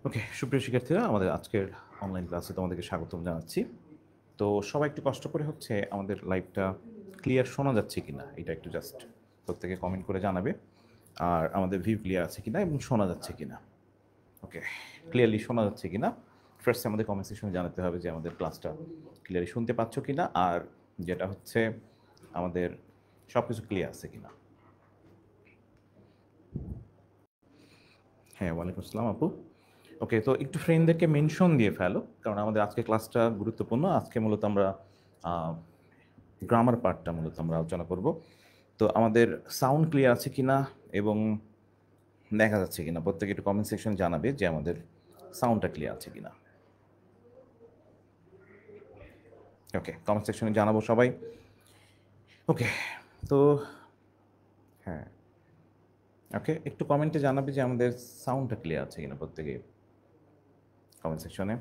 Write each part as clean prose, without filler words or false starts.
ওকে, সুপ্রিয় শিক্ষার্থীরা, আমাদের আজকের অনলাইন ক্লাসে তোমাদেরকে স্বাগতম জানাচ্ছি। তো সবাই একটু কষ্ট করে হচ্ছে আমাদের লাইভটা ক্লিয়ার শোনা যাচ্ছে কিনা এটা একটু জাস্ট প্রত্যেকে কমেন্ট করে জানাবে, আর আমাদের ভিউ ক্লিয়ার আছে কিনা এবং শোনা যাচ্ছে কিনা। ওকে, ক্লিয়ারলি শোনা যাচ্ছে কিনা ফার্স্টে আমাদের কমেন্ট সেকশনে জানাতে হবে যে আমাদের ক্লাসটা ক্লিয়ারলি শুনতে পাচ্ছ কিনা, আর যেটা হচ্ছে আমাদের সব কিছু ক্লিয়ার আছে কিনা। হ্যাঁ, ওয়ালাইকুম আসসালাম আপু। ওকে, তো একটু ফ্রেন্ডদেরকে মেনশন দিয়ে ফেলো, কারণ আমাদের আজকে ক্লাসটা গুরুত্বপূর্ণ। আজকে মূলত আমরা গ্রামার পার্টটা মূলত আমরা আলোচনা করব। তো আমাদের সাউন্ড ক্লিয়ার আছে কিনা এবং দেখা যাচ্ছে কিনা প্রত্যেকে একটু কমেন্ট সেকশনে জানাবে যে আমাদের সাউন্ডটা ক্লিয়ার আছে কিনা। ওকে, কমেন্ট সেকশনে জানাবো সবাই। ওকে, তো হ্যাঁ, ওকে, একটু কমেন্টে জানাবে যে আমাদের সাউন্ডটা ক্লিয়ার আছে কিনা প্রত্যেকে কমেন্ট সেকশনে।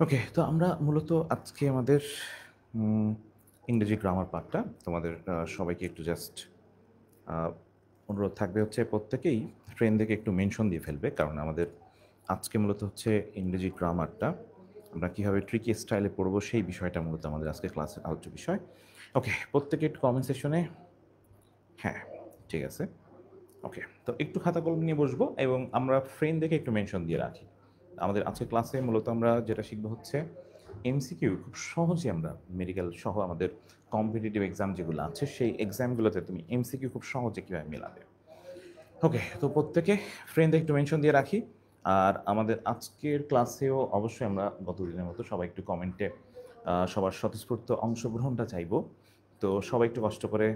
ওকে, তো আমরা মূলত আজকে আমাদের ইংরেজি গ্রামার পার্টটা তোমাদের সবাইকে একটু জাস্ট অনুরোধ থাকবে হচ্ছে প্রত্যেকেই ফ্রেন্ডদেরকে একটু মেনশন দিয়ে ফেলবে, কারণ আমাদের আজকে মূলত হচ্ছে ইংরেজি গ্রামারটা আমরা কীভাবে ট্রিকি স্টাইলে পড়বো সেই বিষয়টা মূলত আমাদের আজকে ক্লাসের আলোচ্য বিষয়। ওকে, প্রত্যেকে একটু কমেন্ট সেকশনে। হ্যাঁ, ঠিক আছে। ওকে, তো একটু খাতা কলম নিয়ে বসবো এবং আমরা ফ্রেন্ডদেরকে একটু মেনশন দিয়ে রাখি। আমাদের আজকের ক্লাসে মূলত আমরা যেটা শিখবো হচ্ছে এমসিকিউ। খুব সহজে আমরা মেডিকেল সহ আমাদের কম্পিটিটিভ এক্সাম যেগুলো আছে সেই এক্সামগুলোতে তুমি এমসিকিউ খুব সহজে কীভাবে মেলাবে। ওকে, তো প্রত্যেকে ফ্রেন্ডদের একটু মেনশন দিয়ে রাখি। আর আমাদের আজকের ক্লাসেও অবশ্যই আমরা গত দিনের মতো সবাই একটু কমেন্টে সবার স্বতঃস্ফূর্ত অংশগ্রহণটা চাইবো। তো সবাই একটু কষ্ট করে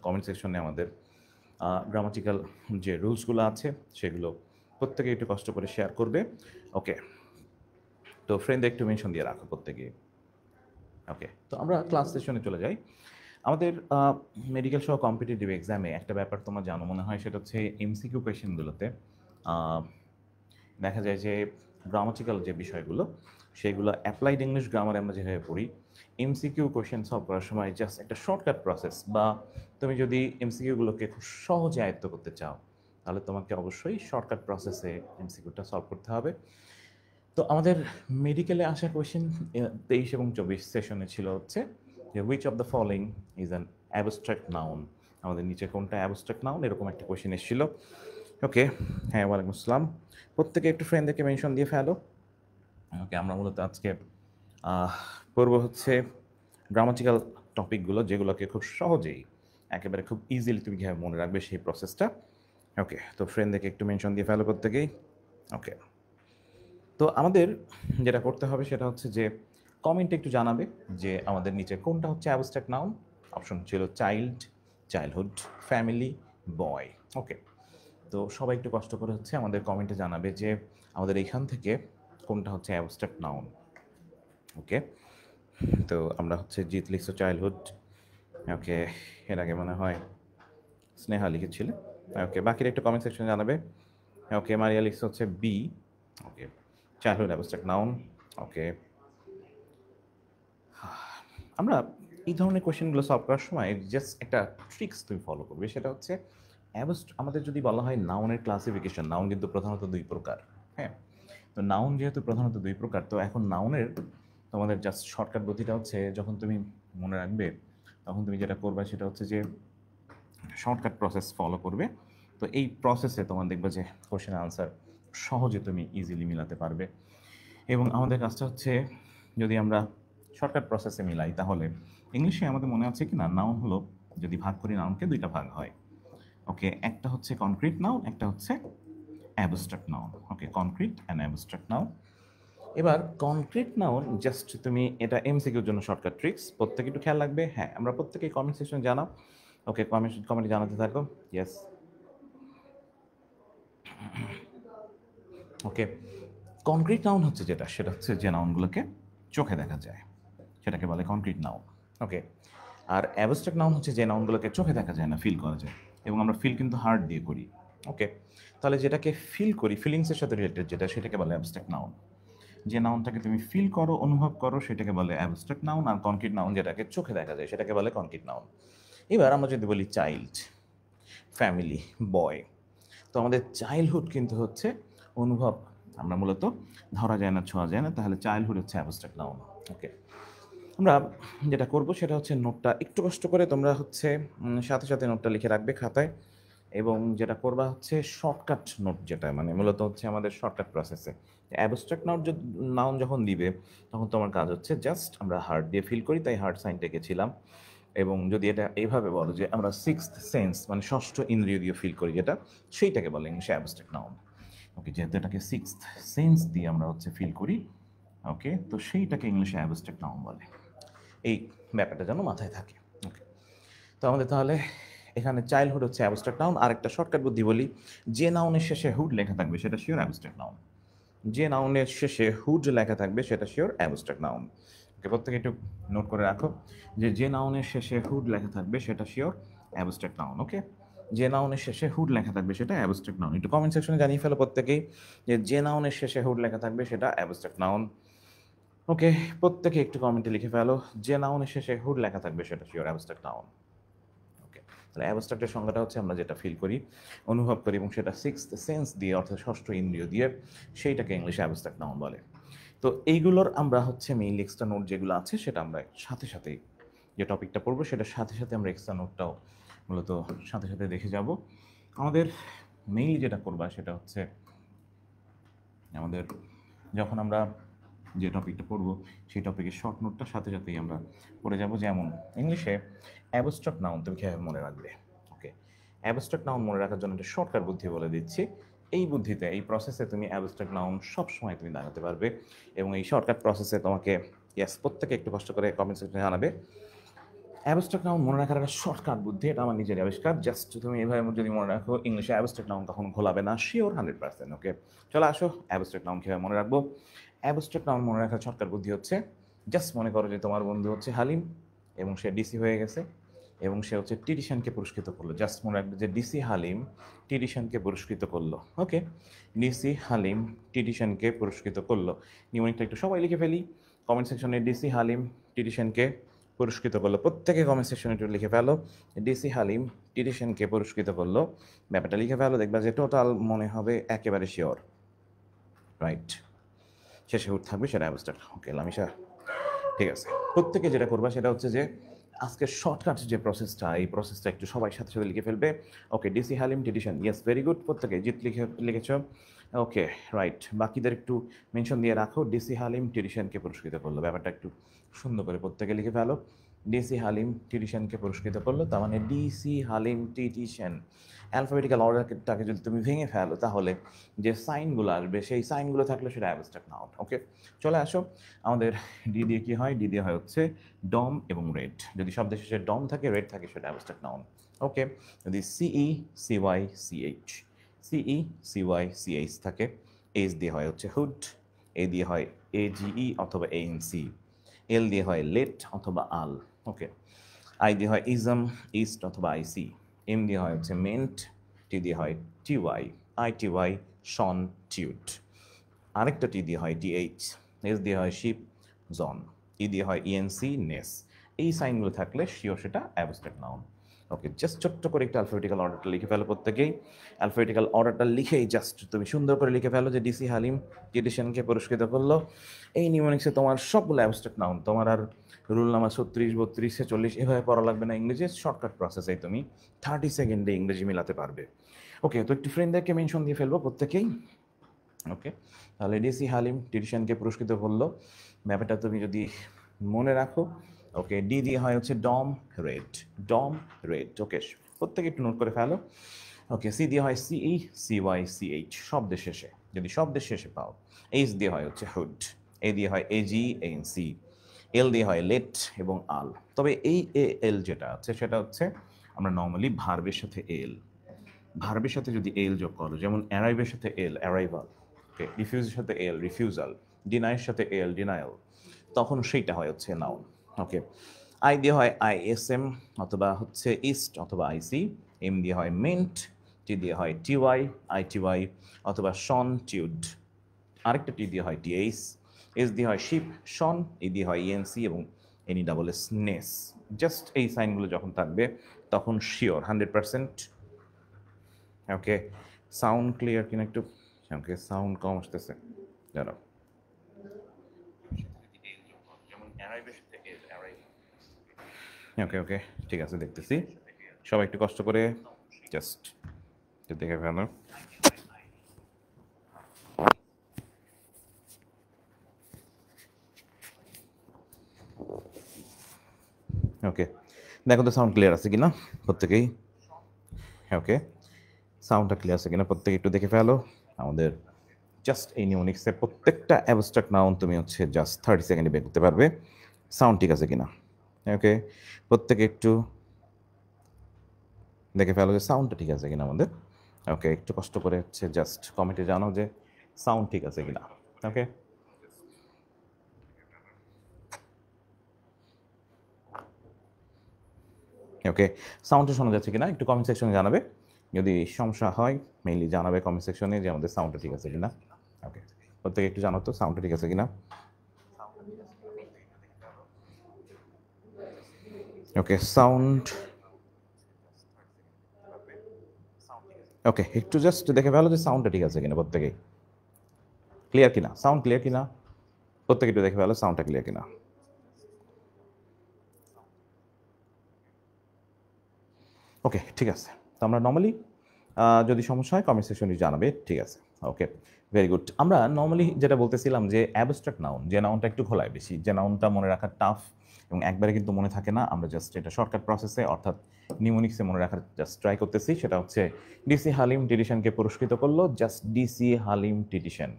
কমেন্ট সেকশনে আমাদের গ্রামাটিক্যাল যে রুলসগুলো আছে সেগুলো প্রত্যেকে একটু কষ্ট করে শেয়ার করবে। ওকে, তো ফ্রেন্ডদের একটু মেনশন দিয়ে রাখো প্রত্যেকে। ওকে, তো আমরা ক্লাস সেশনে চলে যাই। আমাদের মেডিকেল সহ কম্পিটিটিভ এক্সামে একটা ব্যাপার তোমার জানো মনে হয়, সেটা হচ্ছে এমসিকিউ কোয়েশ্চেনগুলোতে দেখা যায় যে গ্রামাটিক্যাল যে বিষয়গুলো সেগুলো অ্যাপ্লাইড ইংলিশ গ্রামারে আমরা যেভাবে পড়ি, এমসিকিউ কোয়েশ্চেন সলভ করার সময় জাস্ট একটা শর্টকাট প্রসেস, বা তুমি যদি এমসিকিউগুলোকে খুব সহজে আয়ত্ত করতে চাও তাহলে তোমাকে অবশ্যই শর্টকাট প্রসেসে এমসিকিউটা সলভ করতে হবে। তো আমাদের মেডিকেলে আসা কোয়েশ্চেন 23 এবং 24 সেশনে ছিল হচ্ছে যে which of the following is an abstract noun. আমাদের নিচে কোনটা অ্যাবস্ট্রাক্ট নাউন এরকম একটা কোয়েশ্চেন এসেছিল। ওকে, হ্যাঁ, ওয়ালাইকুম আসসালাম। প্রত্যেকে একটু ফ্রেন্ডদেরকে মেনশন দিয়ে ফেলো। ওকে, আমরা মূলত আজকে পড়ব হচ্ছে গ্রামাটিক্যাল টপিকগুলো, যেগুলোকে খুব সহজেই একেবারে খুব ইজিলি তুমি কীভাবে মনে রাখবে সেই প্রসেসটা। ওকে, তো ফ্রেন্ডদেরকে একটু মেনশন দিয়ে ফেলো প্রত্যেকেই। ওকে, তো আমাদের যেটা করতে হবে সেটা হচ্ছে যে কমেন্টে একটু জানাবে যে আমাদের নিচে কোনটা হচ্ছে অ্যাবস্ট্রাক্ট নাউন। অপশন ছিল চাইল্ড, চাইল্ডহুড, ফ্যামিলি, বয়। ওকে, তো সবাই একটু কষ্ট করে হচ্ছে আমাদের কমেন্টে জানাবে যে আমাদের এখান থেকে কোনটা হচ্ছে অ্যাবস্ট্রাক্ট নাউন। ওকে, তো আমরা হচ্ছে জিত লিখছো চাইল্ডহুড। ওকে, এর আগে মনে হয় স্নেহা লিখেছিল। ওকে, বাকিরা একটু কমেন্ট সেকশনে জানাবে। ওকে, মারিয়া লিখছে হচ্ছে বি। ওকে, চাইল্ডহুড অ্যাবস্ট্রাক্ট নাউন। ওকে, আমরা এই ধরনের কোয়েশ্চেনগুলো সলভ করার সময় জাস্ট একটা ট্রিক্স তুমি ফলো করবে, সেটা হচ্ছে আমাদের যদি বলা হয় নাউনের ক্লাসিফিকেশন, নাউন কিন্তু প্রধানত দুই প্রকার। হ্যাঁ, তো নাউন যেহেতু প্রধানত দুই প্রকার, তো এখন নাউনের তোমাদের জাস্ট শর্টকাট বুদ্ধিটা হচ্ছে যখন তুমি মনে রাখবে তখন তুমি যেটা করবে সেটা হচ্ছে যে শর্টকাট প্রসেস ফলো করবে। তো এই প্রসেসে তোমার দেখবে যে কোশ্চেন আনসার সহজে তুমি ইজিলি মিলাতে পারবে। এবং আমাদের কাজটা হচ্ছে যদি আমরা শর্টকাট প্রসেসে মিলাই তাহলে ইংলিশে আমাদের মনে আছে কি না, নাউন হলো যদি ভাগ করি নাউনকে দুইটা ভাগ হয়। ওকে, একটা হচ্ছে কনক্রিট নাউন, একটা হচ্ছে abstract noun. Okay, concrete and abstract noun. এবার কনক্রিট নাউন জাস্ট তুমি এটা এমসিকিউর জন্য শর্টকাট ট্রিক্স প্রত্যেকে একটু খেয়াল রাখবে। হ্যাঁ, আমরা প্রত্যেকে কমেন্ট সেকশনে জানাও। ওকে, কমেন্টে জানাতে থাকো। ইয়েস, ওকে। কনক্রিট নাউন হচ্ছে যেটা, সেটা হচ্ছে যে নাউনগুলোকে চোখে দেখা যায় সেটাকে বলে কনক্রিট নাউন। ওকে, আর অ্যাবস্ট্রাক্ট নাউন হচ্ছে যে নাউনগুলোকে চোখে দেখা যায় না, ফিল করা যায়, এবং আমরা ফিল কিন্তু হার্ট দিয়ে করি। ওকে, তাহলে যেটাকে ফিল করি, ফিলিংসের সাথে রিলেটেড যেটা, সেটাকে বলে অ্যাবস্ট্রাক্ট নাউন। যে নাউনটাকে তুমি ফিল করো, অনুভব করো, সেটাকে বলে অ্যাবস্ট্রাক্ট নাউন। আর কনক্রিট নাউন যেটাকে চোখে দেখা যায় সেটাকে বলে কনক্রিট নাউন। এবার আমরা যদি বলি চাইল্ড, ফ্যামিলি, বয়, তো আমাদের চাইল্ডহুড কিন্তু হচ্ছে অনুভব, আমরা মূলত ধরা যায় না, ছোঁয়া যায় না, তাহলে চাইল্ডহুড হচ্ছে অ্যাবস্ট্রাক্ট নাউন। ওকে, আমরা যেটা করব সেটা হচ্ছে নোটটা একটু কষ্ট করে তোমরা হচ্ছে সাথে সাথে নোটটা লিখে রাখবে খাতায়, এবং যেটা করবা হচ্ছে শর্টকাট নোট, যেটা মানে মূলত হচ্ছে আমাদের শর্টকাট প্রসেসে অ্যাবস্ট্রাক্ট নাউন যখন দিবে তখন তোমার কাজ হচ্ছে জাস্ট আমরা হার্ট দিয়ে ফিল করি, তাই হার্ট সাইনটা এঁকেছিলাম। এবং যদি এটা এইভাবে বলো যে আমরা সিক্সথ সেন্স মানে ষষ্ঠ ইন্দ্রিয় দিয়ে ফিল করি যেটা, সেইটাকে বলে ইংলিশে অ্যাবস্ট্রাক্ট নাউন। ওকে, যেহেতু এটাকে সিক্সথ সেন্স দিয়ে আমরা হচ্ছে ফিল করি, ওকে, তো সেইটাকে ইংলিশে অ্যাবস্ট্রাক্ট নাউন বলে। এই ব্যাপারটা যেন মাথায় থাকে। ওকে, তো আমাদের তাহলে এখানে চাইল্ডহুড হচ্ছে অ্যাবস্ট্রাক্ট নাউন। আর একটা শর্টকাট বুদ্ধি বলি, যে নাউনের শেষে হুড লেখা থাকবে সেটা শিওর অ্যাবস্ট্রাক্ট নাউন। যে নাউনের শেষে হুড লেখা থাকবে সেটা শিওর অ্যাবস্ট্রাক্ট নাউন। ওকে, প্রত্যেকে একটু নোট করে রাখো যে যে নাউনের শেষে হুড লেখা থাকবে সেটা শিওর অ্যাবস্ট্রাক্ট নাউন। ওকে, যে নাউনের শেষে হুড লেখা থাকবে সেটা অ্যাবস্ট্রাক্ট নাউন। একটু কমেন্ট সেকশনে জানিয়ে ফেলো প্রত্যেকেই যে যে নাউনের শেষে হুড লেখা থাকবে সেটা অ্যাবস্ট্রাক্ট নাউন। ওকে, প্রত্যেকে একটু কমেন্টে লিখে ফেলো যে নাউনের শেষে হুড লেখা থাকবে সেটা শিওর অ্যাবস্ট্রাক্ট নাউন। ওকে, তাহলে অ্যাবস্ট্রাক্টের সংজ্ঞাটা হচ্ছে আমরা যেটা ফিল করি, অনুভব করি, এবং সেটা সিক্সথ সেন্স দিয়ে অর্থাৎ ষষ্ঠ ইন্দ্রিয় দিয়ে, সেইটাকে ইংলিশে অ্যাবস্ট্রাক্ট নাউন বলে। তো এইগুলোর আমরা হচ্ছে মেইনলি এক্সট্রা নোট যেগুলো আছে সেটা আমরা সাথে সাথেই, যে টপিকটা পড়বো সেটার সাথে সাথে আমরা এক্সট্রা নোটটাও মূলত সাথে সাথে দেখে যাব। আমাদের মেইনলি যেটা করবা সেটা হচ্ছে আমাদের যখন আমরা যে টপিকটা পড়বো সেই টপিকের শর্ট নোটটা সাথে সাথেই আমরা পড়ে যাব। যেমন ইংলিশে অ্যাবস্ট্রাক্ট নাউন তুমি কীভাবে মনে রাখবে। ওকে, অ্যাবস্ট্রাক্ট নাউন মনে রাখার জন্য একটা শর্টকাট বুদ্ধি বলে দিচ্ছি। এই বুদ্ধিতে, এই প্রসেসে তুমি অ্যাবস্ট্রাক্ট নাউন সবসময় তুমি দাঁড়াতে পারবে, এবং এই শর্টকাট প্রসেসে তোমাকে ইয়াস প্রত্যেকে একটু কষ্ট করে কমেন্ট সেকশনে জানাবে। অ্যাবস্ট্রাক্ট নাউন মনে রাখার একটা শর্টকাট বুদ্ধি, এটা আমার নিজের আবিষ্কার। জাস্ট তুমি এভাবে যদি মনে রাখো, ইংলিশে অ্যাবস্ট্রাক্ট নাউন তখন ঘোলাবে না, শিওর 100%। ওকে, চলো আসো অ্যাবস্ট্রাক্ট নাউন কীভাবে মনে রাখবো। অ্যাবস্ট্রাক্ট নাউন মনে রাখার শর্টকাট বুদ্ধি হচ্ছে জাস্ট মনে করো যে তোমার বন্ধু হচ্ছে হালিম, এবং সে ডিসি হয়ে গেছে, এবং সে হচ্ছে টিডিশানকে পুরস্কৃত করলো। জাস্ট মনে রাখবে যে ডিসি হালিম টিডিশানকে পুরস্কৃত করলো। ওকে, ডিসি হালিম টিডিশানকে পুরস্কৃত করলো। নিয়মিত একটু সবাই লিখে ফেলি কমেন্ট সেকশনে, ডিসি হালিম টিডিশানকে পুরস্কৃত করলো। প্রত্যেকে কমেন্ট সেকশনে একটু লিখে ফেলো ডিসি হালিম টিডিশানকে পুরস্কৃত করলো। ব্যাপারটা লিখে ফেলো, দেখবা যে টোটাল মনে হবে একেবারে শিওর। রাইট, শেষে হুড থাকবে সেটা অ্যাবস্ট্রাক্ট। ওকে লামিশা, ঠিক আছে। প্রত্যেকে যেটা করবা সেটা হচ্ছে যে আজকের শর্টকাট যে প্রসেসটা, এই প্রসেসটা একটু সবাই সাথে সাথে লিখে ফেলবে। ওকে, ডিসি হালিম টিডিশন, ইয়েস ভেরি গুড, প্রত্যেকে জিত লিখেছ। ওকে রাইট, বাকিদের একটু মেনশন দিয়ে রাখো ডিসি হালিম টিডিশনকে পুরস্কৃত করলো। ব্যাপারটা একটু সুন্দর করে প্রত্যেকে লিখে ফেলো, ডিসি হালিম টিডিশনকে পুরস্কৃত করলো। তার মানে ডিসি হালিম টিডিশন, অ্যালফাবেটিক্যাল অর্ডারটাকে যদি তুমি ভেঙে ফেলো তাহলে যে সাইনগুলো আসবে সেই সাইনগুলো থাকলে সেটা অ্যাবস্ট্রাক্ট নাউন। ওকে, চলে আসো। আমাদের ডি দিয়ে কি হয়, ডি দিয়ে হয় হচ্ছে ডম এবং রেড। যদি শব্দের শেষে ডম থাকে, রেড থাকে, সেটা অ্যাবস্ট্রাক্ট নাউন। ওকে, যদি সিই সিওয়াই সিএইচ, সিই সিওয়াই সিএইচ থাকে, এইচ দিয়ে হয় হচ্ছে হুড, এ দিয়ে হয় এজিই অথবা এএনসি, এল দিয়ে হয় লেট অথবা আল। ওকে, আই দিয়ে হয় ইজম, ইস্ট অথবা আইসি, এম দিয়ে হয় হচ্ছে মেন্ট, টি দিয়ে হয় টিওয়াই, আইটিওয়াই শন টিউট, আরেকটা টি দিয়ে হয় টিএইচ, এস দিয়ে হয় শিপ জন, ই দিয়ে হয় ইএনসি নেস। এই সাইনগুলো থাকলে শিওর সেটা অ্যাবস্ট্রাক্ট নাউন। ওকে, জাস্ট ছোট্ট করে একটা অ্যালফাবেটিক্যাল অর্ডারটা লিখে ফেলো প্রত্যেকেই। অ্যালফাবেটিক্যাল অর্ডারটা লিখেই জাস্ট তুমি সুন্দর করে লিখে ফেলো যে ডিসি হালিম টিডিশনকে পুরস্কৃত করলো। এই নিউমোনিক্সে তোমার সবগুলো অ্যাবস্ট্রাক্ট নাউন, তোমার আর রুল নাম্বার 36, 32, 46 এভাবে পড়া লাগবে না। ইংরেজি শর্টকাট প্রসেসেই তুমি 30 সেকেন্ডে ইংরেজি মিলাতে পারবে। ওকে, তো একটু ফ্রেন্ডদেরকে মেনশন দিয়ে ফেলবো প্রত্যেকেই। ওকে, তাহলে ডিসি হালিম টিডিশনকে পুরস্কৃত করলো, ব্যাপারটা তুমি যদি মনে রাখো। ওকে, ডি দিয়ে হয় হচ্ছে ডম রেড, ডম রেড। ওকে, প্রত্যেকে একটু নোট করে ফেলো। ওকে, সি দিয়ে হয় সিই সিওয়াই সিএইচ শব্দের শেষে, যদি শব্দের শেষে পাও। এইচ দিয়ে হয় হচ্ছে হুড, এ দিয়ে হয় এজি এএনসি, এল দিয়ে হয় লেট এবং আল। তবে এই এ এল যেটা আছে সেটা হচ্ছে আমরা নর্মালি ভার্বের সাথে এল, ভার্বের সাথে যদি এল যোগ করো, যেমন অ্যারাইভের সাথে এল অ্যারাইভাল, ওকে, রিফিউজের সাথে এল রিফিউজাল, ডিনাইয়ের সাথে এল ডিনায়াল, তখন সেইটা হয় হচ্ছে নাউন। ওকে, আই দিয়ে হয় আইএসএম অথবা হচ্ছে ইস্ট অথবা আইসি, এম দিয়ে হয় মিন্ট, টি দিয়ে হয় টিওয়াই আইটিওয়াই অথবা শন টিউড, আরেকটা টি দিয়ে হয় টিএইচ, এস দিয়ে হয় শিপ শন, ই দিয়ে হয় ইএনসি এবং এনি ডাবল এস নেস। জাস্ট এই সাইনগুলো যখন থাকবে তখন শিওর 100%। ওকে, সাউন্ড ক্লিয়ার কিনা একটু, ওকে সাউন্ড কম আসতেছে দাঁড়াও। ওকে ওকে ঠিক আছে, দেখতেছি। সবাই একটু কষ্ট করে জাস্ট দেখে ফেলো। ওকে, দেখো তো সাউন্ড ক্লিয়ার আছে কিনা প্রত্যেকেই। ওকে, সাউন্ডটা ক্লিয়ার আছে কিনা প্রত্যেকে একটু দেখে ফেলো। আমাদের জাস্ট এই নিউনিক্সের প্রত্যেকটা অ্যাবস্ট্রাক্ট নাউন তুমি হচ্ছে জাস্ট 30 সেকেন্ডে বের করতে পারবে। সাউন্ড ঠিক আছে কিনা? ওকে, প্রত্যেকে একটু দেখে ফেলো যে সাউন্ডটা ঠিক আছে কিনা আমাদের। ওকে, একটু কষ্ট করে হচ্ছে জাস্ট কমেন্টে জানাও যে সাউন্ড ঠিক আছে কিনা। ওকে, ওকে, সাউন্ডটা শোনা যাচ্ছে কিনা একটু কমেন্ট সেকশনে জানাবে। যদি সমস্যা হয় মেইনলি জানাবে কমেন্ট সেকশনে যে আমাদের সাউন্ডটা ঠিক আছে কিনা। ওকে, প্রত্যেকে একটু জানাও তো সাউন্ডটা ঠিক আছে কিনা। ওকে, সাউন্ড ওকে, একটু জাস্ট দেখে ফেলো যে সাউন্ডটা ঠিক আছে কিনা প্রত্যেকেই, ক্লিয়ার কিনা, সাউন্ড ক্লিয়ার কিনা প্রত্যেকে একটু দেখে ফেলো সাউন্ডটা ক্লিয়ার কিনা। ওকে ঠিক আছে, তো আমরা নর্মালি যদি সমস্যা হয় কমেন্ট সেকশনে জানাবে, ঠিক আছে। ওকে, ভেরি গুড। আমরা নর্মালি যেটা বলতেছিলাম যে অ্যাবস্ট্রাক্ট নাউন, যে নাউনটা একটু খোলায় বেশি, যে নাউনটা মনে রাখা টাফ এবং একবারে কিন্তু মনে থাকে না, আমরা জাস্ট এটা শর্টকাট প্রসেসে অর্থাৎ নিউমোনিক্সে মনে রাখার জাস্ট ট্রাই করতেছি। সেটা হচ্ছে ডিসি হালিম টিটিশনকে পুরস্কৃত করলো, জাস্ট ডিসি হালিম টিটিশন।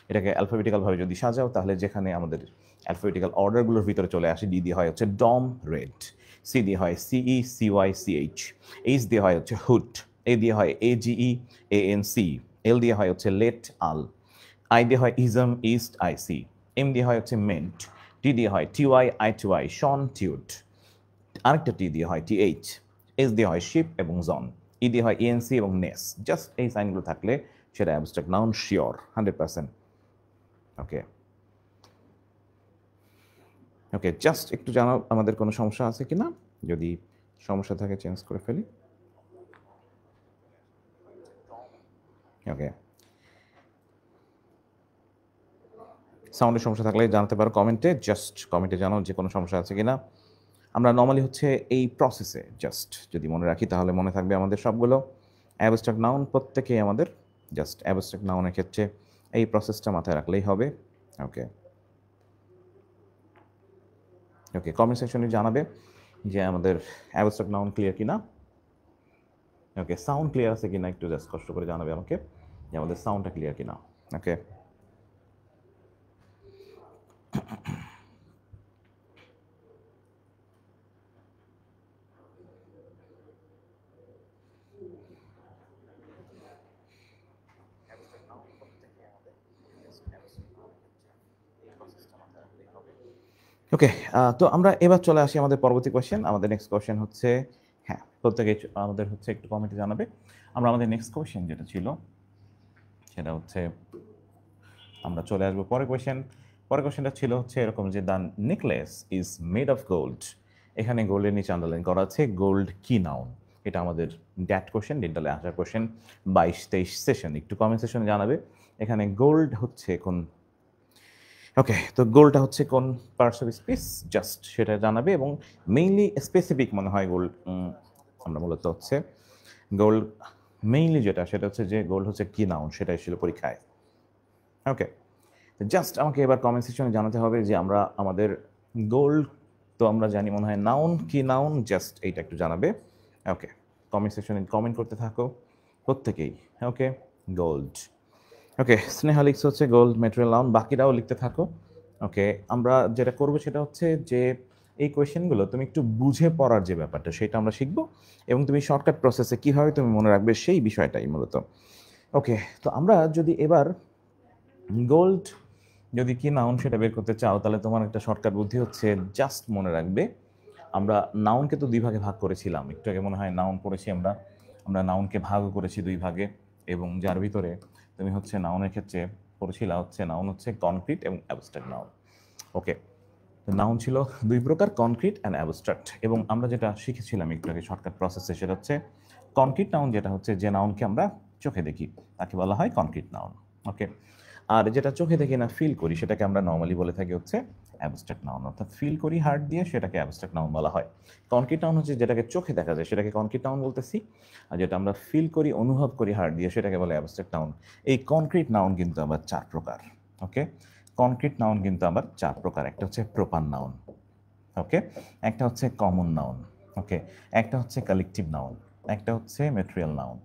এটাকে অ্যালফাবেটিক্যালভাবে যদি সাজাও তাহলে যেখানে আমাদের অ্যালফাবেটিক্যাল অর্ডারগুলোর ভিতরে চলে আসে, ডি দিয়ে হয় হচ্ছে ডম রেড, সি দিয়ে হয় সিই সিওয়াই সিএইচ, এইচ দিয়ে হয় হচ্ছে হুড, এ দিয়ে হয় এজিই এএনসি, এল দিয়ে হয় হচ্ছে লেট আল, আই দিয়ে হয় ইজম ইস্ট আইসি, এম দিয়ে হয় হচ্ছে মেন্ট, টি দিয়ে হয় টিওয়াই আইটিওয়াই শন টিউড, আরেকটা টি দিয়ে হয় টিএইচ, এস দিয়ে হয় শিপ এবং জন, ই দিয়ে হয় ইএনসি এবং নেস। জাস্ট এই সাইনগুলো থাকলে সেটা অ্যাবস্ট্রাক্ট নাউন শিওর 100%। ওকে ওকে, জাস্ট একটু জানাও আমাদের কোনো সমস্যা আছে কি না, যদি সমস্যা থাকে চেঞ্জ করে ফেলি। ওকে, সাউন্ডের সমস্যা থাকলে জানাতে পারো কমেন্টে, জাস্ট কমেন্টে জানাও যে কোনো সমস্যা আছে কি না। আমরা নর্মালি হচ্ছে এই প্রসেসে জাস্ট যদি মনে রাখি তাহলে মনে থাকবে আমাদের সবগুলো অ্যাবস্ট্রাক্ট নাউন প্রত্যেকেই আমাদের, জাস্ট অ্যাবস্ট্রাক্ট নাউনের ক্ষেত্রে এই প্রসেসটা মাথায় রাখলেই হবে। ওকে ওকে, কমেন্ট সেকশনে জানাবে যে আমাদের অ্যাবস্ট্রাক্ট নাউন ক্লিয়ার কিনা। ওকে, সাউন্ড ক্লিয়ার আছে কিনা একটু জাস্ট কষ্ট করে জানাবে আমাকে যে আমাদের সাউন্ডটা ক্লিয়ার কিনা। ওকে ওকে, তো আমরা এবার চলে আসি আমাদের পরবর্তী কোয়েশ্চেন। আমাদের নেক্সট কোয়েশ্চেন হচ্ছে, হ্যাঁ প্রত্যেকে আমাদের হচ্ছে একটু কমেন্টে জানাবে। আমরা আমাদের নেক্সট কোয়েশ্চেন যেটা ছিল সেটা হচ্ছে, আমরা চলে আসবো পরের কোয়েশ্চেন। পরের কোয়েশ্চেনটা ছিল হচ্ছে এরকম যে the necklace is made of gold. এখানে গোল্ডের নিচে আন্ডারলাইন করা আছে গোল্ড কি নাউন। এটা আমাদের ড্যাট কোয়েশ্চেন, ডেন্টালে আসার কোয়েশ্চেন 22-23 সেশন। একটু কমেন্ট সেশনে জানাবে এখানে গোল্ড হচ্ছে কোন, ওকে তো গোলটা হচ্ছে কোন পার্টস অফ স্পেস, জাস্ট সেটা জানাবে। এবং মেইনলি স্পেসিফিক মনে হয় গোল্ড, আমরা মূলত হচ্ছে গোল্ড মেইনলি যেটা সেটা হচ্ছে যে গোল্ড হচ্ছে কি নাউন, সেটাই ছিল পরীক্ষায়। ওকে, জাস্ট আমাকে এবার কমেন্ট সেকশনে জানাতে হবে যে আমরা আমাদের গোল্ড তো আমরা জানি মনে হয় নাউন, কি নাউন, জাস্ট এইটা একটু জানাবে। ওকে, কমেন্ট সেকশনে কমেন্ট করতে থাকো প্রত্যেকেই। ওকে, গোল্ড। ওকে, স্নেহা লিখছে হচ্ছে গোল্ড ম্যাটেরিয়াল নাউন, বাকিরাও লিখতে থাকো। ওকে, আমরা যেটা করব সেটা হচ্ছে যে এই কোয়েশ্চেনগুলো তুমি একটু বুঝে পড়ার যে ব্যাপারটা সেটা আমরা শিখবো, এবং তুমি শর্টকাট প্রসেসে কীভাবে তুমি মনে রাখবে সেই বিষয়টাই মূলত। ওকে, তো আমরা যদি এবার গোল্ড যদি কি নাউন সেটা বের করতে চাও তাহলে তোমার একটা শর্টকাট বুদ্ধি হচ্ছে জাস্ট মনে রাখবে আমরা নাউনকে তো দুই ভাগে ভাগ করেছিলাম, একটু আগে মনে হয় নাউন পড়েছি আমরা। আমরা নাউনকে ভাগও করেছি দুই ভাগে, এবং যার ভিতরে তুমি হচ্ছে নাউনের ক্ষেত্রে পড়েছিলা হচ্ছে নাউন হচ্ছে কনক্রিট এবং অ্যাবস্ট্রাক্ট নাউন। ওকে, নাউন ছিল দুই প্রকার, কনক্রিট অ্যান্ড অ্যাবস্ট্রাক্ট। এবং আমরা যেটা শিখেছিলাম একটু আগে শর্টকাট প্রসেসে, সেটা হচ্ছে কনক্রিট নাউন, যেটা হচ্ছে যে নাউনকে আমরা চোখে দেখি তাকে বলা হয় কনক্রিট নাউন। ওকে, আর যেটা চোখে দেখি না, ফিল করি, সেটাকে আমরা নর্মালি বলে থাকি হচ্ছে অ্যাবস্ট্রাক্ট নাউন। অর্থাৎ ফিল করি হার্ট দিয়ে, সেটাকে অ্যাবস্ট্রাক্ট নাউন বলা হয়। কনক্রিট নাউন হচ্ছে যেটাকে চোখে দেখা যায়, সেটাকে কনক্রিট নাউন বলতেছি, আর যেটা আমরা ফিল করি, অনুভব করি হার্ট দিয়ে, সেটাকে বলে অ্যাবস্ট্রাক্ট নাউন। এই কনক্রিট নাউন কিন্তু আবার চার প্রকার। ওকে, কনক্রিট নাউন কিন্তু আবার চার প্রকার। একটা হচ্ছে প্রপার নাউন, ওকে, একটা হচ্ছে কমন নাউন, ওকে, একটা হচ্ছে কালেকটিভ নাউন, একটা হচ্ছে মেটেরিয়াল নাউন।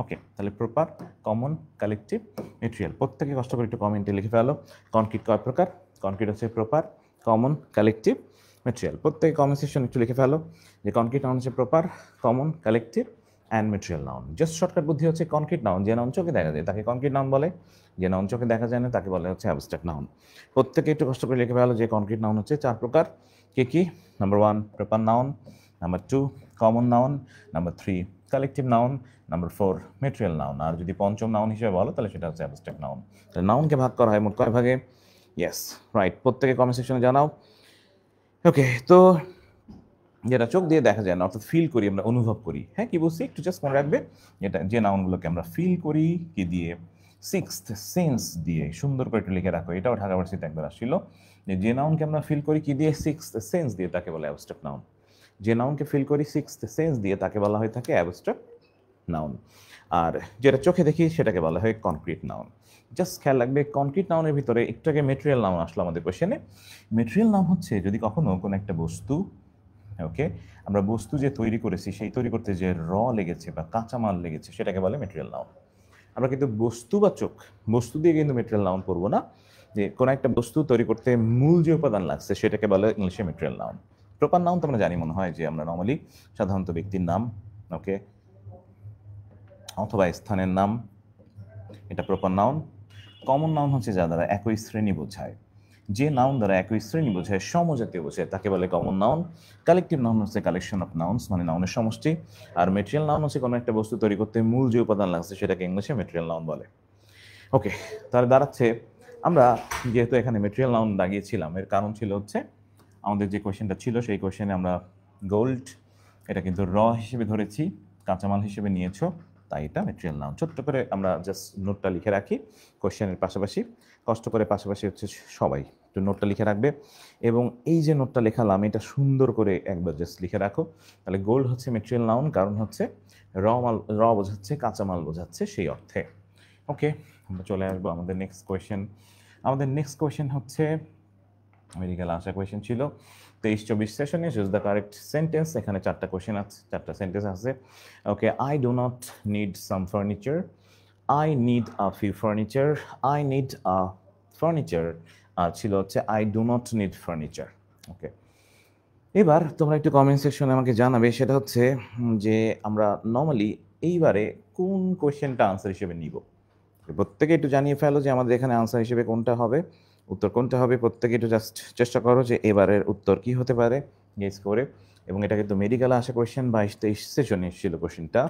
ওকে, তাহলে প্রপার, কমন, কালেকটিভ, মেটেরিয়াল। প্রত্যেকে কষ্ট করে একটু কমেন্টে লিখে ফেলো কনক্রিট কয় প্রকার। কনক্রিট হচ্ছে প্রপার, কমন, কালেকটিভ, মেটেরিয়াল। প্রত্যেকে কমেন্ট সেকশন একটু লিখে ফেলো যে কনক্রিট নাউন হচ্ছে proper, common, collective and material noun. Just shortcut বুদ্ধি হচ্ছে কনক্রিট নাউন যে নাউন চোখে দেখা যায় তাকে কনক্রিট নাউন বলে, যে নাউন চোখে দেখা যায় না তাকে বলে হচ্ছে অ্যাবস্ট্রাক্ট নাউন। প্রত্যেকে একটু কষ্ট করে লিখে ফেলো যে কনক্রিট নাউন হচ্ছে চার প্রকার। কি কি? Number 1 proper noun, number 2 common noun, number 3 collective noun, number 4 material noun. আর যদি পঞ্চম নাউন হিসেবে বলো তাহলে সেটা হচ্ছে অ্যাবস্ট্রাক্ট নাউন। তাহলে নাউনকে ভাগ করা হয় মোট কয় ভাগে? ইয়েস, রাইট, প্রত্যেকে কমেন্ট সেকশনে জানাও। ওকে, তো যেটা চোখ দিয়ে দেখা যায় না, অর্থাৎ ফিল করি, আমরা অনুভব করি। হ্যাঁ, কি বলছি একটু জাস্ট মনে রাখবে, যেটা যে নাউনগুলোকে আমরা ফিল করি কি দিয়ে, সিক্সথ সেন্স দিয়ে। সুন্দর করে একটু লিখে রাখো, এটাও ঢাকা ভার্সিটিতে একবার আসছিল, যে নাউনকে আমরা ফিল করি কি দিয়ে, সিক্সথ সেন্স দিয়ে, তাকে বলে অ্যাবস্ট্রাক্ট নাউন। যে নাউনকে ফিল করি সিক্সথ সেন্স দিয়ে তাকে বলা হয়ে থাকে অ্যাবস্ট্রাক্ট নাউন। আর যেটা চোখে দেখি সেটাকে বলা হয় কনক্রিট নাউন। জাস্ট খেয়াল রাখবে, কনক্রিট নাউনের ভিতরে একটু আগে মেটেরিয়াল নাউন আসলো আমাদের কোশ্চেনে। মেটেরিয়াল নাউন হচ্ছে যদি কখনো কোনো একটা বস্তু, ওকে, আমরা বস্তু যে তৈরি করেছি সেই তৈরি করতে যে লেগেছে বা কাঁচামাল লেগেছে সেটাকে বলে মেটেরিয়াল নাউন। আমরা কিন্তু বস্তুবাচক বস্তু দিয়ে কিন্তু মেটেরিয়াল নাউন পড়বো না, যে কোনো একটা বস্তু তৈরি করতে মূল যে উপাদান লাগছে সেটাকে বলে ইংলিশে মেটেরিয়াল নাউন। প্রপার নাউন তোমরা জানি মনে হয় যে আমরা নর্মালি সাধারণত ব্যক্তির নাম, ওকে, অথবা স্থানের নাম, এটা প্রপার নাউন। কমন নাউন হচ্ছে যা দ্বারা একই শ্রেণী বোঝায়, যে নাউন দ্বারা একই শ্রেণী বোঝায়, সমজাতীয় বোঝায়, তাকে বলে কমন নাউন। কালেকটিভ নাউন হচ্ছে কালেকশন অফ নাউন্স, মানে নাউনের সমষ্টি। আর মেটেরিয়াল নাউন হচ্ছে কোনো একটা বস্তু তৈরি করতে মূল যে উপাদান লাগছে সেটাকে ইংলিশে মেটেরিয়াল নাউন বলে। ওকে, তাহলে দাঁড়াচ্ছে আমরা যেহেতু এখানে মেটেরিয়াল নাউন দাগিয়েছিলাম, এর কারণ ছিল হচ্ছে আমাদের যে কোয়েশ্চেনটা ছিল সেই কোয়েশ্চেনে আমরা গোল্ড এটা কিন্তু হিসেবে ধরেছি, কাঁচামাল হিসেবে নিয়েছো, তাই এটা মেটেরিয়াল নাউন। ছোট্ট করে আমরা জাস্ট নোটটা লিখে রাখি কোয়েশ্চেনের পাশাপাশি, কষ্ট করে পাশাপাশি হচ্ছে সবাই একটু নোটটা লিখে রাখবে। এবং এই যে নোটটা লেখালাম এটা সুন্দর করে একবার জাস্ট লিখে রাখো। তাহলে গোল্ড হচ্ছে মেটেরিয়াল নাউন, কারণ হচ্ছে বোঝাচ্ছে, কাঁচামাল বোঝাচ্ছে সেই অর্থে। ওকে, আমরা চলে আসবো আমাদের নেক্সট কোয়েশ্চেন। আমাদের নেক্সট কোয়েশ্চেন হচ্ছে মেডিকেল আসা কোয়েশ্চেন ছিল 23-24 সেশনে, চুজ দ্য কারেক্ট সেন্টেন্স। এখানে চারটা কোয়েশ্চেন আছে, চারটা সেন্টেন্স আছে। Okay, I do not need some furniture, I need a few furniture, I need a furniture, আর ছিল হচ্ছে I do not need furniture. Okay, এবার তোমরা একটু কমেন্ট সেকশনে আমাকে জানাবে, সেটা হচ্ছে যে আমরা নর্মালি এইবারে কোন কোয়েশ্চেনটা আনসার হিসেবে নিব। প্রত্যেকে একটু জানিয়ে ফেলো যে আমাদের এখানে আনসার হিসেবে কোনটা হবে, উত্তর কোনটা হবে। প্রত্যেকে একটু জাস্ট চেষ্টা করো যে এবারের উত্তর কি হতে পারে গেস করে। এবং এটা কিন্তু মেডিকেলে আসা কোয়েশ্চেন, 22-23 সেশনে ছিল কোয়েশ্চেনটা।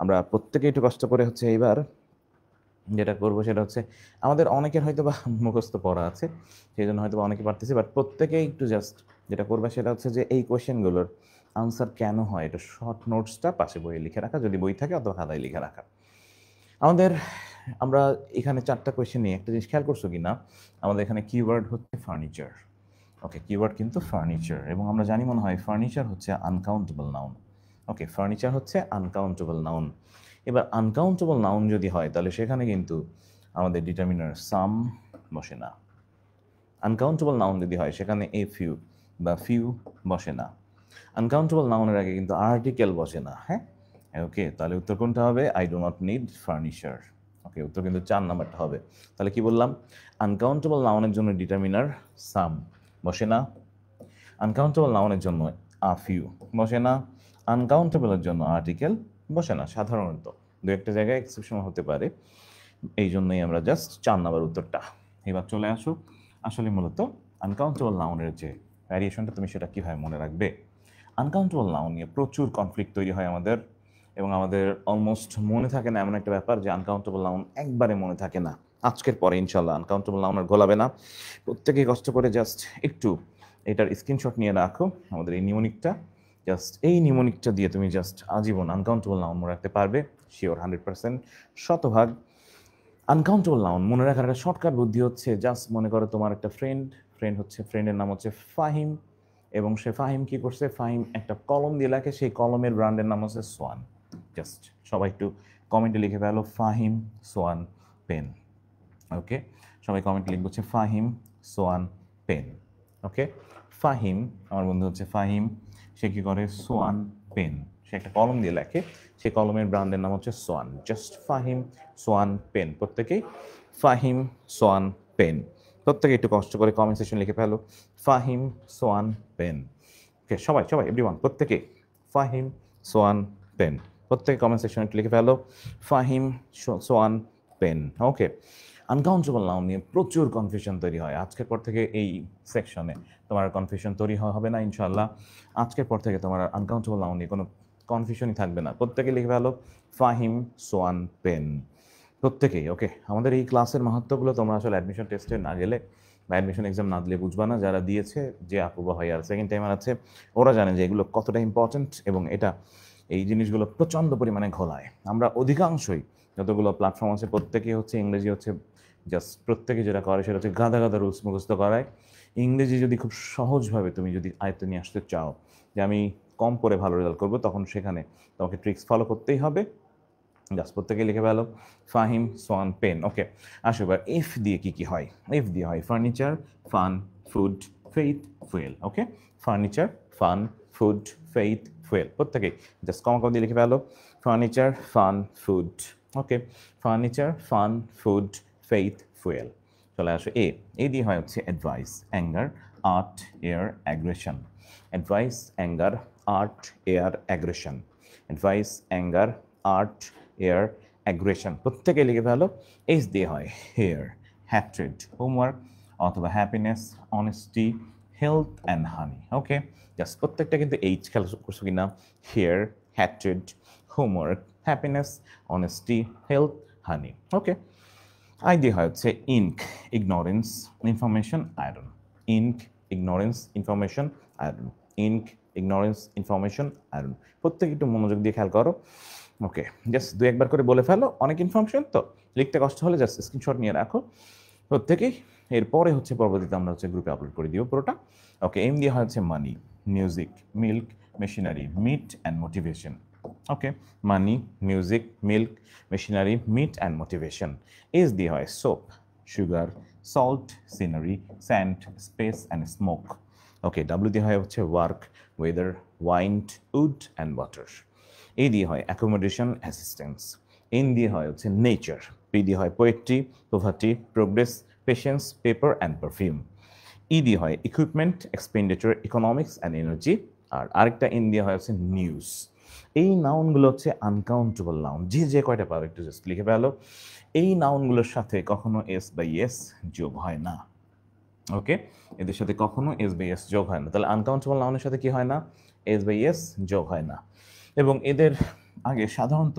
আমরা প্রত্যেকে একটু কষ্ট করে হচ্ছে এইবার যেটা করবো সেটা হচ্ছে, আমাদের অনেকের হয়তো বা মুখস্থ পড়া আছে সেই জন্য হয়তো বা অনেকে পারতেছি, বাট প্রত্যেকে একটু জাস্ট যেটা করবে সেটা হচ্ছে যে এই কোয়েশ্চেনগুলোর আনসার কেন হয় এটা শর্ট নোটসটা পাশে বইয়ে লিখে রাখা, যদি বই থাকে অথবা খাতায় লিখে রাখা। আমরা এখানে চারটা কোয়েশ্চেন নিয়ে একটা জিনিস খেয়াল করছো কি না, আমাদের এখানে কিওয়ার্ড হচ্ছে ফার্নিচার। ওকে, কিওয়ার্ড কিন্তু ফার্নিচার, এবং আমরা জানি মনে হয় ফার্নিচার হচ্ছে আনকাউন্টেবল নাউন। ওকে, ফার্নিচার হচ্ছে আনকাউন্টেবল নাউন। এবার আনকাউন্টেবল নাউন যদি হয় তাহলে সেখানে কিন্তু আমাদের ডিটারমিনার সাম বসে না। আনকাউন্টেবল নাউন যদি হয় সেখানে এ ফিউ বা ফিউ বসে না। আনকাউন্টেবল নাউনের আগে কিন্তু আর্টিকেল বসে না। হ্যাঁ, ওকে, তাহলে উত্তর কোনটা হবে? I do not need furniture. Okay, উত্তর কিন্তু 4 নাম্বারটা হবে। তাহলে কি বললাম? আনকাউন্টেবল নাউনের জন্য ডিটারমিনার সাম বসে না, আনকাউন্টেবল নাউনের জন্য আ ফিউ বসে না, আনকাউন্টেবলের জন্য আর্টিকেল বসে না। সাধারণত দু একটা জায়গায় এক্সেপশন হতে পারে, এই জন্যই আমরা জাস্ট 4 নাম্বার উত্তরটা। এবার চলে আসো, আসলে মূলত আনকাউন্টেবল নাউনের যে ভ্যারিয়েশনটা তুমি সেটা কীভাবে মনে রাখবে। আনকাউন্টেবল নাউন নিয়ে প্রচুর কনফ্লিক্ট তৈরি হয় আমাদের, এবং আমাদের অলমোস্ট মনে থাকে না এমন একটা ব্যাপার যে আনকাউন্টেবল নাউন একবারে মনে থাকে না। আজকের পরে ইনশাল্লাহ আনকাউন্টেবল নাউন আর গোলাবে না। প্রত্যেকেই কষ্ট করে জাস্ট একটু এটার স্ক্রিনশট নিয়ে রাখো, আমাদের এই নিউমনিকটা, জাস্ট এই নিউমনিকটা দিয়ে তুমি জাস্ট আজীবন আনকাউন্টেবল নাউন মনে রাখতে পারবে, শিওর 100%, শতভাগ। আনকাউন্টেবল নাউন মনে রাখার একটা শর্টকাট বুদ্ধি হচ্ছে, জাস্ট মনে করো তোমার একটা ফ্রেন্ডের নাম হচ্ছে ফাহিম, এবং সে ফাহিম কি করছে, ফাহিম একটা কলম দিয়ে লেখে, সেই কলমের ব্র্যান্ডের নাম হচ্ছে সোয়ান। জাস্ট সবাই একটু কমেন্টে লিখে ফেলো ফাহিম সোয়ান পেন। ওকে, সবাই কমেন্টে লিখবো হচ্ছে ফাহিম সোয়ান পেন। ওকে, ফাহিম আমার বন্ধু হচ্ছে ফাহিম, সে কি করে, সোয়ান পেন, সে একটা কলম দিয়ে লেখে, সেই কলমের ব্র্যান্ডের নাম হচ্ছে Swan. Just Fahim Swan pen, প্রত্যেকেই ফাহিম সোয়ান পেন। প্রত্যেকে একটু কষ্ট করে কমেন্ট সেকশন লিখে ফেলো ফাহিম সোয়ান পেন। ওকে, সবাই সবাই এভরিওয়ান প্রত্যেকে ফাহিম সোয়ান পেন, প্রত্যেকে কমেন্ট সেকশনে একটু লিখে ফেলো ফাহিম সোয়ান পেন। ওকে, আনকাউন্টেবল নাউন নিয়ে প্রচুর কনফিউশন তৈরি হয়। আজকের পর থেকে এই সেকশনে তোমার কনফিউশন তৈরি হবে না ইনশাল্লাহ। আজকের পর থেকে তোমার আনকাউন্টেবল নাউন নিয়ে কোনো কনফিউশনই থাকবে না। প্রত্যেকে লিখে ফেলো ফাহিম সোয়ান পেন, প্রত্যেকেই। ওকে, আমাদের এই ক্লাসের মাহাত্ম্যগুলো তোমরা আসলে অ্যাডমিশন টেস্টে না গেলে বা অ্যাডমিশন এক্সাম না দিলে বুঝবা না। যারা দিয়েছে, যে আপু বা ভাই আর সেকেন্ড টাইমার আছে, ওরা জানে যে এগুলো কতটা ইম্পর্ট্যান্ট, এবং এটা এই জিনিসগুলো প্রচণ্ড পরিমাণে ঘোলায়। আমরা অধিকাংশই যতগুলো প্ল্যাটফর্ম আছে প্রত্যেকেই হচ্ছে ইংরেজি হচ্ছে জাস্ট, প্রত্যেকে যেটা করে সেটা হচ্ছে গাদা গাদা রুলস মুখস্থ করায়। ইংরেজি যদি খুব সহজভাবে তুমি যদি আয়ত্তে নিয়ে আসতে চাও, যে আমি কম পড়ে ভালো রেজাল্ট করবো, তখন সেখানে তোমাকে ট্রিক্স ফলো করতেই হবে। জাস্ট প্রত্যেকে লিখে ফেলো ফাহিম সোয়ান পেন। ওকে, আসো এবার এফ দিয়ে কি কি হয়। এফ দিয়ে হয় furniture, fun, food, faith, fuel. Okay, furniture, fun, food, faith, fuel, প্রত্যেকেই জাস্ট কমা দিয়ে লিখে ফেলো furniture, fun, food. Okay, furniture, fun, food, faith, fuel. চলে আসো এ দিয়ে হয় হচ্ছে advice, anger, art, air, aggression. Advice, anger, art, air, aggression. Advice, anger, art, air, aggression, প্রত্যেকে লিখে ফেলো এইচ দিয়ে হয় হেয়ার, হ্যাট্রেড, হোমওয়ার্ক, অথবা happiness, honesty, health and honey. Okay, just প্রত্যেকটা কিন্তু এইচ খেয়াল করছো কিনা, hair, hatred, homework, happiness, honesty, health, honey. Okay, I দিয়ে হয় হচ্ছে ink, ignorance, information, iron. Ink, ignorance, information, iron. Ink, ignorance, information, iron. প্রত্যেকে একটু মনোযোগ দিয়ে খেয়াল করো। ওকে, জাস্ট দু একবার করে বলে ফেলো, অনেক ইনফরমেশন তো লিখতে কষ্ট হলে জাস্ট স্ক্রিনশট নিয়ে রাখো প্রত্যেকেই। এরপরে হচ্ছে পরবর্তীতে আমরা হচ্ছে গ্রুপে আপলোড করে দিও পুরোটা। ওকে, এম দিয়ে হয় হচ্ছে money, music, milk, machinery, meat and motivation. Okay, money, music, milk, machinery, meat and motivation. S দিয়ে হয় soap, sugar, salt, scenery, sand, space and smoke. Okay, W দিয়ে হয় হচ্ছে work, weather, wind, wood and water. A দিয়ে হয় accommodation, assistance. N দিয়ে হয় হচ্ছে নেচার। পি দিয়ে হয় poetry, poverty, progress, patience, paper and perfume. E দিয়ে হয় equipment, expenditure, economics and energy. আর আরেকটা ইন দিয়ে হয় হচ্ছে নিউজ। এই নাউনগুলো হচ্ছে আনকাউন্টেবল নাউন, যে কয়টা পারো একটু জাস্ট লিখে ফেলো। এই নাউনগুলোর সাথে কখনো এস বাই এস যোগ হয় না। ওকে, এদের সাথে কখনো এস বাই এস যোগ হয় না। তাহলে আনকাউন্টেবল নাউনের সাথে কি হয় না, এস বাই এস যোগ হয় না। এবং এদের আগে সাধারণত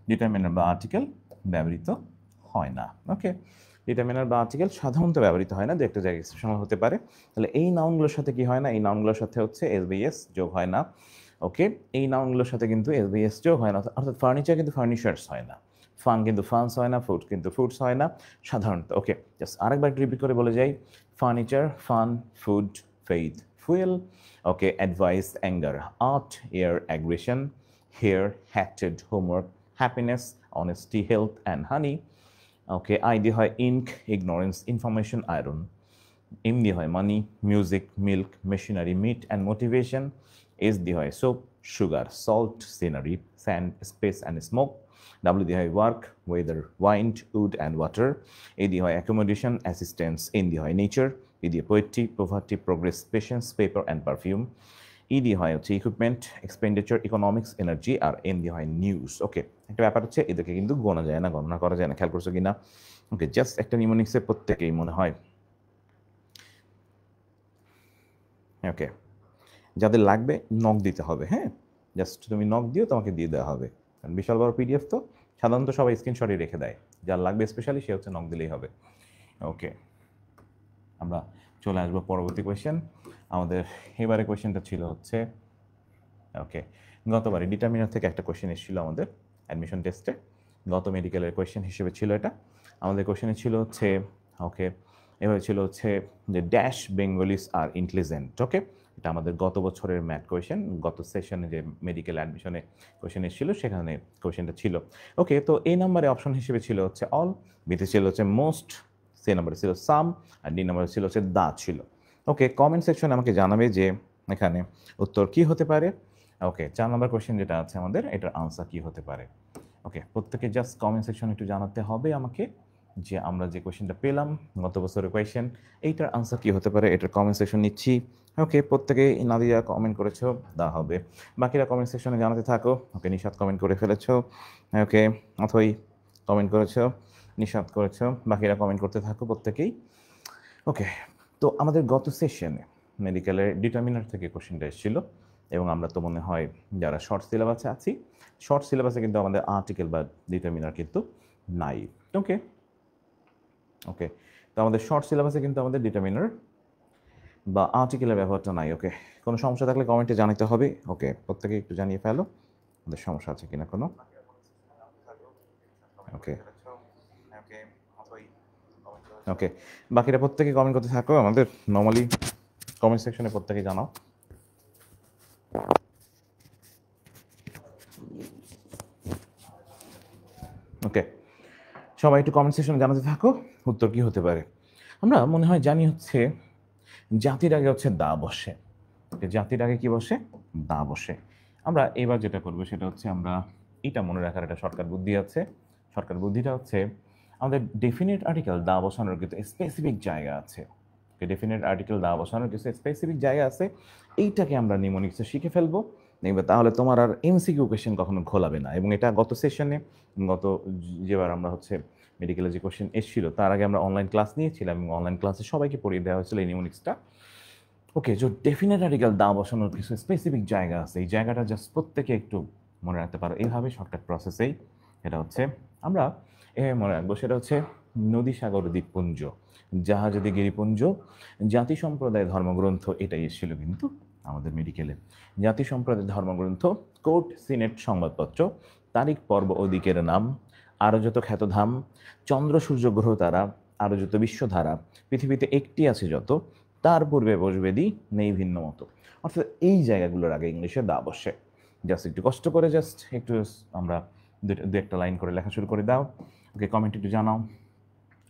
ডিটারমিনার বা আর্টিকেল ব্যবহৃত হয় না। ওকে, ডিটারমিনার বা আর্টিকেল সাধারণত ব্যবহৃত হয় না, যে একটা জায়গায় এক্সেপশন হতে পারে। তাহলে এই নাউনগুলোর সাথে কি হয় না, এই নাউনগুলোর সাথে হচ্ছে এস বাই এস যোগ হয় না। ওকে, এই নাউনগুলোর সাথে কিন্তু এস বাই এস যোগ হয় না। অর্থাৎ ফার্নিচার কিন্তু ফার্নিচার্স হয় না, ফান কিন্তু ফানস হয় না, ফুড কিন্তু ফুডস হয় না সাধারণত। ওকে, জাস্ট আরেকবার রিপিট করে বলে যাই, furniture, fun, food, faith, fuel. Okay, advice, anger, art, air, aggression, hair, হ্যাটেড, homework, happiness, honesty, health and honey. Okay, I দিয়ে হয় ink, ignorance, information, iron. M দিয়ে হয় money, music, milk, machinery, meat and motivation. S দিয়ে হয় soap, sugar, salt, scenery, sand, space and smoke. W দিয়ে হয় work, weather, wind, wood and water. A দিয়ে হয় অ্যাকোমোডেশন, অ্যাসিস্ট্যান্স। এন দিয়ে হয় নেচার। এ দিয়ে poetry, poverty, progress, patience, paper and perfume. E দিয়ে হয় হচ্ছে ইকুইপমেন্ট, এক্সপেন্ডিচার, ইকোনমিক্স, এনার্জি। আর এন দিয়ে হয় নিউজ। ওকে, একটা ব্যাপার হচ্ছে এদেরকে কিন্তু গোনা যায় না, গণনা করা যায় না, খেয়াল করছো কিনা। ওকে, জাস্ট একটা নিউমোনিক্সের প্রত্যেকেই মনে হয়। ওকে, যাদের লাগবে নক দিতে হবে, হ্যাঁ, জাস্ট তুমি নক দিও, তোমাকে দিয়ে দেওয়া হবে। কারণ বিশাল বড় পিডিএফ তো সাধারণত সবাই স্ক্রিনশটই রেখে দেয়, যার লাগবে স্পেশালি সে হচ্ছে নক দিলেই হবে। ওকে, আমরা চলে আসবো পরবর্তী কোয়েশ্চেন। আমাদের এবারে কোয়েশ্চেনটা ছিল হচ্ছে, ওকে, গতবারে ডিটারমিনার থেকে একটা কোয়েশ্চেন এসেছিল আমাদের অ্যাডমিশন টেস্টে, গত মেডিকেলের কোয়েশ্চেন হিসেবে ছিল এটা। আমাদের কোয়েশ্চেনে ছিল হচ্ছে, ওকে, এবারে ছিল হচ্ছে যে ড্যাশ বেঙ্গলিস আর ইন্টেলিজেন্ট। ওকে, এটা আমাদের গত বছরের ম্যাথ কোয়েশ্চেন, গত সেশনে যে মেডিকেল অ্যাডমিশনে কোয়েশ্চেন এসেছিল সেখানে কোয়েশ্চেনটা ছিল। ওকে, তো এই নাম্বারে অপশন হিসেবে ছিল হচ্ছে অল, বিতে ছিল হচ্ছে মোস্ট, সি নাম্বারে ছিল সাম, আর ডি নাম্বারে ছিল হচ্ছে দা ছিল। ওকে, কমেন্ট সেকশনে আমাকে জানাবে যে এখানে উত্তর কি হতে পারে। ওকে, 4 নম্বর কোয়েশ্চেন যেটা আছে আমাদের, এটার আনসার কি হতে পারে। ওকে, প্রত্যেকে জাস্ট কমেন্ট সেকশনে একটু জানাতে হবে আমাকে যে আমরা যে কোয়েশ্চেনটা পেলাম গত বছরের কোয়েশ্চেন, এইটার আনসার কি হতে পারে, এটার কমেন্ট সেকশন নিচ্ছি। ওকে, প্রত্যেকে নাদিয়া কমেন্ট করেছো, দা হবে। বাকিরা কমেন্ট সেকশনে জানাতে থাকো। ওকে, নিশাত কমেন্ট করে ফেলেছো। ওকে, অথই কমেন্ট করেছো, নিশাত করেছো, বাকিরা কমেন্ট করতে থাকো প্রত্যেকেই। ওকে, তো আমাদের গত সেশনে মেডিকেলের ডিটারমিনার থেকে কোশ্চেনটা এসেছিল, এবং আমরা তো মনে হয় যারা শর্ট সিলেবাসে আছি, শর্ট সিলেবাসে কিন্তু আমাদের আর্টিকেল বা ডিটারমিনার কিন্তু নাই। ওকে, ওকে, তো আমাদের শর্ট সিলেবাসে কিন্তু আমাদের ডিটারমিনার বা আর্টিকেলের ব্যবহারটা নাই। ওকে, কোনো সমস্যা থাকলে কমেন্টে জানাতে হবে। ওকে, প্রত্যেকে একটু জানিয়ে ফেলো আমাদের সমস্যা আছে কিনা কোনো। ওকে, ওকে, বাকিরা প্রত্যেকে কমেন্ট করতে থাকো, আমাদের নর্মালি কমেন্ট সেকশনে প্রত্যেকে জানাও। ওকে, সবাই একটু কমেন্ট সেকশনে জানাতে থাকো উত্তর কি হতে পারে। আমরা মনে হয় জানি হচ্ছে জাতির আগে হচ্ছে দা বসে। জাতির আগে কি বসে? দা বসে। আমরা এবার যেটা করবো সেটা হচ্ছে আমরা এটা মনে রাখার একটা শর্টকাট বুদ্ধি আছে। শর্টকাট বুদ্ধিটা হচ্ছে আমাদের ডেফিনিট আর্টিকেল দা বসানোর কিন্তু স্পেসিফিক জায়গা আছে। ডেফিনিট আর্টিকেল দা বসানোর কিছু স্পেসিফিক জায়গা আছে, এইটাকে আমরা নিমোনিক্সে শিখে ফেলবো। দেখবে তাহলে তোমার আর এমসিকিউ কোয়েশ্চেন কখনো ঘোলাবে না। এবং এটা গত সেশনে, গত যেবার আমরা হচ্ছে মেডিকেলে যে কোয়েশ্চেন এসেছিল তার আগে আমরা অনলাইন ক্লাস নিয়েছিলাম, এবং অনলাইন ক্লাসে সবাইকে পড়িয়ে দেওয়া হয়েছিল এই নিমোনিক্সটা। ওকে, যে ডেফিনেট আর্টিকেল দা বসানোর কিছু স্পেসিফিক জায়গা আছে, এই জায়গাটা জাস্ট প্রত্যেকে একটু মনে রাখতে পারো এইভাবে শর্টকাট প্রসেসেই। এটা হচ্ছে আমরা এভাবে মনে রাখবো, সেটা হচ্ছে নদী সাগর দ্বীপপুঞ্জ, জাহাজাদি গিরিপুঞ্জ, জাতি সম্প্রদায় ধর্মগ্রন্থ, এটাই এসেছিল কিন্তু আমাদের মেডিকেলে। জাতি সম্প্রদায় ধর্মগ্রন্থ, কোর্ট সিনেট সংবাদপত্র, তারিখ পর্ব ও দিকের নাম, আরও যত খ্যাতধাম, চন্দ্র সূর্য গ্রহ তারা, আরও যত বিশ্বধারা, পৃথিবীতে একটি আছে যত, তার পূর্বে বসবে দি, নেই ভিন্ন মতো। অর্থাৎ এই জায়গাগুলোর আগে ইংলিশে দা বসে। জাস্ট একটু কষ্ট করে জাস্ট একটু আমরা দু একটা লাইন করে লেখা শুরু করে দাও। ওকে, কমেন্ট একটু জানাও।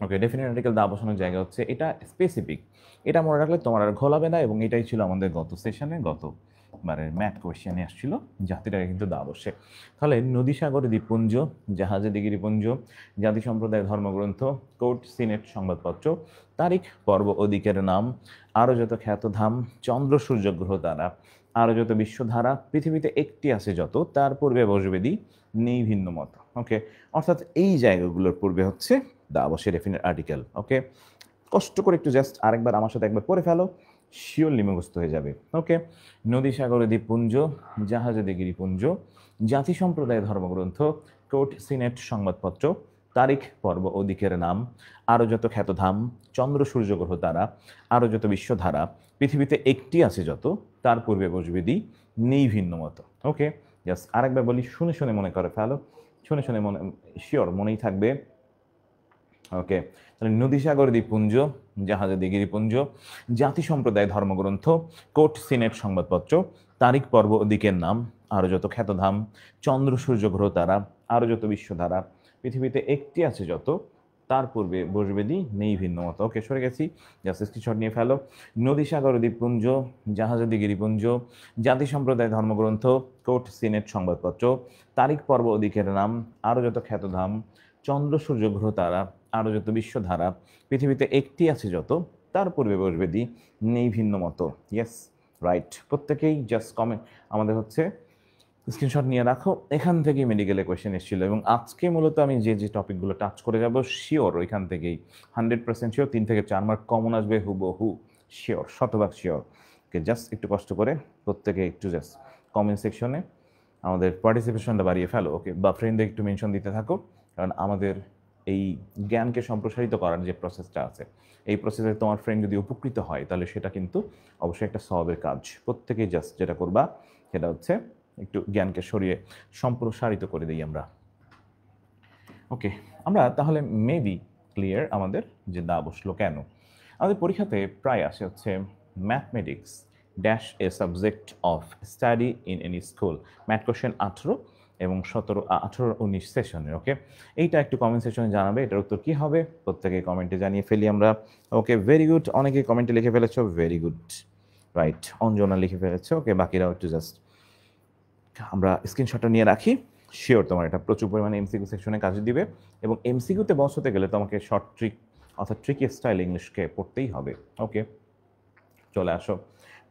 ওকে, ডেফিনেট আর্টিকেল দা বসানোর জায়গা হচ্ছে এটা স্পেসিফিক, এটা মনে রাখলে তোমার আর ঘোলাবে না। এবং এটাই ছিল আমাদের গত সেশনে, গতবারের ম্যাথ কোয়েশ্চেনে আসছিল, জাতিটাকে কিন্তু দা বসে। তাহলে নদী সাগর দ্বীপপুঞ্জ, জাহাজে দিগিরিপুঞ্জ, জাতি সম্প্রদায় ধর্মগ্রন্থ, কোর্ট সিনেট সংবাদপত্র, তারিখ পর্ব ও দিকের নাম, আরও যত খ্যাতধাম, চন্দ্র সূর্য গ্রহ তারা, আরও যত বিশ্বধারা, পৃথিবীতে একটি আছে যত, তার পূর্বে বসবে দি, নেই ভিন্ন মত। ওকে, অর্থাৎ এই জায়গাগুলোর পূর্বে হচ্ছে দা বসে ডেফিনেট আর্টিকেল। ওকে, কষ্ট করে একটু জাস্ট আরেকবার আমার সাথে একবার পড়ে ফেলো, শিওরলি মুখস্থ হয়ে যাবে। ওকে, নদী সাগরে দ্বীপপুঞ্জ, জাহাজে দিগিরিপুঞ্জ, জাতি সম্প্রদায় ধর্মগ্রন্থ, কোর্ট সিনেট সংবাদপত্র, তারিখ পর্ব ও দিকের নাম, আরও যত খ্যাতধাম, চন্দ্র সূর্য গ্রহ তারা, আরও যত বিশ্বধারা, পৃথিবীতে একটি আছে যত, তার পূর্বে বসবে দি, নেই ভিন্ন মতো। ওকে, জাস্ট আরেকবার বলি, শুনে শুনে মনে করে ফেলো, শুনে শুনে মনে শিওর মনেই থাকবে। ওকে, তাহলে নদী সাগর দ্বীপপুঞ্জ, জাহাজে দিগিরিপুঞ্জ, জাতি সম্প্রদায় ধর্মগ্রন্থ, কোর্ট সিনেট সংবাদপত্র, তারিখ পর্ব ও দিকের নাম, আরও যত খ্যাতধাম, চন্দ্র সূর্য গ্রহ তারা, আরও যত বিশ্বধারা, পৃথিবীতে একটি আছে যত, তার পূর্বে বসবে দি, নেই ভিন্ন মতো। ওকে, সরে গেছি, জাস্ট স্ক্রিনশট নিয়ে ফেলো। নদী সাগর দ্বীপপুঞ্জ, জাহাজে দিগিরিপুঞ্জ, জাতি সম্প্রদায় ধর্মগ্রন্থ, কোর্ট সিনেট সংবাদপত্র, তারিখ পর্ব ও দিকের নাম, আরও যত খ্যাতধাম, চন্দ্র সূর্য গ্রহ তারা, আরও যত বিশ্বধারা, পৃথিবীতে একটি আছে যত, তার পূর্বে বসবে দি, নেই ভিন্ন মতো। ইয়েস, রাইট, প্রত্যেকেই জাস্ট কমেন্ট আমাদের হচ্ছে স্ক্রিনশট নিয়ে রাখো। এখান থেকেই মেডিকেলে কোয়েশ্চেন এসেছিল, এবং আজকে মূলত আমি যে যে টপিকগুলো টাচ করে যাব শিওর ওইখান থেকেই 100% শিওর 3 থেকে 4 মার্ক কমন আসবে হুবহু, শিওর, শতভাগ শিওর। জাস্ট একটু কষ্ট করে প্রত্যেকে একটু জাস্ট কমেন্ট সেকশনে আমাদের পার্টিসিপেশনটা বাড়িয়ে ফেলো, ওকে, বা ফ্রেন্ডদের একটু মেনশন দিতে থাকো, কারণ আমাদের এই জ্ঞানকে সম্প্রসারিত করার যে প্রসেসটা আছে, এই প্রসেসে তোমার ফ্রেন্ড যদি উপকৃত হয় তাহলে সেটা কিন্তু অবশ্যই একটা সওয়াবের কাজ। প্রত্যেকেই জাস্ট যেটা করবা সেটা হচ্ছে একটু জ্ঞানকে সরিয়ে সম্প্রসারিত করে দিই আমরা। ওকে, আমরা তাহলে মেবি ক্লিয়ার আমাদের যে দা বসলো কেন। আমাদের পরীক্ষাতে প্রায় আসে হচ্ছে mathematics dash a subject of study in any school, math question 18 এবং 18-19 সেশনের। ওকে, এইটা একটু কমেন্ট সেশনে জানাবে এটার উত্তর কী হবে, প্রত্যেকে কমেন্টে জানিয়ে ফেলি আমরা। ওকে, ভেরি গুড, অনেকে কমেন্টে লিখে ফেলেছো, ভেরি গুড, রাইট, অঞ্জনা লিখে ফেলেছো। ওকে, বাকিরাও একটু জাস্ট আমরা স্ক্রিনশটটা নিয়ে রাখি। শিওর তোমার এটা প্রচুর পরিমাণে এমসিকিউ সেকশনে কাজে দিবে, এবং এমসিকিউতে বস হতে গেলে তোমাকে শর্ট ট্রিক অর্থাৎ ট্রিকি স্টাইল ইংলিশকে পড়তেই হবে। ওকে, চলে আসো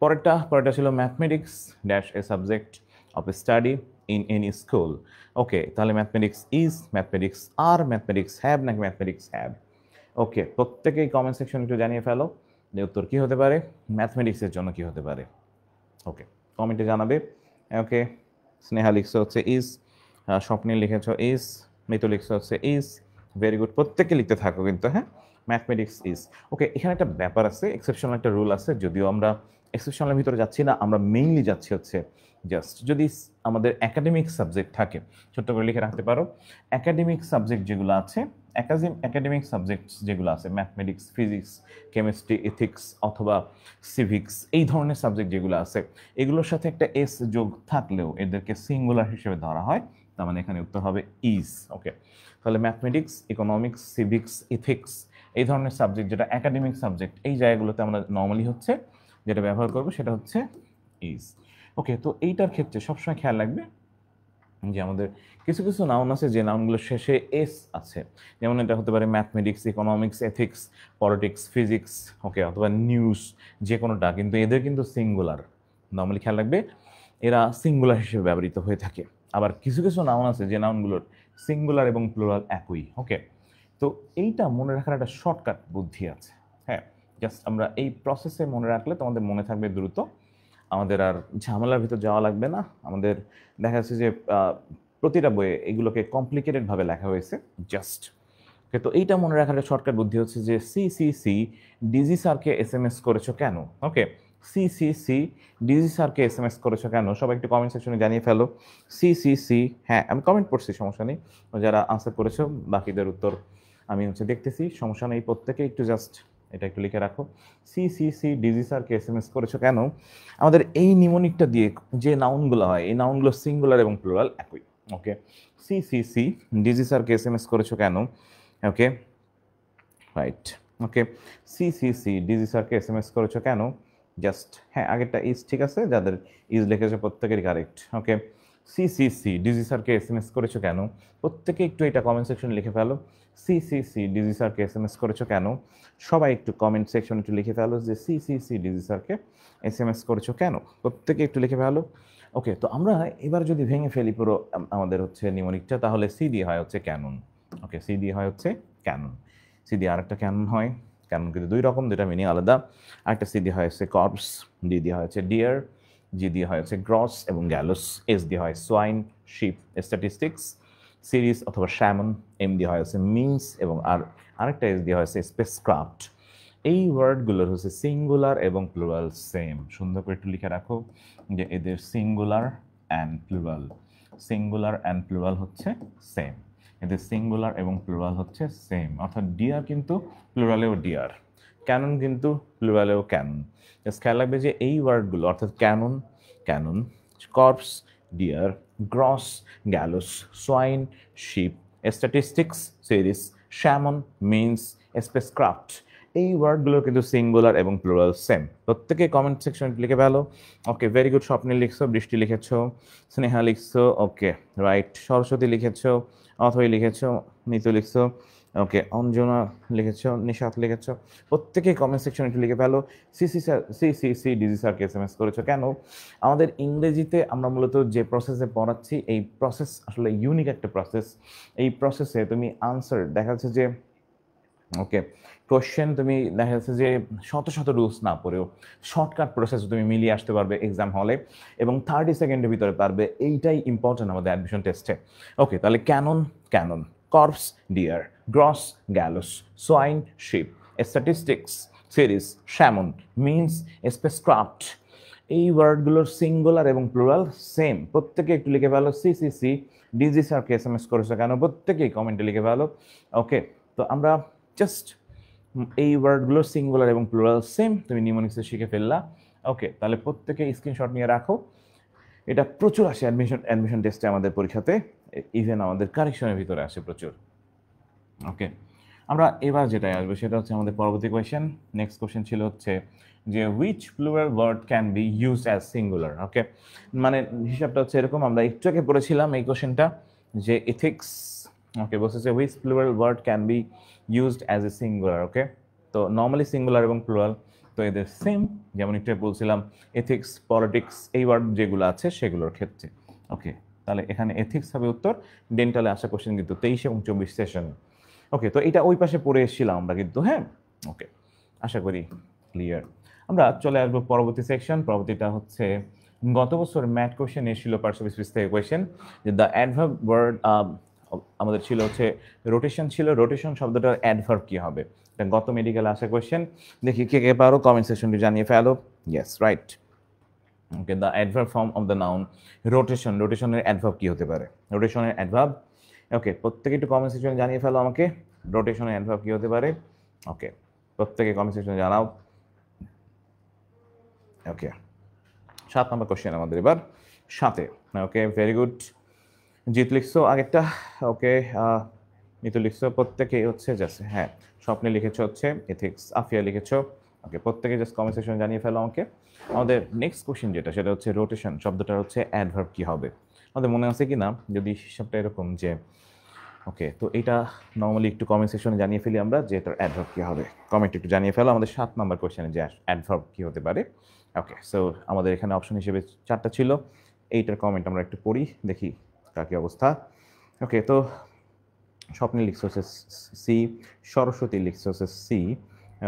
পরেরটা ছিল mathematics dash a subject of study in any school. Okay, তাহলে mathematics is, mathematics are, mathematics have নাকি ম্যাথমেটিক্স হ্যাভ। ওকে, প্রত্যেকেই কমেন্ট সেকশন একটু জানিয়ে ফেলো যে উত্তর কী হতে পারে, ম্যাথমেটিক্সের জন্য কী হতে পারে। ওকে, কমেন্টে জানাবে। ওকে, স্নেহা লিখছে হচ্ছে ইজ, স্বপ্নে লিখেছ ইজ, মৃত লিখছে হচ্ছে ইজ, ভেরি গুড, প্রত্যেকে লিখতে থাকো কিন্তু, হ্যাঁ, ম্যাথমেটিক্স ইজ। ওকে, এখানে একটা ব্যাপার আছে, এক্সেপশনাল একটা রুল আছে, যদিও আমরা এক্সেপশনালের ভিতরে যাচ্ছি না, আমরা মেইনলি যাচ্ছি হচ্ছে জাস্ট যদি আমাদের একাডেমিক সাবজেক্ট থাকে, ছোট্ট করে লিখে রাখতে পারো, একাডেমিক সাবজেক্ট যেগুলো আছে, একাডেমিক সাবজেক্ট যেগুলো আছে, ম্যাথমেটিক্স, ফিজিক্স, কেমিস্ট্রি, এথিক্স অথবা সিভিক্স, এই ধরনের সাবজেক্ট যেগুলো আছে, এগুলোর সাথে একটা এস যোগ থাকলেও এদেরকে সিঙ্গুলার হিসেবে ধরা হয়, তার মানে এখানে উত্তর হবে ইজ। ওকে, তাহলে ম্যাথমেটিক্স, ইকোনমিক্স, সিভিক্স, ইথিক্স, এই ধরনের সাবজেক্ট যেটা একাডেমিক সাবজেক্ট, এই জায়গাগুলোতে আমরা নর্মালি হচ্ছে যেটা ব্যবহার করবো সেটা হচ্ছে ইজ। ওকে, তো এইটার ক্ষেত্রে সবসময় খেয়াল রাখবে যে আমাদের কিছু কিছু নাউন আছে যে নাউনগুলোর শেষে এস আছে, যেমন এটা হতে পারে mathematics, economics, ethics, politics, physics, okay, অথবা নিউজ, যে কোনোটা, কিন্তু এদের কিন্তু সিঙ্গুলার, নর্মালি খেয়াল রাখবে এরা সিঙ্গুলার হিসেবে ব্যবহৃত হয়ে থাকে। আবার কিছু কিছু নাউন আছে যে নাউনগুলোর সিঙ্গুলার এবং প্লুরাল একই। ওকে, তো এইটা মনে রাখার একটা শর্টকাট বুদ্ধি আছে, হ্যাঁ, জাস্ট আমরা এই প্রসেসে মনে রাখলে তোমাদের মনে থাকবে দ্রুত, আমাদের আর ঝামেলার ভিতর যাওয়া লাগবে না। আমাদের দেখা যাচ্ছে যে প্রতিটা বইয়ে এগুলোকে কমপ্লিকেটেডভাবে লেখা হয়েছে জাস্ট। ওকে, তো এইটা মনে রাখার একটা শর্টকাট বুদ্ধি হচ্ছে যে সি ডিজি স্যারকে SMS করেছো কেন। ওকে, সি ডিজি স্যারকে SMS করেছো কেন, সবাই একটু কমেন্ট সেকশনে জানিয়ে ফেলো। সি, হ্যাঁ আমি কমেন্ট পড়ছি, সমস্যা নেই, যারা আনসার করেছো বাকিদের উত্তর আমি হচ্ছে দেখতেছি, সমস্যা নেই, প্রত্যেকে একটু জাস্ট এটা একটু লিখে রাখো। সি ডিজি স্যারকে SMS করেছো কেন। আমাদের এই নিমোনিকটা দিয়ে যে নাউনগুলো হয়, এই নাউনগুলো সিঙ্গুলার এবং প্লুরাল একই। ওকে, সি ডিজি স্যারকে SMS করেছো কেন। ওকে, রাইট। ওকে, সি ডিজি স্যারকে SMS করেছো কেন, জাস্ট হ্যাঁ আগেরটা ইজ ঠিক আছে, যাদের ইজ লিখেছে প্রত্যেকেরই কারেক্ট। ওকে, সি ডিজি স্যারকে SMS করেছো কেন, প্রত্যেকে একটু এটা কমেন্ট সেকশনে লিখে ফেলো। সি ডিজি স্যারকে SMS করেছো কেন, সবাই একটু কমেন্ট সেকশনে একটু লিখে ফেলো যে সি ডিজি স্যারকে SMS করেছো কেন, প্রত্যেকে একটু লিখে ফেলো। ওকে, তো আমরা এবার যদি ভেঙে ফেলি পুরো আমাদের হচ্ছে নিমোনিকটা, তাহলে সি দিয়ে হয় হচ্ছে ক্যানন। ওকে, সি দিয়ে হয় হচ্ছে ক্যানন, সি দিয়ে আরেকটা ক্যানন হয়, ক্যানন কিন্তু দুই রকম, দুইটা মিনিং আলাদা। আরেকটা সি দিয়ে হয় হচ্ছে কর্পস, ডি দিয়ে হয় হচ্ছে ডিয়ার, জি দিয়ে হয় হচ্ছে গ্রস এবং গ্যালোস, এস দিয়ে হয় সোয়াইন, শিপ, স্ট্যাটিস্টিক্স, সিরিজ অথবা স্যামন, এম দিয়ে হয় হচ্ছে মিনস, এবং আরেকটা এস দিয়ে হয় হচ্ছে স্পেসক্রাফট। এই ওয়ার্ডগুলোর হচ্ছে সিঙ্গুলার এবং প্লুরাল সেম, সুন্দর করে একটু লিখে রাখো যে এদের সিঙ্গুলার অ্যান্ড প্লুরাল হচ্ছে সেম, এদের সিঙ্গুলার এবং প্লুরাল হচ্ছে সেম, অর্থাৎ ডিয়ার কিন্তু প্লুরালেও ডিয়ার, ক্যানন কিন্তু প্লুরালেও ক্যানন। জাস্ট খেয়াল রাখবে যে এই ওয়ার্ডগুলো অর্থাৎ cannon, corps, deer, grouse, gallows, swine, sheep, statistics, series, salmon, means, spacecraft, এই ওয়ার্ডগুলো কিন্তু সিঙ্গুলার এবং প্লুরাল সেম। প্রত্যেকে কমেন্ট সেকশনে লিখে ফেলো। ওকে, ভেরি গুড, স্বপ্নে লিখছো, বৃষ্টি লিখেছো, স্নেহা লিখছো, ওকে রাইট, সরস্বতী লিখেছো, অথই লিখেছো, নিতু লিখছো, ওকে, অঞ্জনা লিখেছো, নিশাত লিখেছো, প্রত্যেকে কমেন্ট সেকশনে একটু লিখে ফেলো। সি ডিজি স্যারকে SMS করেছো কেন। আমাদের ইংরেজিতে আমরা মূলত যে প্রসেসে পড়াচ্ছি, এই প্রসেস আসলে ইউনিক একটা প্রসেস। এই প্রসেসে তুমি আনসার দেখা যাচ্ছে যে ওকে, কোশ্চেন তুমি দেখা যাচ্ছে যে শত শত রুলস না পড়েও শর্টকাট প্রসেস তুমি মিলিয়ে আসতে পারবে এক্সাম হলে এবং 30 সেকেন্ডের ভিতরে পারবে, এইটাই ইম্পর্টেন্ট আমাদের অ্যাডমিশন টেস্টে। ওকে, তাহলে cannon cannon, corps deer, grouse gallows, swine sheep, statistics series, salmon, means, spacecraft, এই ওয়ার্ডগুলোর সিঙ্গুলার এবং প্লুরাল সেম, প্রত্যেকে একটু লিখে ফেলো। সিসিসি, ডিজি স্যারকে SMS করেছো কেন, প্রত্যেকেই কমেন্টে লিখে ফেলো। ওকে, তো আমরা জাস্ট এই ওয়ার্ডগুলোর সিঙ্গুলার এবং প্লুরাল সেম তুমি নিউমোনিক্সে শিখে ফেললা। ওকে, তাহলে প্রত্যেকে স্ক্রিনশট নিয়ে রাখো। এটা প্রচুর আসে অ্যাডমিশন টেস্টে আমাদের পরীক্ষাতে, ইভেন আমাদের কারেকশনের ভিতরে আসে প্রচুর। ওকে, আমরা এবার যেটাই আসবো সেটা হচ্ছে আমাদের পরবর্তী কোয়েশ্চেন। নেক্সট কোয়েশ্চেন ছিল হচ্ছে যে which plural word can be used as singular. Okay, মানে হিসাবটা হচ্ছে এরকম, আমরা একটু আগে পড়েছিলাম এই কোয়েশ্চেনটা যে এথিক্স। ওকে, বলছে যে which plural word can be used as a singular. Okay, তো নর্মালি সিঙ্গুলার এবং প্লুরাল তো এদের সেম, যেমন একটু বলছিলাম এথিক্স, পলিটিক্স, এই ওয়ার্ড যেগুলো আছে সেগুলোর ক্ষেত্রে। ওকে, তাহলে এখানে এথিক্স হবে উত্তর। ডেন্টালে আসা কোয়েশ্চেন কিন্তু 23 এবং 24 সেশন। ওকে, তো এটা ওই পাশে পড়ে এসেছিলাম আমরা কিন্তু, হ্যাঁ। ওকে, আশা করি ক্লিয়ার। আমরা চলে আসবো পরবর্তী সেকশন। পরবর্তীটা হচ্ছে গত বছর ম্যাথ কোয়েশ্চেন এসেছিল পার্শ্ব স্পিচ থেকে কোয়েশ্চেন, যে দ্য অ্যাডভার্ব ওয়ার্ড আমাদের ছিল হচ্ছে রোটেশন ছিল, রোটেশন শব্দটার অ্যাডভার্ব কি হবে, এটা গত মেডিকেলে আসা কোয়েশ্চেন। দেখি কে কে পারো, কমেন্ট সেকশনটি জানিয়ে ফেলো। Yes, right. Okay, the adverb form of the noun rotation, রোটেশনের অ্যাডভার্ব কি হতে পারে, রোটেশনের অ্যাডভার্ব। ওকে, প্রত্যেকে একটু কমেন্ট সেকশনে জানিয়ে ফেলো আমাকে রোটেশনের অ্যাডভার্ব কি হতে পারে। ওকে, প্রত্যেকে কমেন্ট সেকশনে জানাও। ওকে, 7 নম্বর কোশ্চেন আমাদের এবার 7-এ। ওকে, ভেরি গুড। জিত লিখছো আগেরটা। ওকে, মিতু লিখছো, প্রত্যেকে হচ্ছে জাস্ট, হ্যাঁ স্বপ্নে লিখেছো হচ্ছে এথিক্স, আফিয়া লিখেছো। ওকে, প্রত্যেকে জাস্ট কমেন্ট সেকশনে জানিয়ে ফেলো আমাকে। আমাদের নেক্সট কোশ্চেন যেটা সেটা হচ্ছে রোটেশন শব্দটার হচ্ছে অ্যাডভার্ব কি হবে। আমাদের মনে আছে কি না, যদি হিসাবটা এরকম যে, ওকে তো এটা নর্মালি একটু কমেন্ট সেকশনে জানিয়ে ফেলি আমরা যে এটার অ্যাডভার্ব কী হবে, কমেন্ট একটু জানিয়ে ফেলো আমাদের 7 নম্বর কোয়েশ্চেনে যে অ্যাডভার্ব কী হতে পারে। ওকে, সো আমাদের এখানে অপশন হিসেবে 4টা ছিল, এইটার কমেন্ট আমরা একটু পড়ি, দেখি কার কী অবস্থা। ওকে, তো স্বপ্নে লিখছে হচ্ছে সি, সরস্বতী লিখছে হচ্ছে সি,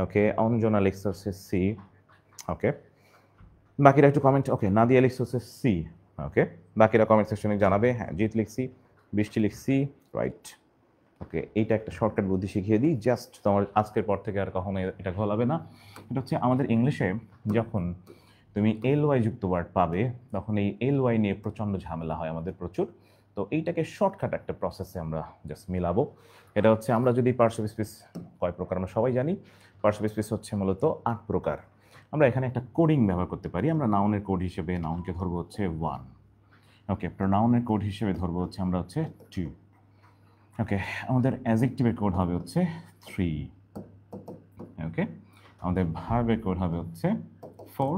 ওকে, অঞ্জনা লিখছে হচ্ছে সি। ওকে, বাকিরা একটু কমেন্ট। ওকে, নাদিয়া লিখছে হচ্ছে সি। ওকে, বাকিরা কমেন্ট সেকশনে জানাবে। হ্যাঁ, জিত লিখছি, বৃষ্টি লিখছি, রাইট। ওকে, এইটা একটা শর্টকাট বুদ্ধি শিখিয়ে দিই, জাস্ট তোমার আজকের পর থেকে আর কখনো এটা ঘোলাবে না। এটা হচ্ছে আমাদের ইংলিশে যখন তুমি LY যুক্ত ওয়ার্ড পাবে তখন এই LY নিয়ে প্রচণ্ড ঝামেলা হয় আমাদের প্রচুর। তো এইটাকে শর্টকাট একটা প্রসেসে আমরা জাস্ট মিলাবো। এটা হচ্ছে আমরা যদি পার্শ্ব স্পিচ কয় প্রকার আমরা সবাই জানি, পার্শ্ব স্পিচ হচ্ছে মূলত 8 প্রকার। আমরা এখানে একটা কোডিং ব্যবহার করতে পারি। আমরা নাউনের কোড হিসেবে নাউনকে ধরবো হচ্ছে 1। ওকে, প্রোনাউনের কোড হিসেবে ধরবো হচ্ছে আমরা হচ্ছে 2। ওকে, আমাদের অ্যাডজেক্টিভের কোড হবে হচ্ছে 3। ওকে, আমাদের ভার্বের কোড হবে হচ্ছে 4,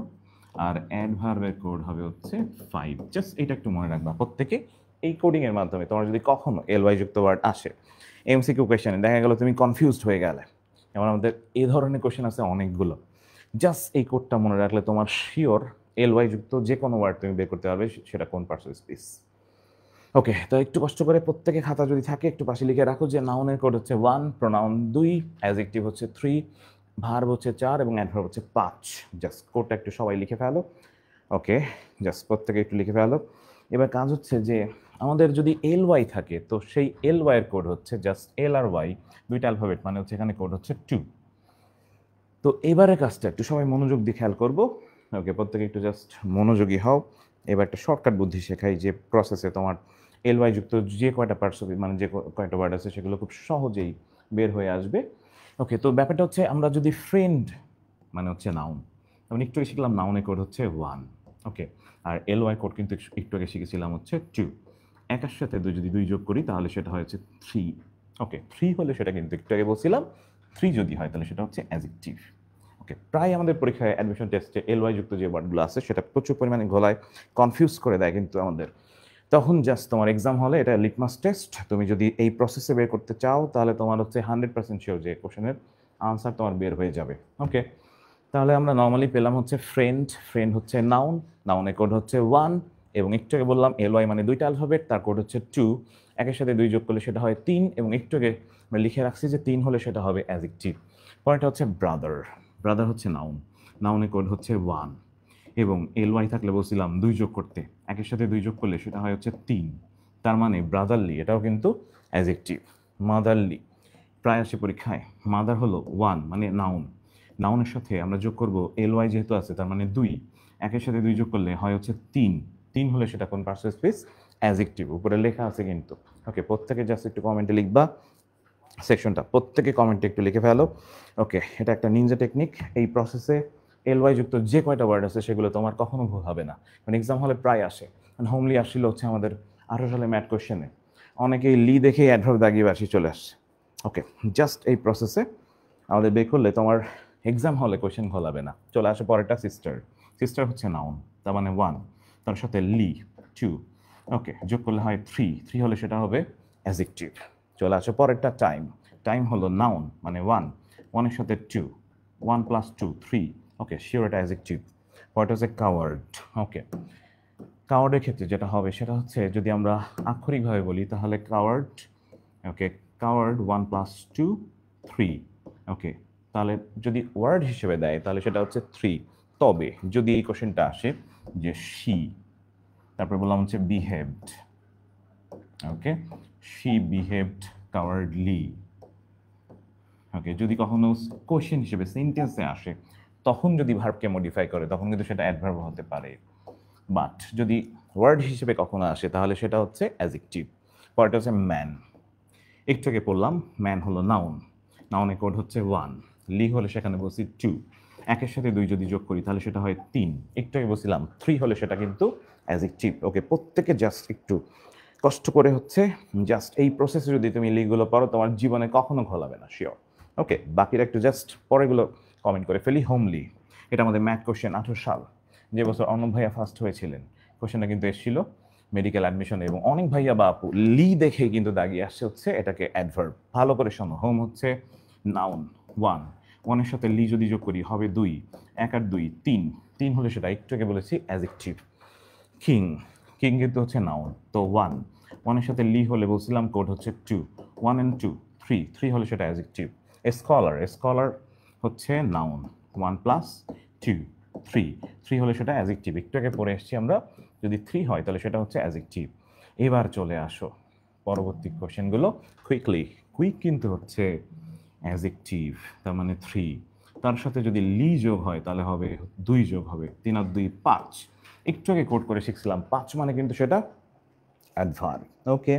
আর অ্যাডভার্বের কোড হবে হচ্ছে 5। জাস্ট এটা একটু মনে রাখবা প্রত্যেকে। এই কোডিংয়ের মাধ্যমে তোমার যদি কখনো LY যুক্ত ওয়ার্ড আসে MCQ কোয়েশ্চেনে, দেখা গেল তুমি কনফিউজড হয়ে গেলে, যেমন আমাদের এই ধরনের কোয়েশ্চেন আছে অনেকগুলো, জাস্ট এই কোডটা মনে রাখলে তোমার শিওর LY যুক্ত যে কোনো ওয়ার্ড তুমি বের করতে পারবে সেটা কোন পার্টস অফ স্পিচ। ওকে, তো একটু কষ্ট করে প্রত্যেকে খাতা যদি থাকে একটু পাশে লিখে রাখো যে নাউনের কোড হচ্ছে 1, প্রোনাউন 2, অ্যাডজেক্টিভ হচ্ছে 3, ভার্ব হচ্ছে 4 এবং অ্যাডভার্ব হচ্ছে 5। জাস্ট কোডটা একটু সবাই লিখে ফেলো। ওকে, জাস্ট প্রত্যেকে একটু লিখে ফেলো। এবার কাজ হচ্ছে যে আমাদের যদি LY থাকে তো সেই LY এর কোড হচ্ছে জাস্ট L আর Y, দুইটা অ্যালফাবেট, মানে হচ্ছে এখানে কোড হচ্ছে 2। তো এবারের কাজটা একটু সবাই মনোযোগ দিয়ে খেয়াল করবো। ওকে, প্রত্যেকে একটু জাস্ট মনোযোগী হও। এবার একটা শর্টকাট বুদ্ধি শেখাই যে প্রসেসে তোমার LY যুক্ত যে কয়টা পার্টস মানে যে কয়টা ওয়ার্ড আছে সেগুলো খুব সহজেই বের হয়ে আসবে। ওকে, তো ব্যাপারটা হচ্ছে আমরা যদি ফ্রেন্ড মানে হচ্ছে নাউন, আমি একটু আগে শিখলাম নাউনের কোড হচ্ছে 1। ওকে, আর LY কোড কিন্তু একটু আগে শিখেছিলাম হচ্ছে 2। একার সাথে যদি 2 যোগ করি তাহলে সেটা হয় হচ্ছে 3। ওকে, 3 হলে সেটা কিন্তু একটু আগে বলছিলাম 3 যদি হয় তাহলে সেটা হচ্ছে অ্যাডজেক্টিভ। ওকে, প্রায় আমাদের পরীক্ষায় অ্যাডমিশন টেস্টে LY যুক্ত যে ওয়ার্ডগুলো আছে সেটা প্রচুর পরিমাণে ঘোলায়, কনফিউজ করে দেয় কিন্তু আমাদের। তখন জাস্ট তোমার এক্সাম হলে এটা লিটমাস টেস্ট, তুমি যদি এই প্রসেসে বের করতে চাও তাহলে তোমার হচ্ছে 100% শিওর যে কোশ্চেনের আনসার তোমার বের হয়ে যাবে। ওকে, তাহলে আমরা নর্মালি পেলাম হচ্ছে ফ্রেন্ড, ফ্রেন্ড হচ্ছে নাউন, নাউনের কোড হচ্ছে 1, এবং একটু আগে বললাম LY মানে দুইটা অ্যালফাবেট, তার কোড হচ্ছে 2, একের সাথে 2 যোগ করলে সেটা হয় 3, এবং একটু আগে আমরা লিখে রাখছি যে 3 হলে সেটা হবে অ্যাডজেক্টিভ। পরেরটা হচ্ছে ব্রাদার। ব্রাদার হচ্ছে নাউন, নাউনের কোড হচ্ছে 1 এবং এলওয়াই থাকলে বলছিলাম 2 যোগ করতে, একের সাথে 2 যোগ করলে সেটা হয় হচ্ছে 3। তার মানে ব্রাদারলি এটাও কিন্তু অ্যাডজেক্টিভ। মাদারলি প্রায় আসে পরীক্ষায়, মাদার হলো 1 মানে নাউন, নাউনের সাথে আমরা যোগ করব এলওয়াই যেহেতু আছে তার মানে 2, একের সাথে 2 যোগ করলে হয় হচ্ছে 3, 3 হলে সেটা কোন পার্সন স্পেস অ্যাডজেক্টিভ, উপরে লেখা আছে কিন্তু। ওকে, প্রত্যেকে জাস্ট একটু কমেন্টে লিখবা সেকশনটা, প্রত্যেকে কমেন্টে একটু লিখে ফেলো। ওকে, এটা একটা নিনজা টেকনিক। এই প্রসেসে এলওয়াই যুক্ত যে কয়টা ওয়ার্ড আছে সেগুলো তোমার কখনো ভুল হবে না, কারণ এক্সাম হলে প্রায় আসে। মানে হোমলি আসছিল হচ্ছে আমাদের 18 সালে ম্যাথ কোয়েশ্চেনে, অনেকেই লি দেখেই অ্যাডভার্ব দাগিয়ে বাসি চলে আসছে। ওকে, জাস্ট এই প্রসেসে আমাদের বের করলে তোমার এক্সাম হলে কোয়েশ্চেন ঘোলাবে না। চলে আসে পরেরটা সিস্টার। সিস্টার হচ্ছে নাউন, তার মানে 1, তার সাথে লি 2, ওকে যোগ করলে হয় 3, 3 হলে সেটা হবে অ্যাডজেক্টিভ। চলে আসে পরেরটা টাইম। টাইম হলো নাউন মানে 1, 1 এর সাথে 2, 1 + 2 3, ওকে শিওর এটা অ্যাডজেক্টিভ। পরেরটা হচ্ছে কাওয়ার্ড। ওকে, কাওয়ার্ডের ক্ষেত্রে যেটা হবে সেটা হচ্ছে যদি আমরা আক্ষরিকভাবে বলি তাহলে কাওয়ার্ড, ওকে কাওয়ার্ড 1 + 2 3, ওকে তাহলে যদি ওয়ার্ড হিসেবে দেয় তাহলে সেটা হচ্ছে 3। তবে যদি এই কোশ্চেনটা আসে যে শি, তারপরে বললাম হচ্ছে behaved, okay she behaved cowardly, okay যদি কখনো কোশ্চেন হিসেবে সেন্টেন্সে আসে তখন যদি ভার্বকে মডিফাই করে তখন কিন্তু সেটা অ্যাডভার্ব হতে পারে, বাট যদি ওয়ার্ড হিসেবে কখনো আসে তাহলে সেটা হচ্ছে অ্যাডজেক্টিভ। পরেরটা হচ্ছে ম্যান। একটু আগে পড়লাম ম্যান হলো নাউন, নাউনের কোড হচ্ছে 1, লি হলে সেখানে বলছি 2, একের সাথে 2 যদি যোগ করি তাহলে সেটা হয় 3, একটু আগে বলছিলাম 3 হলে সেটা কিন্তু অ্যাডজেক্টিভ। ওকে, প্রত্যেকে জাস্ট একটু কষ্ট করে হচ্ছে জাস্ট এই প্রসেসে যদি তুমি লিগুলো পড়ো তোমার জীবনে কখনো ঘোলাবে না, শিওর। ওকে, বাকিরা একটু জাস্ট পরেগুলো কমেন্ট করে ফেলি। হোমলি, এটা আমাদের ম্যাথ কোশ্চেন 18 সাল, যে বছর অর্ণব ভাইয়া ফার্স্ট হয়েছিলেন, কোশ্চেনটা কিন্তু এসেছিল মেডিকেল অ্যাডমিশন, এবং অনেক ভাইয়া বা আপু লি দেখেই কিন্তু দাগিয়ে আসছে হচ্ছে এটাকে অ্যাডভার্ব। ভালো করে শোনো, হোম হচ্ছে নাউন 1, 1 এর সাথে লি যদি যোগ করি হবে 2, 1 আর 2 3, 3 হলে সেটা একটু আগে বলেছি অ্যাডজেক্টিভ। কিং, কিং কিন্তু হচ্ছে নাউন, তো 1, 1 এর সাথে লি হলে বলছিলাম কোড হচ্ছে 2, 1 and 2 3, 3 হলে সেটা অ্যাডজেক্টিভ। স্কলার, স্কলার হচ্ছে নাউন 1 + 2 3, 3 হলে সেটা অ্যাডজেক্টিভ। একটু আগে পড়ে এসেছি আমরা, যদি 3 হয় তাহলে সেটা হচ্ছে অ্যাডজেক্টিভ। এবার চলে আসো পরবর্তী কোশ্চেনগুলো কুইকলি। কুইক কিন্তু হচ্ছে অ্যাডজেক্টিভ, তার মানে 3, তার সাথে যদি লি যোগ হয় তাহলে হবে 2 যোগ হবে 3 আর 2 5। একটু আগে কোড করে শিখছিলাম 5 মানে কিন্তু সেটা অ্যাডভার্ব। ওকে,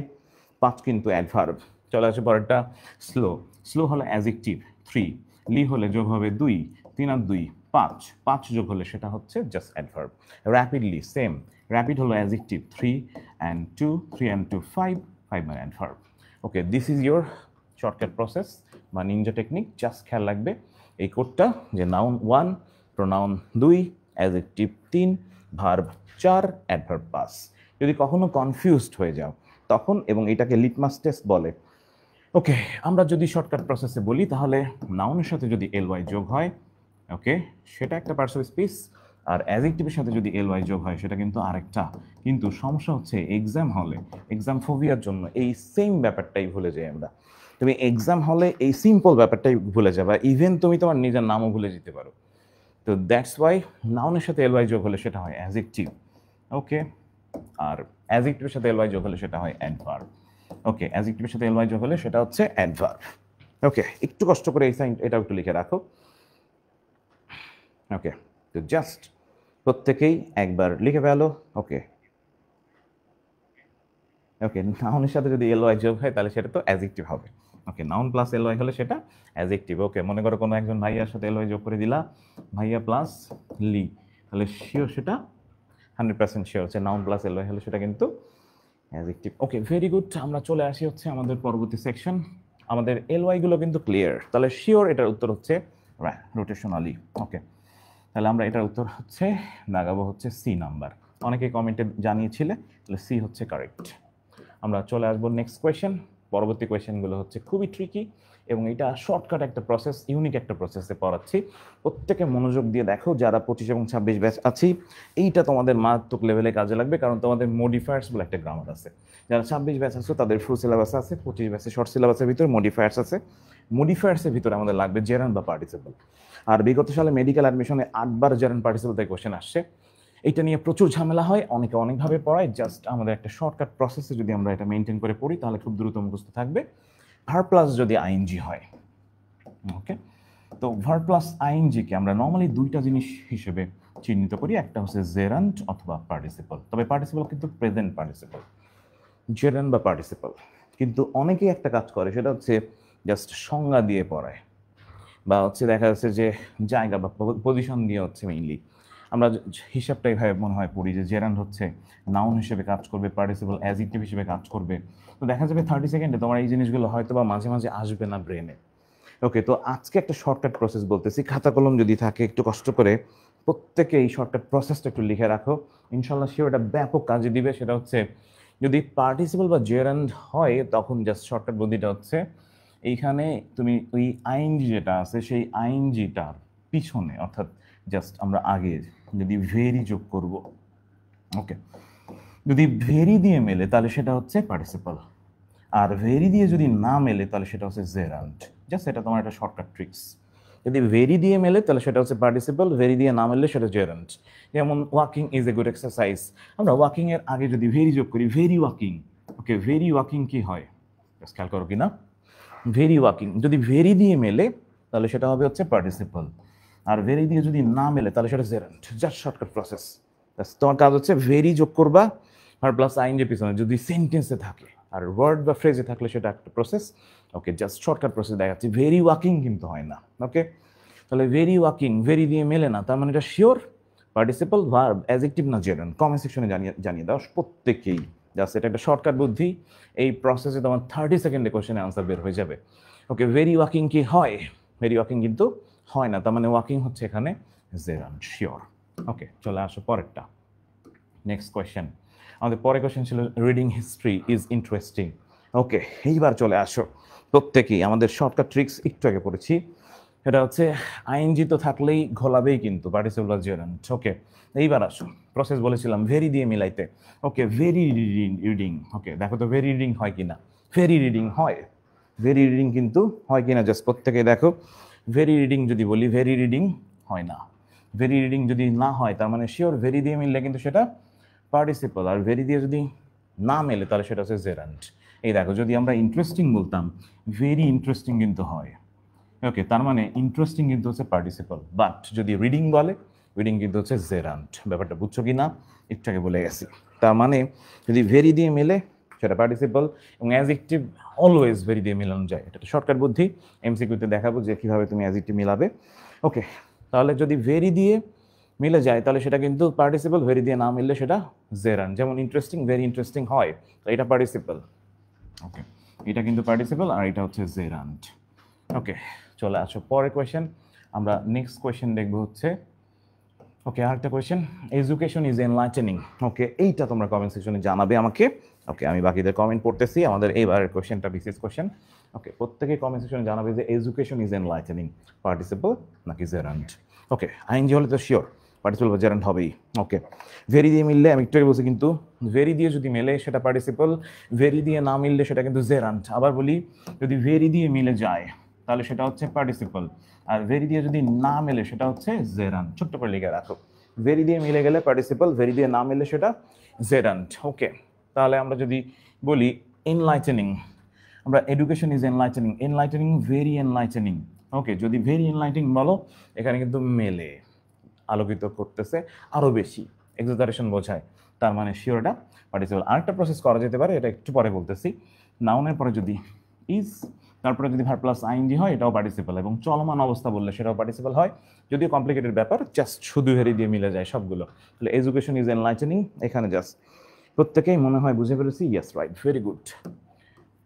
5 কিন্তু অ্যাডভার্ব। চলে আসে পরেরটা স্লো। স্লো হলো অ্যাডজেক্টিভ 3, লি হলে যোগ হবে 2, 3 আর 2 5, 5 যোগ হলে সেটা হচ্ছে just adverb. Rapidly same, rapid হলো অ্যাডজেক্টিভ 3 and 2, 3 and 2 5, 5 মানে adverb. Okay, this is your shortcut process বা নিনজা টেকনিক। জাস্ট খেয়াল রাখবে এই কোডটা যে noun 1, pronoun 2, adjective 3, verb 4, adverb 5। যদি কখনো কনফিউজড হয়ে যাও তখন, এবং এটাকে লিটমাস টেস্ট বলে। ওকে, আমরা যদি শর্টকাট প্রসেসে বলি তাহলে নাউনের সাথে যদি এলওয়াই যোগ হয়, ওকে সেটা একটা পার্সন স্পেস, আর অ্যাডজেক্টিভের সাথে যদি এলওয়াই যোগ হয় সেটা কিন্তু আরেকটা। কিন্তু সমস্যা হচ্ছে এক্সাম হলে, এক্সাম ফোবিয়ার জন্য এই সেম ব্যাপারটাই ভুলে যাই আমরা। তুমি এক্সাম হলে এই সিম্পল ব্যাপারটাই ভুলে যাবে, ইভেন তুমি তোমার নিজের নামও ভুলে যেতে পারো। তো দ্যাটস ওয়াই নাউনের সাথে এলওয়াই যোগ হলে সেটা হয় অ্যাডজেক্টিভ। ওকে, আর অ্যাডজেক্টিভের সাথে এলওয়াই যোগ হলে সেটা হয় অ্যাডভার্ব। ওকে, অ্যাডজেক্টিভের সাথে এলওয়াই যোগ হলে সেটা হচ্ছে অ্যাডভার্ব। ওকে, একটু কষ্ট করে এই সাইন এটাও একটু লিখে রাখো। ওকে, তো জাস্ট প্রত্যেকেই একবার লিখে ফেলো। ওকে, ওকে নাউনের সাথে যদি এলওয়াই যোগ হয় তাহলে সেটা তো অ্যাডজেক্টিভ হবে। ওকে, নাউন প্লাস এলওয়াই হলে সেটা অ্যাডজেক্টিভ। ওকে, মনে করো কোনো একজন ভাইয়ার সাথে এলওয়াই যোগ করে দিলা, ভাইয়া প্লাস লি, তাহলে শিওর সেটা 100% শিওর হচ্ছে নাউন প্লাস এলওয়াই হলে সেটা কিন্তু অ্যাডজেক্টিভ। ওকে, ভেরি গুড। আমরা চলে আসি হচ্ছে আমাদের পরবর্তী সেকশন। আমাদের এলওয়াই গুলো কিন্তু ক্লিয়ার, তাহলে শিওর এটার উত্তর হচ্ছে রোটেশনালি। ওকে, তাহলে আমরা এটার উত্তর হচ্ছে লাগাবো হচ্ছে সি নাম্বার। অনেকে কমেন্টে জানিয়েছিলে, তাহলে সি হচ্ছে কারেক্ট। আমরা চলে আসবো নেক্সট কোয়েশ্চেন। পরবর্তী কোয়েশ্চেনগুলো হচ্ছে খুবই ট্রিকি এবং এটা শর্টকাট একটা প্রসেস, ইউনিক একটা প্রসেসে পড়াচ্ছি। প্রত্যেকে মনোযোগ দিয়ে দেখো, যারা 25 এবং 26 ব্যাচ আছি, এইটা তোমাদের মারাত্মক লেভেলে কাজে লাগবে, কারণ তোমাদের মডিফায়ার্স বলে একটা গ্রামার আছে। যারা 26 ব্যাচ আছো তাদের ফুল সিলেবাস আছে, 25 ব্যাচে শর্ট সিলেবাসের ভিতরে মডিফায়ার্স আছে। মডিফায়ার্সের ভিতরে আমাদের লাগবে জেরান্ড বা পার্টিসিপল। আর বিগত সালে মেডিকেল অ্যাডমিশনে 8বার জেরান্ড পার্টিসিপল থেকে কোয়েশ্চেন আসছে। এইটা নিয়ে প্রচুর ঝামেলা হয়, অনেকে অনেকভাবে পড়ায়। জাস্ট আমাদের একটা শর্টকাট প্রসেসে যদি আমরা এটা মেনটেন করে পড়ি তাহলে খুব দ্রুত মুখস্থ থাকবে। ভার প্লাস যদি আইএনজি হয়, ওকে, তো ভার প্লাস আইএনজিকে আমরা নর্মালি দুইটা জিনিস হিসেবে চিহ্নিত করি, একটা হচ্ছে জেরান্ড অথবা পার্টিসিপল। তবে পার্টিসিপল কিন্তু প্রেজেন্ট পার্টিসিপল, জেরান্ড বা পার্টিসিপল। কিন্তু অনেকেই একটা কাজ করে, সেটা হচ্ছে জাস্ট সংজ্ঞা দিয়ে পড়ায়, বা হচ্ছে দেখা যাচ্ছে যে জায়গা বা পজিশন দিয়ে হচ্ছে মেইনলি আমরা হিসাবটা এইভাবে মনে হয় পড়ি যে জেরান্ড হচ্ছে নাউন হিসেবে কাজ করবে, পার্টিসিপল অ্যাডজেক্টিভ হিসেবে কাজ করবে। তো দেখা যাবে 30 সেকেন্ডে তোমার এই জিনিসগুলো হয়তো বা মাঝে মাঝে আসবে না ব্রেনে। ওকে, তো আজকে একটা শর্টকাট প্রসেস বলতেছি, খাতা কলম যদি থাকে একটু কষ্ট করে প্রত্যেকে এই শর্টকাট প্রসেসটা একটু লিখে রাখো, ইনশাল্লাহ সে ওটা ব্যাপক কাজে দিবে। সেটা হচ্ছে যদি পার্টিসিপল বা জেরান্ড হয় তখন জাস্ট শর্টকাট বুদ্ধিটা হচ্ছে এইখানে তুমি ওই আইএনজি যেটা আছে সেই আইএনজিটার পিছনে, অর্থাৎ জাস্ট আমরা আগে যদি ভেরি যোগ করব, ওকে, যদি ভেরি দিয়ে মেলে তাহলে সেটা হচ্ছে পার্টিসিপল, আর ভেরি দিয়ে যদি না মেলে তাহলে সেটা হচ্ছে জেরান্ড। জাস্ট এটা তোমার একটা শর্টকাট ট্রিক্স। যদি ভেরি দিয়ে মেলে তাহলে সেটা হচ্ছে পার্টিসিপল, ভেরি দিয়ে না মেলে সেটা জেরান্ড। যেমন walking is a good exercise, আমরা ওয়াকিং এর আগে যদি ভেরি যোগ করি, ভেরি ওয়াকিং, ওকে, ভেরি ওয়াকিং কি হয় জাস্ট খেয়াল করো কিনা, ভেরি ওয়াকিং যদি ভেরি দিয়ে মেলে তাহলে সেটা হবে হচ্ছে পার্টিসিপল, আর ভেরি দিয়ে যদি না মেলে তাহলে সেটা জেরান্ড। Just shortcut process. তোমার কাজ হচ্ছে ভেরি যোগ করবা আর প্লাস আইএনজি পিছনে যদি সেন্টেন্সে থাকে, আর ওয়ার্ড বা ফ্রেজে থাকলে সেটা একটা প্রসেস। ওকে, জাস্ট শর্টকাট প্রসেস দেখাচ্ছি। ভেরি ওয়াকিং কিন্তু হয় না, ওকে, তাহলে ভেরি ওয়াকিং ভেরি দিয়ে মেলে না, তার মানে এটা শিওর পার্টিসিপল, ভার্ব, অ্যাডজেক্টিভ না জেরান্ড। কমেন্ট সেকশনে জানিয়ে দাও প্রত্যেকেই। জাস্ট এটা একটা শর্টকাট বুদ্ধি, এই প্রসেসে তোমার 30 সেকেন্ডে কোশ্চেনের আনসার বের হয়ে যাবে। ওকে, ভেরি ওয়াকিং কি হয়? ভেরি ওয়াকিং কিন্তু হয় না, তার মানে ওয়াকিং হচ্ছে এখানে জেরান্ড, শিওর। ওকে, চলে আসো পরেরটা, নেক্সট কোয়েশ্চেন। আমাদের পরের কোয়েশ্চেন ছিল রিডিং হিস্ট্রি ইজ ইন্টারেস্টিং। ওকে, এইবার চলে আসো প্রত্যেকেই। আমাদের শর্টকাট ট্রিক্স একটু আগে পড়েছি, সেটা হচ্ছে আইএনজি তো থাকলেই ঘোলাবেই কিন্তু পার্টিসিপল বা জেরান্ড। ওকে, এইবার আসো প্রসেস বলেছিলাম ভেরি দিয়ে মিলাইতে। ওকে, ভেরি রিডিং, ওকে, দেখো তো ভেরি রিডিং হয় কিনা। ভেরি রিডিং হয়, ভেরি রিডিং কিন্তু হয় কিনা জাস্ট প্রত্যেকে দেখো। ভেরি রিডিং যদি বলি, ভেরি রিডিং হয় না। ভেরি রিডিং যদি না হয় তার মানে শিওর ভেরি দিয়ে মিললে কিন্তু সেটা পার্টিসিপল, আর ভেরি দিয়ে যদি না মেলে তাহলে সেটা হচ্ছে জেরান্ড। এই দেখো, যদি আমরা ইন্টারেস্টিং বলতাম, ভেরি ইন্টারেস্টিং কিন্তু হয়। ওকে, তার মানে ইন্টারেস্টিং কিন্তু হচ্ছে পার্টিসিপল, বাট যদি রিডিং বলে, রিডিং কিন্তু হচ্ছে জেরান্ড। ব্যাপারটা বুঝছো কি না একটু আগে বলে গেছি। তার মানে যদি ভেরি দিয়ে মেলে সেটা পার্টিসিপল, এবং অ্যাডজেক্টিভ অলওয়েজ ভেরি দিয়ে মেলানো যায়। এটা একটা শর্টকাট বুদ্ধি, এমসিকিউতে দেখাবো যে কীভাবে তুমি অ্যাডজেক্টিভ মিলাবে। ওকে, তাহলে যদি ভেরি দিয়ে মিলে যায় তাহলে সেটা কিন্তু পার্টিসিপল, ভেরি দিয়ে না মিললে সেটা জেরান্ড। যেমন ইন্টারেস্টিং, ভেরি ইন্টারেস্টিং হয়, তো এটা পার্টিসিপল। ওকে, এটা কিন্তু পার্টিসিপল আর এটা হচ্ছে জেরান্ড। ওকে, চলে আসো পরের কোয়েশ্চেন। আমরা নেক্সট কোয়েশ্চেন দেখবো হচ্ছে, ওকে, আরেকটা কোয়েশ্চেন, এডুকেশন ইজ এনলাইটেনিং। ওকে, এইটা তোমরা কমেন্ট সেকশনে জানাবে আমাকে। ওকে, আমি বাকিদের কমেন্ট পড়তেছি। আমাদের এইবারের কোয়েশ্চেনটা বিশেষ কোয়েশ্চেন। ওকে, প্রত্যেকে কমেন্ট সেকশনে জানাবে যে এডুকেশন ইজ এনলাইটেনিং পার্টিসিপল নাকি জেরান্ড। ওকে, আইএনজি হলে তো শিওর পার্টিসিপল বা জেরান্ড হবেই। ওকে, ভেরি দিয়ে মিললে, আমি একটু আগে বলছি কিন্তু ভেরি দিয়ে যদি মেলে সেটা পার্টিসিপল, ভেরি দিয়ে না মিললে সেটা কিন্তু জেরান্ড। আবার বলি, যদি ভেরি দিয়ে মিলে যায় তাহলে সেটা হচ্ছে পার্টিসিপল, আর ভেরি দিয়ে যদি না মেলে সেটা হচ্ছে জেরান্ড। ছোট্ট করে লিখে রাখো, ভেরি দিয়ে মিলে গেলে পার্টিসিপল, ভেরি দিয়ে না মিললে সেটা জেরান্ড। ওকে, তাহলে আমরা যদি বলি এনলাইটেনিং, আমরা education is enlightening, enlightening very enlightening. ওকে, যদি ভেরি এনলাইটেনিং বলো এখানে কিন্তু মেলে, আলোকিত করতেছে আরও বেশি, এক্সাজারেশন বোঝায়, তার মানে শিওর এটা পার্টিসিপল। আরেকটা প্রসেস করা যেতে পারে, এটা একটু পরে বলতেছি। নাউনের পরে যদি ইজ, তারপরে যদি ভার্ব প্লাস আইএনজি হয় এটাও পার্টিসিপল, এবং চলমান অবস্থা বললে সেটাও পার্টিসিপল হয়। যদিও কমপ্লিকেটেড ব্যাপার, জাস্ট শুধু ভেরি দিয়ে মিলে যায় সবগুলো। তাহলে এডুকেশন ইজ এনলাইটেনিং, এখানে জাস্ট প্রত্যেকেই মনে হয় বুঝে ফেলেছি। Yes, right, very good.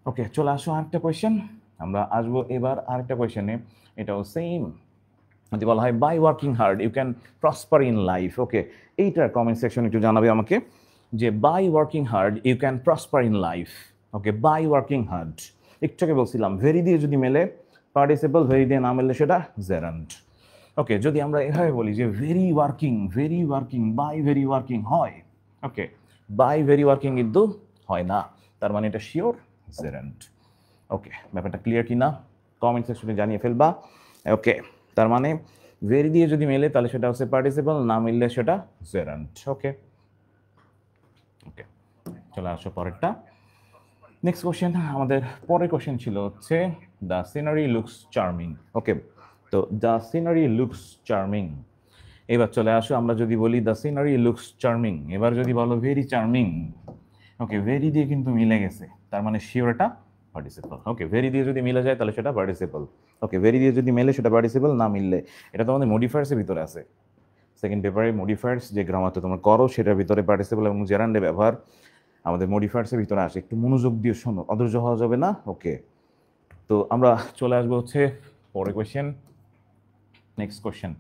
Okay, চলে আসো আরেকটা কোয়েশ্চেন। আমরা আসবো এবার আরেকটা কোয়েশ্চেনে, এটাও সেম। যদি বলা হয় by working hard you can prosper in life. Okay, এইটার কমেন্ট সেকশন একটু জানাবে আমাকে যে by working hard you can prosper in life. Okay, by working hard, একটু আগে বলছিলাম ভেরি দিয়ে যদি মেলে পার্টিসিপল, ভেরি দিয়ে না মেললে সেটা জেরান্ড। ওকে, যদি আমরা এভাবে বলি যে very working by very working হয়, ওকে, বাই ভেরি ওয়ার্কিং কিন্তু হয় না, তার মানে এটা শিওর জেরান্ড। ওকে, ব্যাপারটা ক্লিয়ার কি না কমেন্ট সেকশনে জানিয়ে ফেলবা। ওকে, তার মানে ভেরি দিয়ে যদি মেলে তাহলে সেটা হচ্ছে পার্টিসিপল, না মিললে সেটা জেরান্ড। ওকে ওকে, চলে আসো পরেরটা। নেক্সট কোশ্চেন, আমাদের পরের কোশ্চেন ছিল হচ্ছে দ্য সিনারি লুকস চার্মিং। ওকে, তো দ্য সিনারি লুকস চার্মিং, এবার চলে আসো আমরা যদি বলি দ্য সিনারি লুকস চার্মিং, এবার যদি বলো ভেরি চার্মিং, ওকে, ভেরি দিয়ে কিন্তু মিলে গেছে, তার মানে শিওর এটা পার্টিসিপল। ওকে, ভেরি দিয়ে যদি মিলে যায় তাহলে সেটা পার্টিসিপল। ওকে, ভেরি দিয়ে যদি মেলে সেটা পার্টিসিপল, না মিললে এটা তো আমাদের মডিফায়ার্সের ভিতরে আছে, সেকেন্ড পেপারে মডিফায়ার্স যে গ্রামারটা তোমরা করো সেটার ভিতরে পার্টিসিপল এবং জেরান্ডে ব্যবহার আমাদের মডিফায়ার্সের ভিতরে আসে, একটু মনোযোগ দিয়ে শোনো, অধৈর্য হওয়া যাবে না। ওকে, তো আমরা চলে আসবো হচ্ছে পরের কোয়েশ্চেন। নেক্সট কোয়েশ্চেন,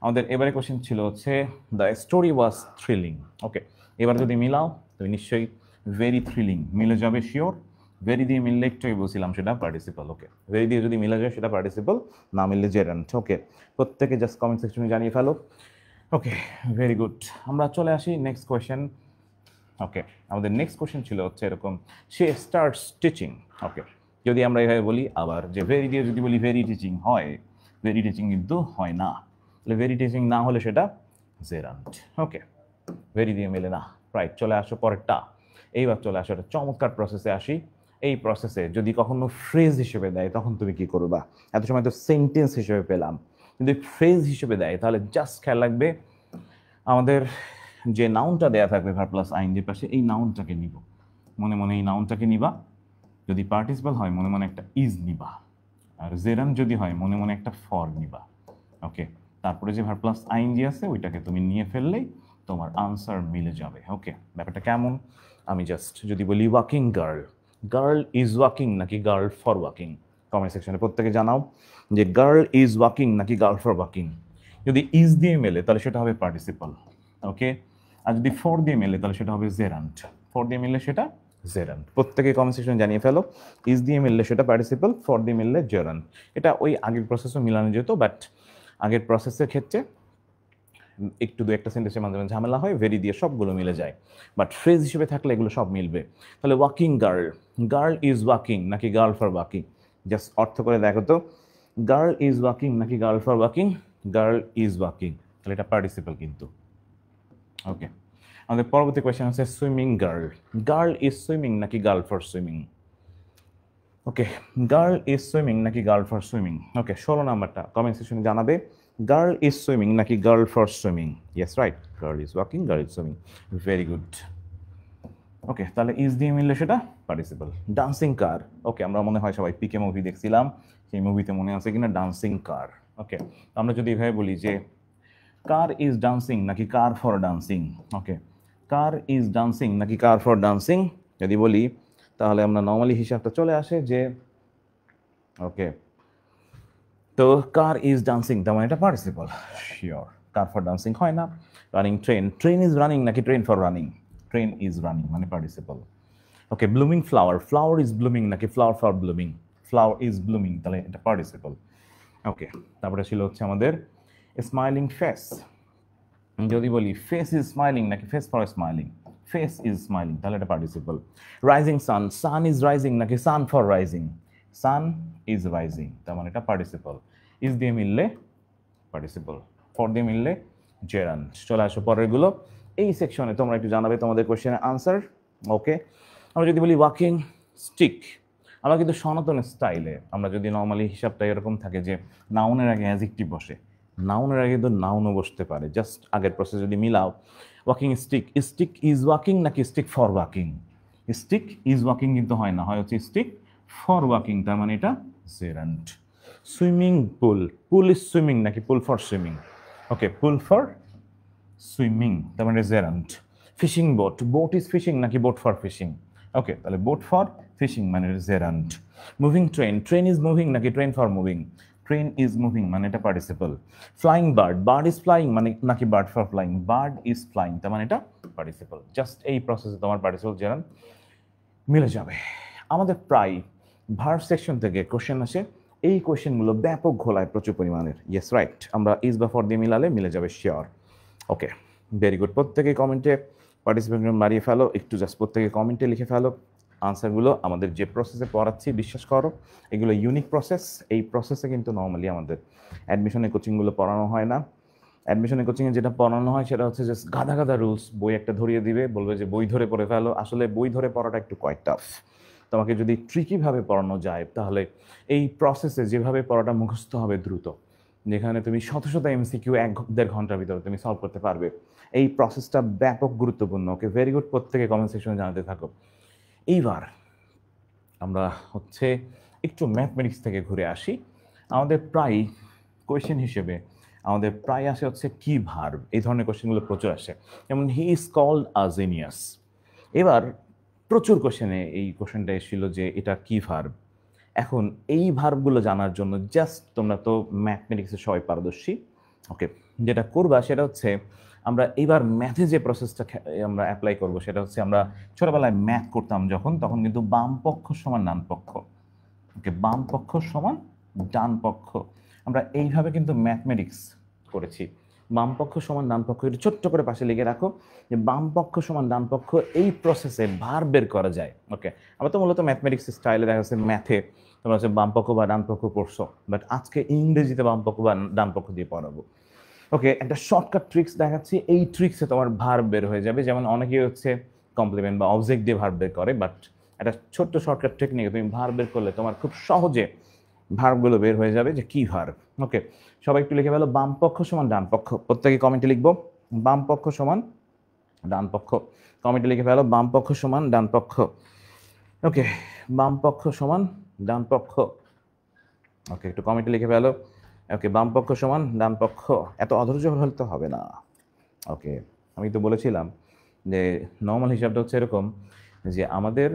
আমাদের এবারে কোয়েশ্চেন ছিল হচ্ছে দ্য স্টোরি ওয়াজ থ্রিলিং। ওকে, এবার যদি মিলাও তুমি নিশ্চয়ই ভেরি থ্রিলিং মিলে যাবে শিওর, ভেরি দিয়ে মিললে একটু বলছিলাম সেটা পার্টিসিপল। ওকে, ভেরি দিয়ে যদি মিলে যায় সেটা পার্টিসিপল, না মিললে জেরান্ড। ওকে, প্রত্যেকে জাস্ট কমেন্ট সেকশনে জানিয়ে ফেলো। ওকে, ভেরি গুড, আমরা চলে আসি নেক্সট কোয়েশ্চেন। ওকে, আমাদের নেক্সট কোয়েশ্চেন ছিল হচ্ছে এরকম, সে স্টার্টস টিচিং। ওকে, যদি আমরা এভাবে বলি আবার যে ভেরি দিয়ে যদি বলি ভেরি টিচিং হয়, ভেরি টিচিং কিন্তু হয় না, তাহলে ভেরি টিচিং না হলে সেটা জেরান্ড। ওকে, ভেরি দিয়ে মেলে না, রাইট। চলে আসো পরেরটা, এইবার চলে আসো একটা চমৎকার প্রসেসে আসি। এই প্রসেসে যদি কখনো ফ্রেজ হিসেবে দেয় তখন তুমি কি করবা? এত সময় তো সেন্টেন্স হিসেবে পেলাম, যদি ফ্রেজ হিসেবে দেয় তাহলে জাস্ট খেয়াল রাখবে আমাদের যে নাউনটা দেয়া থাকবে ভার প্লাস আইএনজির পাশে, এই নাউনটাকে নিব, মনে মনে এই নাউনটাকে নিবা। যদি পার্টিসিপাল হয় মনে মনে একটা ইজ নিবা, আর জেরান যদি হয় মনে মনে একটা ফর নিবা। ওকে, তারপরে যে ভার প্লাস আইএনজি আছে ওইটাকে তুমি নিয়ে ফেললেই তোমার আনসার মিলে যাবে। ওকে, ব্যাপারটা কেমন আমি জাস্ট যদি বলি walking girl, girl is walking নাকি গার্ল ফর ওয়াকিং? কমেন্ট সেকশনে প্রত্যেকে জানাও যে গার্ল ইজ ওয়াকিং নাকি গার্ল ফর ওয়াকিং। যদি ইজ দিয়ে মেলে তাহলে সেটা হবে পার্টিসিপাল। ওকে, আর যদি ফর দিয়ে মেলে তাহলে সেটা হবে জেরান্ট, ফর দিয়ে মিললে সেটা জেরান্ট। প্রত্যেকে কমেন্ট সেকশনে জানিয়ে ফেলো, ইজ দিয়ে মিললে সেটা পার্টিসিপাল, ফর দিয়ে মিললে জেরান্ট। এটা ওই আগের প্রসেসও মিলানো যেত, বাট আগের প্রসেসের ক্ষেত্রে একটু দু একটা সেন্টেন্সের মাঝে মাঝে ঝামেলা হয়, ভেরি দিয়ে সবগুলো মিলে যায়, বাট ফ্রেজ হিসেবে থাকলে এগুলো সব মিলবে। তাহলে walking girl, girl is walking নাকি গার্ল ফর ওয়াকিং? জাস্ট অর্থ করে দেখো তো, গার্ল ইজ ওয়াকিং নাকি girl for walking? Girl is walking, তাহলে এটা পার্টিসিপাল কিন্তু। ওকে, আমাদের পরবর্তী কোয়েশ্চেন আছে swimming girl, girl is swimming নাকি girl for swimming? Okay, girl is swimming নাকি গার্ল ফর সুইমিং? ওকে, 16 নাম্বারটা কমেন্ট সেকশনে জানাবে, গার্ল ইজ সুইমিং নাকি girl for swimming? Yes, right, girl is walking, girl is swimming, very good. Okay, তাহলে is দিয়ে মিললে সেটা পার্টিসিপাল। ডান্সিং কার, ওকে, আমরা মনে হয় সবাই পিকে মুভি দেখছিলাম, সেই মুভিতে মনে আছে কিনা ডান্সিং কার। ওকে, আমরা যদি এভাবে বলি যে কার ইজ ডান্সিং নাকি কার for dancing? Okay, car is dancing নাকি কার ফর ডান্সিং যদি বলি তাহলে আমরা নর্মালি হিসাবটা চলে আসে যে ওকে, তো কার ইজ ডান্সিং তার মানে এটা participle sure, car for dancing হয় না। Running train, train is running নাকি train for running? Train is running মানে participle. Okay, blooming flower, flower is blooming নাকি flower for blooming? Flower is blooming, তাহলে এটা পার্টিসিপাল। ওকে, তারপরে ছিল হচ্ছে আমাদের স্মাইলিং ফেস, যদি বলি ফেস ইজ স্মাইলিং নাকি face for smiling? Face is smiling, তাহলে এটা participle. Rising sun, sun is rising নাকি sun for rising? Sun is rising, তার মানে এটা পার্টিসিপাল। ইজ দিয়ে মিললে পার্টিসিপাল, ফর দিয়ে মিললে জেরান্ড। চলে আসো পরেরগুলো, এই সেকশনে তোমরা একটু জানাবে তোমাদের কোয়েশ্চেনের আনসার। ওকে, আমরা যদি বলি ওয়াকিং স্টিক, আমরা কিন্তু সনাতন স্টাইলে আমরা যদি নর্মালি হিসাবটা এরকম থাকে যে নাউনের আগে অ্যাডজেক্টিভ বসে, নাউনের আগে তো নাউনও বসতে পারে, জাস্ট আগের প্রসেস যদি মিলাও। Walking stick, stick is walking নাকি stick for walking? Stick is walking কিন্তু হয় না, হয় হচ্ছে স্টিক ফর ওয়াকিং, তার মানে এটা gerund. Swimming pool, pool is swimming নাকি pool for swimming? Okay, pool for swimming, তার মানে gerund. Fishing boat, boat is fishing নাকি বোট ফর ফিশিং? ওকে, তাহলে বোট ফর ফিশিং মানে gerund. Moving train, train is moving নাকি train for moving? Train is moving মানে এটা participle. Flying bird, bird is flying মানে নাকি bird for flying? Bird is flying, তার মানে এটা পার্টিসিপাল। জাস্ট এই প্রসেসে তোমার পার্টিসিপাল জেরান্ড মিলে যাবে। আমাদের প্রায় ভার্ব সেকশন থেকে কোশ্চেন আসে, এই কোশ্চেনগুলো ব্যাপক ঘোলায় প্রচুর পরিমাণের। ইয়েস রাইট, আমরা ইজ বা ফর দিয়ে মিলালে মিলে যাবে শিওর। ওকে, ভেরি গুড। প্রত্যেকে কমেন্টে পার্টিসিপেন্ট বাড়িয়ে ফেলো, একটু জাস্ট প্রত্যেকে কমেন্টে লিখে ফেলো আনসারগুলো। আমাদের যে প্রসেসে পড়াচ্ছি বিশ্বাস করো এগুলো ইউনিক প্রসেস। এই প্রসেসে কিন্তু নর্মালি আমাদের অ্যাডমিশনের কোচিংগুলো পড়ানো হয় না। অ্যাডমিশনের কোচিংয়ে যেটা পড়ানো হয় সেটা হচ্ছে জাস্ট গাদা গাদা রুলস, বই একটা ধরিয়ে দিবে, বলবে যে বই ধরে পড়ে ফেলো। আসলে বই ধরে পড়াটা একটু কোয়াইট টাফ। তোমাকে যদি ট্রিকিভাবে পড়ানো যায় তাহলে এই প্রসেসে যেভাবে পড়াটা মুখস্থ হবে দ্রুত, যেখানে তুমি শত শত এমসিকিউ 1-1.5 ঘন্টার ভিতরে তুমি সলভ করতে পারবে, এই প্রসেসটা ব্যাপক গুরুত্বপূর্ণ। ওকে, ভেরি গুড। প্রত্যেকে কমেন্ট সেকশনে জানাতে থাকো। এইবার আমরা হচ্ছে একটু ম্যাথমেটিক্স থেকে ঘুরে আসি। আমাদের প্রায় কোয়েশ্চেন হিসেবে আমাদের প্রায় আসে হচ্ছে কি ভার্ব, এই ধরনের কোয়েশ্চেনগুলো প্রচুর আসে। যেমন he is called a genius. এবার প্রচুর কোয়েশ্চেনে এই কোয়েশ্চেনটা এসেছিল যে এটা কি ভার্ব। এখন এই ভার্বগুলো জানার জন্য জাস্ট, তোমরা তো ম্যাথমেটিক্সে সবাই পারদর্শী, ওকে, যেটা করবা সেটা হচ্ছে আমরা এবার ম্যাথে যে প্রসেসটা আমরা অ্যাপ্লাই করব সেটা হচ্ছে আমরা ছোটবেলায় ম্যাথ করতাম যখন, তখন কিন্তু বাম পক্ষ সমান ডান পক্ষ, ওকে, বাম পক্ষ সমান ডান পক্ষ, আমরা এইভাবে কিন্তু ম্যাথমেটিক্স করেছি। বাম পক্ষ সমান ডান পক্ষ একটু ছোট্ট করে পাশে লিখে রাখো যে বাম পক্ষ সমান ডান পক্ষ, এই প্রসেসে ভার্ব বের করা যায়। ওকে, আমরা তো মূলত ম্যাথমেটিক্স স্টাইলে দেখা যাচ্ছে ম্যাথে তোমরা হচ্ছে বাম পক্ষ বা ডান পক্ষ পড়ছো, বাট আজকে ইংরেজিতে বাম পক্ষ বা ডান পক্ষ দিয়ে পড়াবো। ওকে, একটা শর্টকাট ট্রিক্স দেখাচ্ছি, এই ট্রিক্সে তোমার ভার্ব বের হয়ে যাবে। যেমন অনেকেই হচ্ছে কমপ্লিমেন্ট বা অবজেক্ট দিয়ে ভার্ব বের করে, বাট একটা ছোট্ট শর্টকাট টেকনিকে তুমি ভার্ব বের করলে তোমার খুব সহজে ভার্বগুলো বের হয়ে যাবে যে কি ভার্ব। ওকে, সবাই একটু লিখে ফেলো বাম পক্ষ সমান ডান পক্ষ। প্রত্যেকে কমেন্টে লিখবো বাম পক্ষ সমান ডান পক্ষ। কমেন্টে লিখে ফেলো বাম পক্ষ সমান ডান পক্ষ। ওকে, বাম পক্ষ সমান ডান পক্ষ। ওকে, একটু কমেন্টে লিখে ফেলো। ওকে, বাম পক্ষ সমান ডান পক্ষ। এত অধৈর্য হলে তো হবে না। ওকে, আমি তো বলেছিলাম যে নর্মাল হিসাবটা হচ্ছে এরকম যে আমাদের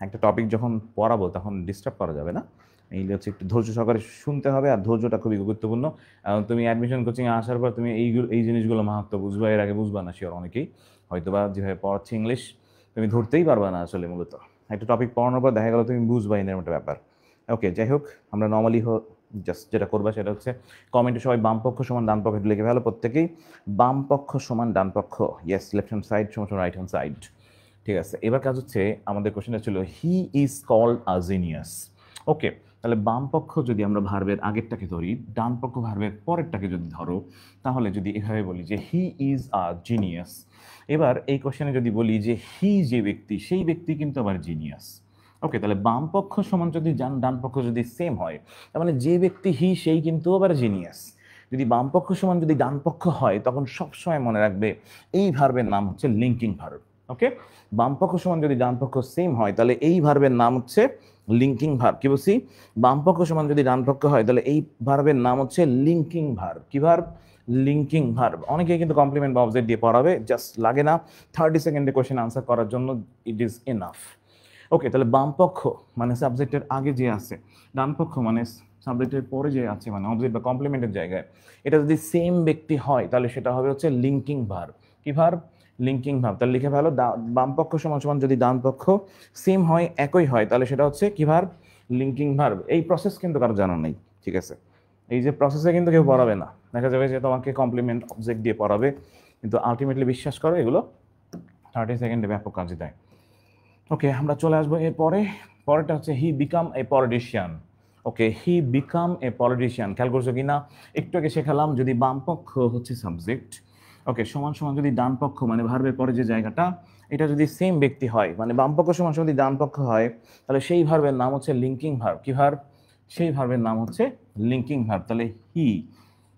একটা টপিক যখন পড়াবো তখন ডিস্টার্ব করা যাবে না, এই হচ্ছে একটু ধৈর্য সহকারে শুনতে হবে, আর ধৈর্যটা খুবই গুরুত্বপূর্ণ। তুমি অ্যাডমিশন কোচিংয়ে আসার পর তুমি এই জিনিসগুলো মাহাত্ম বুঝবা, এর আগে বুঝবা না শিওর অনেকেই, হয়তো বা যেভাবে পড়াচ্ছে ইংলিশ তুমি ধরতেই পারবা না আসলে। মূলত একটা টপিক পড়ানোর পর দেখা গেল তুমি বুঝবা এর মতো ব্যাপার। ওকে, যাই হোক, আমরা নর্মালি জাস্ট যেটা করবা সেটা হচ্ছে কমেন্টে সবাই বাম পক্ষ সমান ডান পক্ষ লিখে ফেলো প্রত্যেকেই, বাম পক্ষ সমান ডান পক্ষ। ইয়েস, লেফট হ্যান্ড সাইড সমান রাইট হ্যান্ড সাইড। ঠিক আছে, এবার কাজ হচ্ছে আমাদের কোশ্চেনটা ছিল he is called a genius. Okay, তাহলে বাম পক্ষ যদি আমরা ভার্বের আগেরটাকে ধরি, ডান পক্ষ ভার্বের পরেরটাকে যদি ধরো, তাহলে যদি এভাবে বলি যে হি ইজ আ জিনিয়াস, এবার এই কোশ্চেনে যদি বলি যে হি যে ব্যক্তি, সেই ব্যক্তি কিন্তু আবার জিনিয়াস। ওকে, তাহলে বাম পক্ষ সমান যদি ডান পক্ষ যদি সেম হয়, তার মানে যে ব্যক্তি হি সেই কিন্তু আবার জিনিয়াস। যদি বাম পক্ষ সমান যদি ডান পক্ষ হয় তখন সবসময় মনে রাখবে এই ভার্বের নাম হচ্ছে লিঙ্কিং ভার্ব। ওকে, বাম পক্ষ সমান যদি ডান পক্ষ সেম হয় তাহলে এই ভার্বের নাম হচ্ছে লিঙ্কিং ভার্ব। কি বলছি? বাম পক্ষ সমান যদি ডান পক্ষ হয় তাহলে এই ভার্বের নাম হচ্ছে লিঙ্কিং ভার্ব। কি ভার্ব? Linking verb. অনেকে কিন্তু কমপ্লিমেন্ট বা অবজেক্ট দিয়ে পড়াবে, জাস্ট লাগে না 30 সেকেন্ডে কোশ্চেন আনসার করার জন্য, ইট ইজ এনাফ। ওকে, তাহলে বাম পক্ষ মানে সাবজেক্টের আগে যে আছে, ডান পক্ষ মানে সাবজেক্টের পরে যে আছে, মানে অবজেক্ট বা কমপ্লিমেন্টের জায়গায়, এটা যদি সেম ব্যক্তি হয় তাহলে সেটা হবে হচ্ছে লিঙ্কিং ভার্ব। কি ভার্ব? Linking verb. তাহলে লিখে ফেলো বাম পক্ষ সমান সমান যদি ডান পক্ষ সেম হয়, একই হয়, তাহলে সেটা হচ্ছে কি ভার্ব? Linking verb. এই প্রসেস কিন্তু কারো জানা নেই, ঠিক আছে? এই যে প্রসেসে কিন্তু কেউ পড়াবে না, দেখা যাবে যে তোমাকে কমপ্লিমেন্ট অবজেক্ট দিয়ে পড়াবে, কিন্তু আলটিমেটলি বিশ্বাস করো এগুলো 30 সেকেন্ডে ব্যাপক কাজে দেয়। ওকে, আমরা চলে আসবো এরপরে। পরেরটা হচ্ছে he became a politician. Okay, he became a politician, খেয়াল করছো কি না? একটু আগে শেখালাম যদি বাম পক্ষ হচ্ছে সাবজেক্ট, ওকে, সমান সমান যদি ডান পক্ষ মানে ভার্বের পরে যে জায়গাটা, এটা যদি সেম ব্যক্তি হয়, মানে বাম পক্ষ সমান সমান যদি ডান পক্ষ হয়, তাহলে সেই ভার্বের নাম হচ্ছে লিঙ্কিং ভার্ব। কি ভার্ব? সেই ভার্বের নাম হচ্ছে লিঙ্কিং ভার্ব। তাহলে হি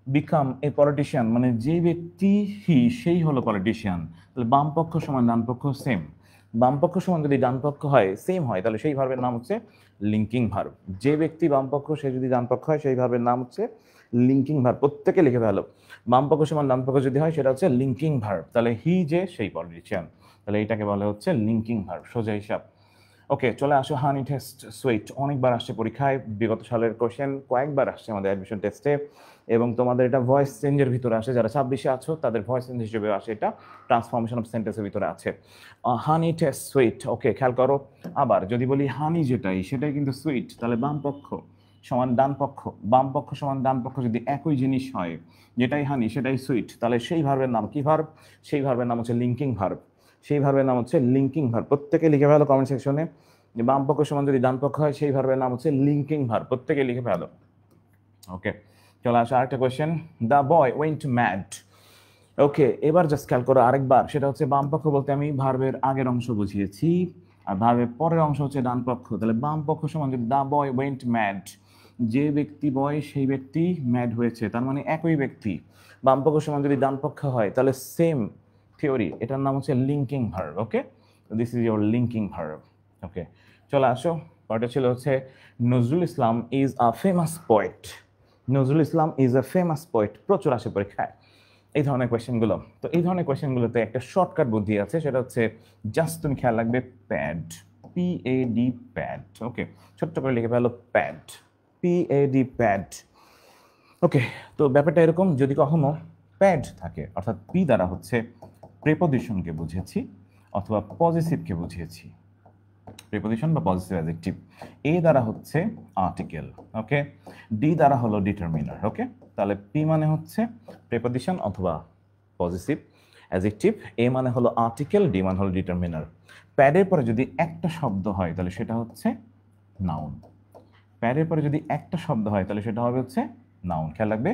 বিকাম এ পলিটিশিয়ান মানে যে ব্যক্তি হি সেই হলো পলিটিশিয়ান। তাহলে বাম পক্ষ সমান ডান পক্ষ সেম, বাম পক্ষ সমান যদি ডান পক্ষ হয় সেম হয়, তাহলে সেই ভার্বের নাম হচ্ছে লিঙ্কিং ভার্ব। যে ব্যক্তি বাম পক্ষ সে যদি ডান পক্ষ হয় সেই ভার্বের নাম হচ্ছে লিঙ্কিং ভার্ব। প্রত্যেকে লিখে ফেলো, বাম পক্ষ সমান ডান পক্ষ যদি হয় সেটা হচ্ছে লিঙ্কিং ভার্ব। তাহলে হি যে সেই পলিটিশিয়ান, তাহলে এইটাকে বলা হচ্ছে লিঙ্কিং ভার্ব। সোজা হিসাব। ওকে, চলে আসো হানি টেস্ট সুইট। অনেকবার আসছে পরীক্ষায়, বিগত সালের কোশ্চেন কয়েকবার আসছে আমাদের অ্যাডমিশন টেস্টে, এবং তোমাদের এটা ভয়েস চেঞ্জের ভিতরে আসে। যারা 26-এ আছো তাদের ভয়েস চেঞ্জ হিসেবে আসে, এটা ট্রান্সফরমেশন অফ সেন্টেন্সের ভিতরে আছে। হানি টেস্ট সুইট, ওকে খেয়াল করো। আবার যদি বলি হানি যেটাই সেটাই কিন্তু সুইট, তাহলে বাম পক্ষ সমান ডান পক্ষ, বাম পক্ষ সমান ডান পক্ষ যদি একই জিনিস হয়, যেটাই হানি সেটাই সুইট, তাহলে সেই ভার্বের নাম কি ভার্ব? সেই ভার্বের নাম হচ্ছে লিঙ্কিং ভার্ব। সেই ভার্বের নাম হচ্ছে লিঙ্কিং ভার্ব। প্রত্যেকে লিখে ফেলো কমেন্ট সেকশনে, যে বাম পক্ষ সমান যদি ডান পক্ষ হয় সেই ভার্বের নাম হচ্ছে লিঙ্কিং ভার্ব। প্রত্যেকে লিখে ফেলো। ওকে, চলে আসো আরেকটা question. The boy went mad. Okay, এবার জাস্ট খেয়াল করো আরেকবার, সেটা হচ্ছে বাম পক্ষ বলতে আমি ভার্বের আগের অংশ বুঝিয়েছি, আর ভার্বের পরের অংশ হচ্ছে ডান পক্ষ। তাহলে বাম পক্ষ সমান যদি দ্য বয় ওয়েন্ট ম্যাড, যে ব্যক্তি বয় সেই ব্যক্তি ম্যাড হয়েছে, তার মানে একই ব্যক্তি। বাম পক্ষ সমান যদি ডান পক্ষ হয় তাহলে সেম থিওরি, এটার নাম হচ্ছে linking verb. Okay, this is your linking verb. Okay, চলে আসো। পরেরটা ছিল হচ্ছে Nazrul Islam is a famous poet. Nazrul Islam is a famous poet, প্রচুর আসে পরীক্ষায় এই ধরনের কোয়েশ্চেনগুলো। তো এই ধরনের কোয়েশ্চেনগুলোতে একটা শর্টকাট বুদ্ধি আছে, সেটা হচ্ছে জাস্ট তুমি খেয়াল রাখবে প্যাড, PAD প্যাড। ওকে, ছোট্ট করে লিখে ফেলো প্যাড, PAD প্যাড। ওকে, তো ব্যাপারটা এরকম, যদি কখনো প্যাড থাকে, অর্থাৎ পি দ্বারা হচ্ছে প্রেপোজিশনকে বুঝিয়েছি অথবা পজিটিভকে বুঝিয়েছি, প্রিপোজিশন বা পজিটিভ অ্যাডজেক্টিভ। এ দ্বারা হচ্ছে আর্টিকেল, ওকে। ডি দ্বারা হলো ডিটারমিনার, ওকে। তাহলে পি মানে হচ্ছে প্রিপোজিশন অথবা পজিটিভ অ্যাডজেক্টিভ, এ মানে হলো আর্টিকেল, ডি মানে হলো ডিটারমিনার। প্যাডের পরে যদি একটা শব্দ হয় তাহলে সেটা হচ্ছে নাউন। প্যাডের পরে যদি একটা শব্দ হয় তাহলে সেটা হবে হচ্ছে নাউন। খেয়াল রাখবে,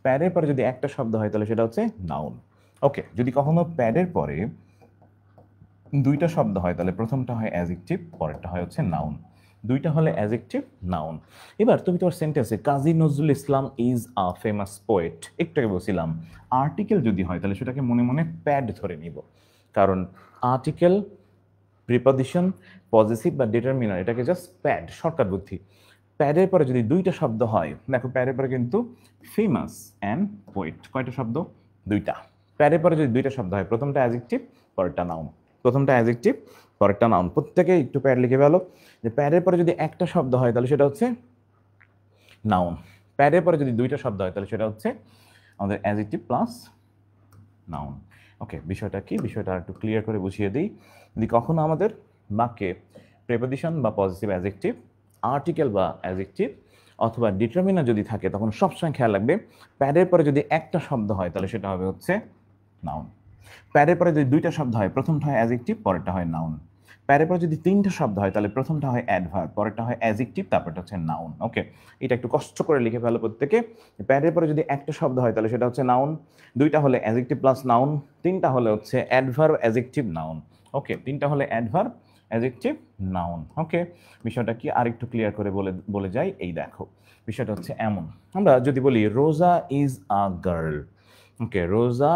প্যাডের পরে যদি একটা শব্দ হয় তাহলে সেটা হচ্ছে নাউন। ওকে, যদি কখনো প্যাডের পরে দুইটা শব্দ হয় তাহলে প্রথমটা হয় অ্যাডজেক্টিভ, পরেরটা হয় হচ্ছে নাউন। দুইটা হলে অ্যাডজেক্টিভ, নাউন। এবার তুমি তোমার সেন্টেন্সে Kazi Nazrul Islam is a famous poet, একটু আগে বলছিলাম আর্টিকেল যদি হয় তাহলে সেটাকে মনে মনে প্যাড ধরে নিব, কারণ আর্টিকেল, প্রিপজিশন, পজিটিভ বা ডিটারমিনার, এটাকে জাস্ট প্যাড, শর্টকাট বুদ্ধি। প্যাডের পরে যদি দুইটা শব্দ হয়, দেখো প্যাডের পরে কিন্তু ফেমাস অ্যান্ড পোয়েট, কয়টা শব্দ? দুইটা। প্যাডের পরে যদি দুইটা শব্দ হয়, প্রথমটা অ্যাডজেক্টিভ, পরেরটা নাউন। প্রথমটা অ্যাডজেক্টিভ, পরেরটা নাউন। প্রত্যেকে একটু প্যাড লিখে ফেলো, যে প্যাডের পরে যদি একটা শব্দ হয় তাহলে সেটা হচ্ছে নাউন। প্যাডের পরে যদি দুইটা শব্দ হয় তাহলে সেটা হচ্ছে আমাদের অ্যাডজেক্টিভ প্লাস নাউন। ওকে, বিষয়টা কি? বিষয়টা একটু ক্লিয়ার করে বুঝিয়ে দিই। যদি কখনো আমাদের বাক্যে প্রেপোজিশন বা পজিটিভ অ্যাডজেক্টিভ, আর্টিকেল বা অ্যাডজেক্টিভ অথবা ডিটারমিনার যদি থাকে, তখন সবসময় খেয়াল রাখবে প্যাডের পরে যদি একটা শব্দ হয় তাহলে সেটা হবে হচ্ছে নাউন। প্যাডের পরে যদি দুইটা শব্দ হয়, প্রথমটা হয় অ্যাডজেক্টিভ, পরেরটা হয় নাউন। প্যাডের পরে যদি তিনটা শব্দ হয় তাহলে প্রথমটা হয় অ্যাডভার্ব, পরেরটা হয় অ্যাডজেক্টিভ, তারপরটা হচ্ছে নাউন। ওকে, এটা একটু কষ্ট করে লিখে ফেলো প্রত্যেকে। প্যাডের পরে যদি একটা শব্দ হয় তাহলে সেটা হচ্ছে নাউন, দুইটা হলে অ্যাডজেক্টিভ প্লাস নাউন, তিনটা হলে হচ্ছে অ্যাডভার্ব, অ্যাডজেক্টিভ, নাউন। ওকে, তিনটা হলে অ্যাডভার্ব, অ্যাডজেক্টিভ, নাউন। ওকে, বিষয়টা কি আর একটু ক্লিয়ার করে বলে যাই। এই দেখো, বিষয়টা হচ্ছে এমন, আমরা যদি বলি রোজা ইজ আ গার্ল। ওকে, রোজা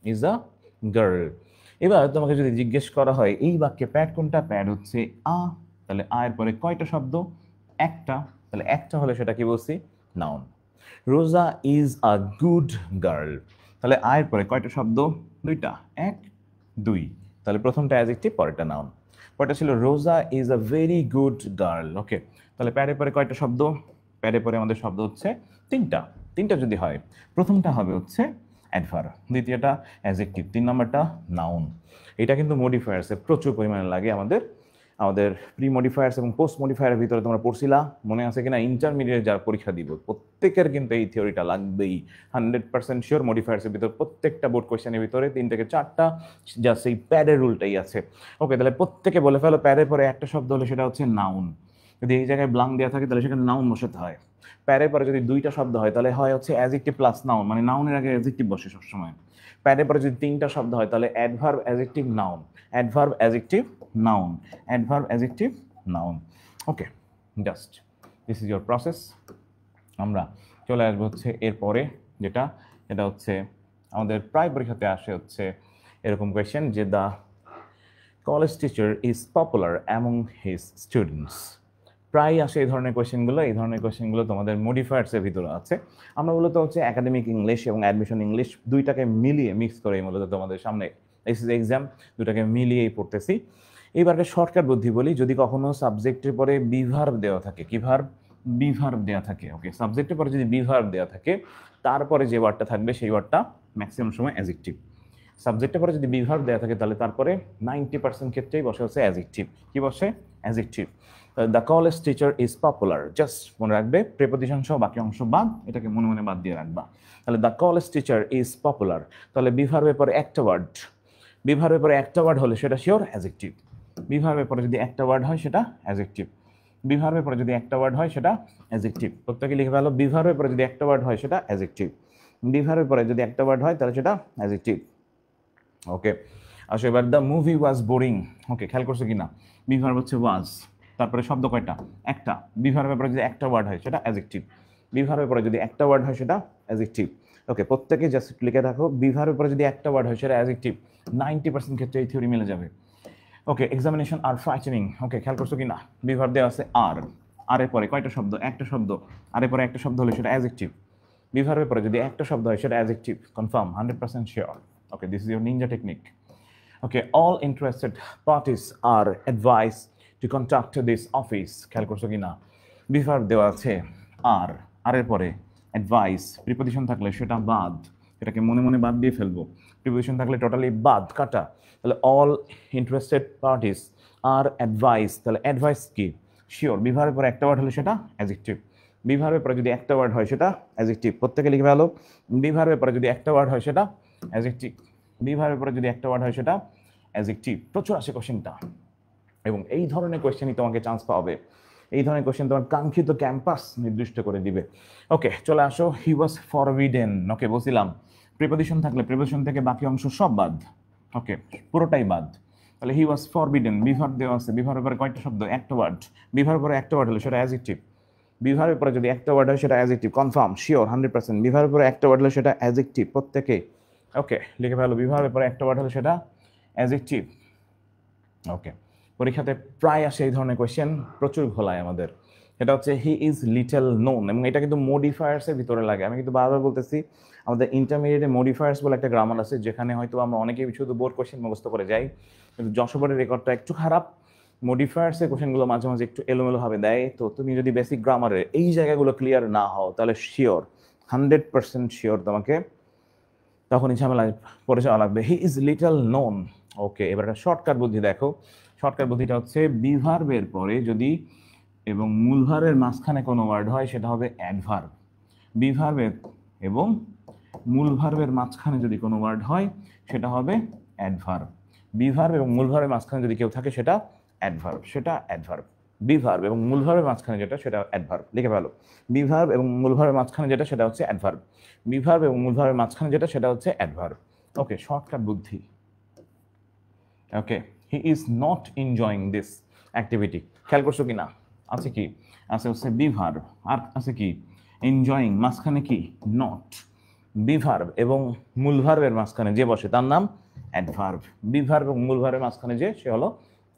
ইজ আ গার্ল। এবার তোমাকে যদি জিজ্ঞেস করা হয় এই বাক্যে প্যাড কোনটা, প্যাড হচ্ছে আ, তাহলে আ এর পরে কয়টা শব্দ? একটা, তাহলে একটা হলে সেটা কি বলছি? নাউন। রোজা ইজ আ গুড গার্ল, তাহলে আ এর পরে কয়টা শব্দ? দুইটা, এক, দুই, তাহলে প্রথমটা অ্যাডজেক্টিভ, পরেরটা নাউন। পরেরটা ছিল Roza is a very good girl. Okay, তাহলে প্যাডের পরে কয়টা শব্দ? প্যাডের পরে আমাদের শব্দ হচ্ছে তিনটা। তিনটা যদি হয়, প্রথমটা হবে হচ্ছে অ্যাডভার্ব, দ্বিতীয়টা অ্যাডজেক্টিভ, তিন নম্বরটা নাউন। এটা কিন্তু মডিফায়ার্সে প্রচুর পরিমাণে লাগে আমাদের। আমাদের প্রি মডিফায়ার্স এবং পোস্ট মডিফায়ারের ভিতরে তোমরা পড়ছিলা, মনে আছে কিনা? ইন্টারমিডিয়েট যারা পরীক্ষা দিব প্রত্যেকের কিন্তু এই থিওরিটা লাগবেই। 100% শিওর মডিফায়ার্সের ভিতরে প্রত্যেকটা বোর্ড কোয়েশ্চেনের ভিতরে 3 থেকে 4টা জাস্ট এই প্যাডের রুলটাই আছে। ওকে, তাহলে প্রত্যেকে বলে ফেলো প্যাডের পরে একটা শব্দ হলে সেটা হচ্ছে নাউন। যদি এই জায়গায় ব্লাঙ্ক দেওয়া থাকে তাহলে সেখানে নাউন বসাতে হয়। প্যাডের পরে যদি দুইটা শব্দ হয় তাহলে হয় হচ্ছে অ্যাডজেক্টিভ প্লাস নাউন, মানে নাউনের আগে অ্যাডজেক্টিভ বসে সবসময়। প্যাডের পরে যদি তিনটা শব্দ হয় তাহলে adverb, adjective, noun, adverb, adjective, noun, adverb, adjective, noun. Okay, just this is your process. আমরা চলে আসবো হচ্ছে এরপরে যেটা, এটা হচ্ছে আমাদের প্রায় পরীক্ষাতে আসে হচ্ছে এরকম কোয়েশ্চেন, যে the college teacher is popular among his students. প্রায় আসে এই ধরনের কোয়েশ্চেনগুলো। এই ধরনের কোয়েশ্চেনগুলো তোমাদের মডিফায়ার্সের ভিতরে আছে। আমরা মূলত হচ্ছে একাডেমিক ইংলিশ এবং অ্যাডমিশন ইংলিশ দুইটাকে মিলিয়ে মিক্স করে মূলত তোমাদের সামনে এসএসসি এক্সাম দুটাকে মিলিয়েই পড়তেছি। এইবার একটা শর্টকাট বুদ্ধি বলি, যদি কখনো সাবজেক্টের পরে বি ভার্ব দেওয়া থাকে, কি ভার্ব? বি ভার্ব দেওয়া থাকে। ওকে, সাবজেক্টের পরে যদি বি ভার্ব দেওয়া থাকে, তারপরে যে ওয়ার্ডটা থাকবে সেই ওয়ার্ডটা ম্যাক্সিমাম সময় অ্যাডজেক্টিভ। সাবজেক্টের পরে যদি বি ভার্ব দেওয়া থাকে তাহলে তারপরে 90% ক্ষেত্রেই বসে হচ্ছে অ্যাডজেক্টিভ। কি বসে? Adjective. The college teacher is popular, just মনে রাখবে প্রিপোজিশন সহ বাকি অংশ বাদ, এটাকে মনে মনে বাদ দিয়ে রাখবা। তাহলে the college teacher is popular, তাহলে বি ভার্বের পরে একটা ওয়ার্ড, বি ভার্বের পরে একটা ওয়ার্ড হলে সেটা শিওর অ্যাডজেক্টিভ। বি ভার্বের পরে যদি একটা ওয়ার্ড হয় সেটা অ্যাডজেক্টিভ। বি ভার্বের পরে যদি একটা ওয়ার্ড হয় সেটা অ্যাডজেক্টিভ। প্রত্যেকে লিখে ফেলো, বি ভার্বের পরে যদি একটা ওয়ার্ড হয় সেটা অ্যাডজেক্টিভ। বি ভার্বের পরে যদি একটা ওয়ার্ড হয় তাহলে সেটা অ্যাডজেক্টিভ। ওকে, আসো এবার দ্য মুভি ওয়াজ বোরিং। ওকে, খেয়াল করছো কিনা? বি ভার্ব হচ্ছে ওয়াজ, তারপরে শব্দ কয়টা? একটা। বি ভার্বের পরে যদি একটা ওয়ার্ড হয় সেটা অ্যাডজেক্টিভ। বি ভার্বের পরে যদি একটা ওয়ার্ড হয় সেটা অ্যাডজেক্টিভ। ওকে, প্রত্যেকে জাস্ট লিখে রাখো, বি ভার্বের পরে যদি একটা ওয়ার্ড হয় সেটা অ্যাডজেক্টিভ। 90% ক্ষেত্রে এই থিওরি মিলে যাবে। ওকে, এক্সামিনেশন আর ফ্রাইটেনিং। ওকে, খেয়াল করছো কিনা? বি ভার্ব দেওয়া আছে আর, আর এর পরে কয়টা শব্দ? একটা শব্দ। আর এর পরে একটা শব্দ হলে সেটা অ্যাডজেক্টিভ। বি ভার্বের পরে যদি একটা শব্দ হয় সেটা adjective, confirm, 100% sure. Okay, this is your Ninja technique. Okay, all interested parties are advised to contact this office. খেয়াল করছো কিনা? বি ভার্ব দেওয়া আছে আর, আর এর পরে অ্যাডভাইস, প্রিপোজিশন থাকলে সেটা বাদ, এটাকে মনে মনে বাদ দিয়ে ফেলবো। প্রিপোজিশন থাকলে টোটালি বাদ, কাটা। তাহলে অল ইন্টারেস্টেড পার্টিস আর অ্যাডভাইস, তাহলে অ্যাডভাইস কি? শিওর। বি ভার্বের পরে একটা ওয়ার্ড হলে সেটা অ্যাডজেক্টিভ। বি ভার্বের পরে যদি একটা ওয়ার্ড হয় সেটা অ্যাডজেক্টিভ। প্রত্যেকে লিখে ভালো, বি ভার্বের পরে যদি একটা ওয়ার্ড হয় সেটা অ্যাডজেক্টিভ। বি ভার্বের পরে যদি একটা ওয়ার্ড হয় সেটা অ্যাডজেক্টিভ। প্রচুর আসে কোশ্চেনটা, এবং এই ধরনের কোশ্চেনই তোমাকে চান্স পাবে। এই ধরনের কোশ্চেন তোমার কাঙ্ক্ষিত ক্যাম্পাস নির্দিষ্ট করে দিবে। ওকে, চলে আসো, হি ওয়াজ ফরবিডেন। ওকে, বলছিলাম প্রিপোজিশন থাকলে প্রিপোজিশন থেকে বাকি অংশ সব বাদ। ওকে, পুরোটাই বাদ। তাহলে হি ওয়াজ ফরবিডেন, বি ভার্ব দেওয়া আছে, বি ভার্বের পরে কয়টা শব্দ? একটা ওয়ার্ড। বি ভার্বের পরে একটা ওয়ার্ড হলে সেটা অ্যাডজেক্টিভ। বি ভার্বের পরে যদি একটা ওয়ার্ড হয় সেটা অ্যাডজেক্টিভ, কনফার্ম, শিওর, 100%। বি ভার্বের পরে একটা ওয়ার্ড হলে সেটা অ্যাডজেক্টিভ। প্রত্যেকে ওকে লিখে ফেলো, বি ভার্বের পরে একটা ওয়ার্ড হলে সেটা অ্যাডজেক্টিভ। ওকে, পরীক্ষাতে প্রায় আসে এই ধরনের কোয়েশ্চেন, প্রচুর ঘোলায় আমাদের। এটা হচ্ছে হি ইজ লিটল নোন, এবং এটা কিন্তু মডিফায়ার্সের ভিতরে লাগে। আমি কিন্তু বারবার বলতেছি, আমাদের ইন্টারমিডিয়েটে মডিফায়ার্স বলে একটা গ্রামার আছে, যেখানে হয়তো আমরা অনেকেই শুধু বোর্ড কোয়েশ্চেন মুখস্থ করে যাই, কিন্তু যশোরের রেকর্ডটা একটু খারাপ। মডিফায়ার্সের কোয়েশ্চেনগুলো মাঝে মাঝে একটু এলোমেলোভাবে দেয়। তো তুমি যদি বেসিক গ্রামারের এই জায়গাগুলো ক্লিয়ার না হও, তাহলে শিওর, 100% শিওর তোমাকে তখনই ঝামেলায় পড়ে যাওয়া লাগবে। He is little known. Okay, এবার একটা শর্টকাট বুদ্ধি দেখো। শর্টকাট বুদ্ধিটা হচ্ছে, বি ভার্বের পরে যদি এবং মূল ভার্বের মাঝখানে কোনো ওয়ার্ড হয় সেটা হবে অ্যাডভার্ব। বি ভার্বের এবং মূল ভার্বের মাঝখানে যদি কোনো ওয়ার্ড হয় সেটা হবে অ্যাডভার্ব। বি ভার্ব এবং মূল ভার্বের মাঝখানে যদি কেউ থাকে সেটা অ্যাডভার্ব, সেটা অ্যাডভার্ব। বি ভার্ব এবং মূল ভার্বের মাঝখানে যেটা সেটা অ্যাডভার্ব। লিখে ফেলো, বি ভার্ব এবং মূল ভার্বের মাঝখানে যেটা সেটা হচ্ছে অ্যাডভার্ব। বি ভার্ব এবং মূল ভার্বের মাঝখানে যেটা সেটা হচ্ছে অ্যাডভার্ব। ওকে, শর্টকাট বুদ্ধি। Okay, he is not enjoying this activity. খেয়াল করছো কি না? আছে কি? আছে হচ্ছে বি ভার্ব, আর আছে কি? এনজয়িং, মাঝখানে কি? নট। বি ভার্ব এবং মূল ভার্বের মাঝখানে যে বসে তার নাম অ্যাডভার্ব। বি ভার্ব এবং মূল ভার্বের মাঝখানে যে সে হলো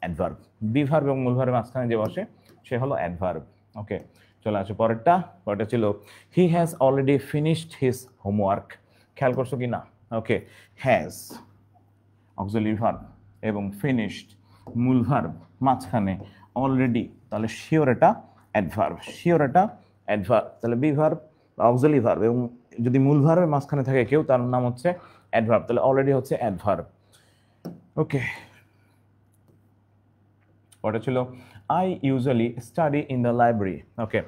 অ্যাডভার্ব। বি ভার্ব এবং মূল ভার্বের মাঝখানে যে বসে সে হলো অ্যাডভার্ব। ওকে, চলে আসো পরেরটা। পরেরটা ছিল, he has already finished his homework. খেয়াল করছো কি না? ওকে, হ্যাজ অক্সিলারি ভার্ব এবং ফিনিশড মূল ভার্ব মাঝখানে অলরেডি, তাহলে শিওর এটা অ্যাডভার্ব, শিওর এটা অ্যাডভার্ব। তাহলে বি ভার্ব অক্সিলারি ভার্ব এবং যদি মূল ভার্বের মাঝখানে থাকে কেউ, তার নাম হচ্ছে অ্যাডভার্ব। তাহলে অলরেডি হচ্ছে অ্যাডভার্ব। ওকে, ওটা ছিল I usually study in the library. Okay,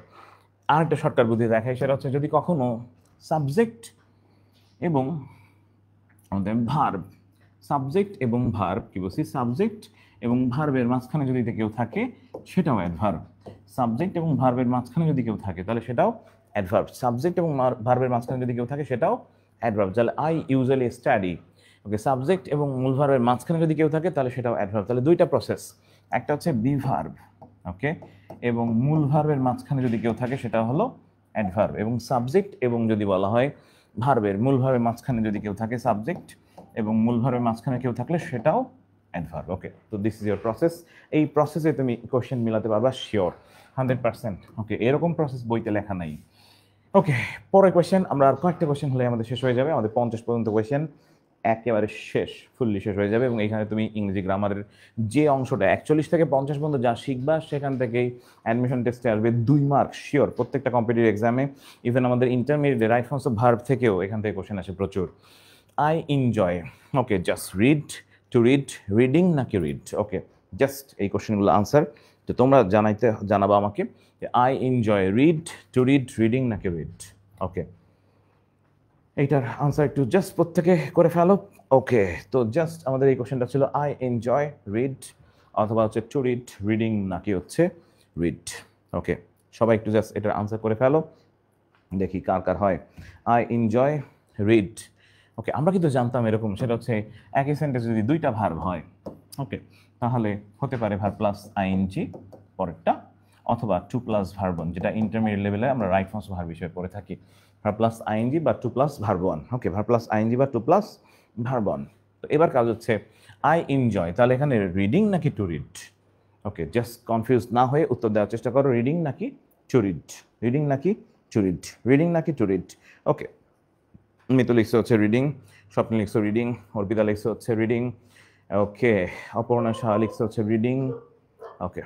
আরেকটা শর্টকাট বুদ্ধি দেখাই, সেটা হচ্ছে যদি কখনো সাবজেক্ট এবং আমাদের ভার্ব, সাবজেক্ট এবং ভার্ব, কি বলছি, সাবজেক্ট এবং ভার্বের মাঝখানে যদি কেউ থাকে সেটাও অ্যাডভার্ব। সাবজেক্ট এবং ভার্বের মাঝখানে যদি কেউ থাকে তাহলে সেটাও অ্যাডভার্ব। সাবজেক্ট এবং ভার্বের মাঝখানে যদি কেউ থাকে সেটাও অ্যাডভার্ব। তাহলে I usually study. Okay, subject এবং মূল ভার্বের মাঝখানে যদি কেউ থাকে তাহলে সেটাও অ্যাডভার্ব। তাহলে দুইটা প্রসেস, একটা হচ্ছে বি ভার্ব, ওকে, এবং মূল ভার্বের মাঝখানে যদি কেউ থাকে সেটা হলো অ্যাডভার্ব। এবং সাবজেক্ট এবং যদি বলা হয় ভার্বের মূল ভার্বের মাঝখানে যদি কেউ থাকে, সাবজেক্ট এবং মূল ভার্বের মাঝখানে কেউ থাকলে সেটাও অ্যাডভার্ব। ওকে, তো দিস ইজ ইয়োর প্রসেস। এই প্রসেসে তুমি কোশ্চেন মিলাতে পারবা শিওর, 100%। ওকে, এরকম প্রসেস বইতে লেখা নাই। ওকে, পরের কোয়েশ্চেন, আমরা আর কয়েকটা কোয়েশ্চেন হলে আমাদের শেষ হয়ে যাবে। আমাদের 50 পর্যন্ত কোয়েশ্চেন, একেবারে শেষ, ফুললি শেষ হয়ে যাবে। এবং এখানে তুমি ইংরেজি গ্রামারের যে অংশটা 41 থেকে 50 পর্যন্ত যা শিখবা, সেখান থেকেই অ্যাডমিশন টেস্টে আসবে 2 মার্ক শিওর। প্রত্যেকটা কম্পিটিটিভ এক্সামে, ইভেন আমাদের intermediate right forms of verb থেকেও এখান থেকে কোশ্চেন আসে প্রচুর। I enjoy, okay, just read, to read, reading নাকি রিড, ওকে, জাস্ট এই কোশ্চেনগুলো আনসার তো তোমরা জানাবা আমাকে যে I enjoy read, to read, reading নাকি রিড। ওকে, এইটার আনসার একটু জাস্ট প্রত্যেকে করে ফেলো। ওকে, তো জাস্ট আমাদের এই কোশ্চেনটা ছিল আই এনজয় রিড অথবা হচ্ছে টু রিড, রিডিং নাকি হচ্ছে রিড। ওকে, সবাই একটু জাস্ট এটার আনসার করে ফেলো, দেখি কার কার হয়। আই এনজয় রিড, ওকে, আমরা কিন্তু জানতাম এরকম, সেটা হচ্ছে একই সেন্টেন্সে যদি দুইটা ভার্ব হয়, ওকে, তাহলে হতে পারে ভার্ব প্লাস আইএনজি পরেরটা, অথবা টু প্লাস ভার্ব ওয়ান, যেটা ইন্টারমিডিয়েট লেভেলে আমরা রাইট ফর্মস ভার্ব হিসেবে পড়ে থাকি, ভার্ব প্লাস আইএনজি বা টু প্লাস ভার্ব ওয়ান। ওকে, ভার্ব প্লাস আইএনজি বা টু প্লাস ভার্ব ওয়ান। তো এবার কাজ হচ্ছে আই এনজয়, তাহলে এখানে রিডিং নাকি to read. Okay, just confuse না হয়ে উত্তর দেওয়ার চেষ্টা করো, রিডিং নাকি টু রিড, রিডিং নাকি টু রিড, রিডিং নাকি টু রিড। ওকে, মিতু লিখছে হচ্ছে রিডিং, স্বপ্ন লিখছে রিডিং, অর্পিতা লিখছে হচ্ছে রিডিং, ওকে, অপর্ণা শাহ লিখছে হচ্ছে রিডিং, ওকে,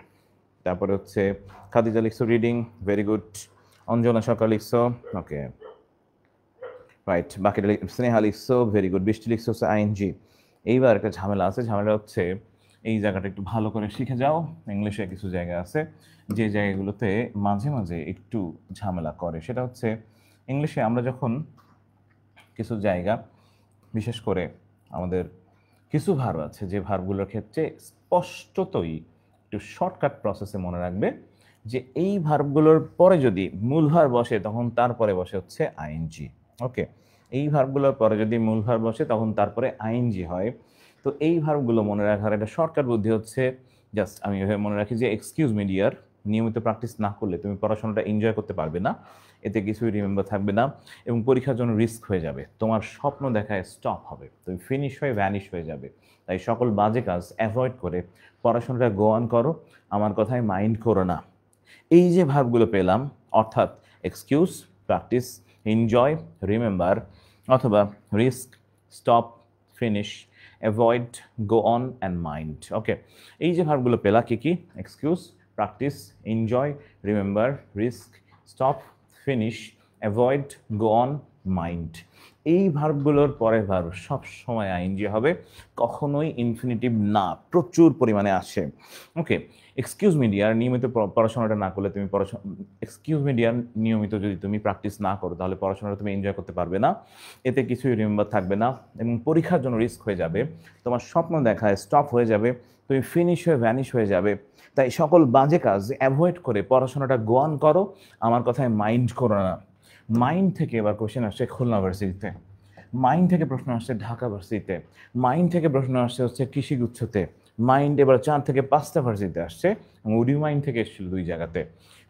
তারপরে হচ্ছে খাদিজা লিখছো রিডিং, ভেরি গুড, অঞ্জনা সরকার লিখছো, ওকে, রাইট, বাকিটা স্নেহা লিখছো, ভেরি গুড, বৃষ্টি লিখছো হচ্ছে আইএনজি। এইবার একটা ঝামেলা আছে, ঝামেলা হচ্ছে এই জায়গাটা একটু ভালো করে শিখে যাও। ইংলিশে কিছু জায়গা আছে যে জায়গাগুলোতে মাঝে মাঝে একটু ঝামেলা করে, সেটা হচ্ছে ইংলিশে আমরা যখন কিছু জায়গা, বিশেষ করে আমাদের কিছু ভার্ব আছে যে ভার্বগুলোর ক্ষেত্রে স্পষ্টতই একটু শর্টকাট প্রসেসে মনে রাখবে যে এই ভার্বগুলোর পরে যদি মূল ভার্ব বসে তখন তারপরে বসে হচ্ছে আইএনজি। ওকে, এই ভার্বগুলোর পরে যদি মূল ভার্ব বসে তখন তারপরে আইএনজি হয়। তো এই ভার্বগুলো মনে রাখার একটা শর্টকাট বুদ্ধি হচ্ছে, জাস্ট আমি এভাবে মনে রাখি যে এক্সকিউজ মি ডিয়ার, নিয়মিত প্র্যাকটিস না করলে তুমি পড়াশোনাটা এনজয় করতে পারবে না, এতে কিছুই রিমেম্বার থাকবে না এবং পরীক্ষার জন্য রিস্ক হয়ে যাবে, তোমার স্বপ্ন দেখায় স্টপ হবে, তুমি ফিনিশ হয়ে ভ্যানিশ হয়ে যাবে। তাই সকল বাজে কাজ অ্যাভয়েড করে পড়াশোনাটা গো অন করো, আমার কথায় মাইন্ড করো না। এই যে ভার্বগুলো পেলাম, অর্থাৎ এক্সকিউজ, প্র্যাকটিস, এনজয়, রিমেম্বার অথবা risk, stop, finish, avoid, go on and mind. Okay, এই যে ভার্বগুলো পেলা কি কি? Excuse, practice, enjoy, remember, risk, stop, finish, avoid, go on, mind. এই ভার্বগুলোর পরের ভার্ব সব সময় আইএনজি হবে, কখনোই ইনফিনিটিভ না, প্রচুর পরিমাণে আসে। ওকে, এক্সকিউজ মি ডিয়ার, নিয়মিত পড়াশোনাটা না করলে তুমি এক্সকিউজ মি ডিয়ার, নিয়মিত যদি তুমি প্র্যাকটিস না করো তাহলে পড়াশোনাটা তুমি এনজয় করতে পারবে না, এতে কিছুই রিমেম্বার থাকবে না এবং পরীক্ষার জন্য রিস্ক হয়ে যাবে, তোমার স্বপ্ন দেখায় স্টপ হয়ে যাবে, তুমি ফিনিশ হয়ে ভ্যানিশ হয়ে যাবে। তাই সকল বাজে কাজ অ্যাভয়েড করে পড়াশোনাটা গো অন করো, আমার কথায় মাইন্ড করো না। মাইন্ড থেকে এবার কোশ্চেন আসছে খুলনা ভার্সিটিতে, মাইন্ড থেকে প্রশ্ন আসছে ঢাকা ভার্সিটিতে, মাইন্ড থেকে প্রশ্ন আসছে হচ্ছে কৃষিগুচ্ছতে, মাইন্ড এবার 4 থেকে 5টা ভার্সিটিতে আসছে এবং উডি মাইন্ড থেকে এসেছিল 2 জায়গাতে।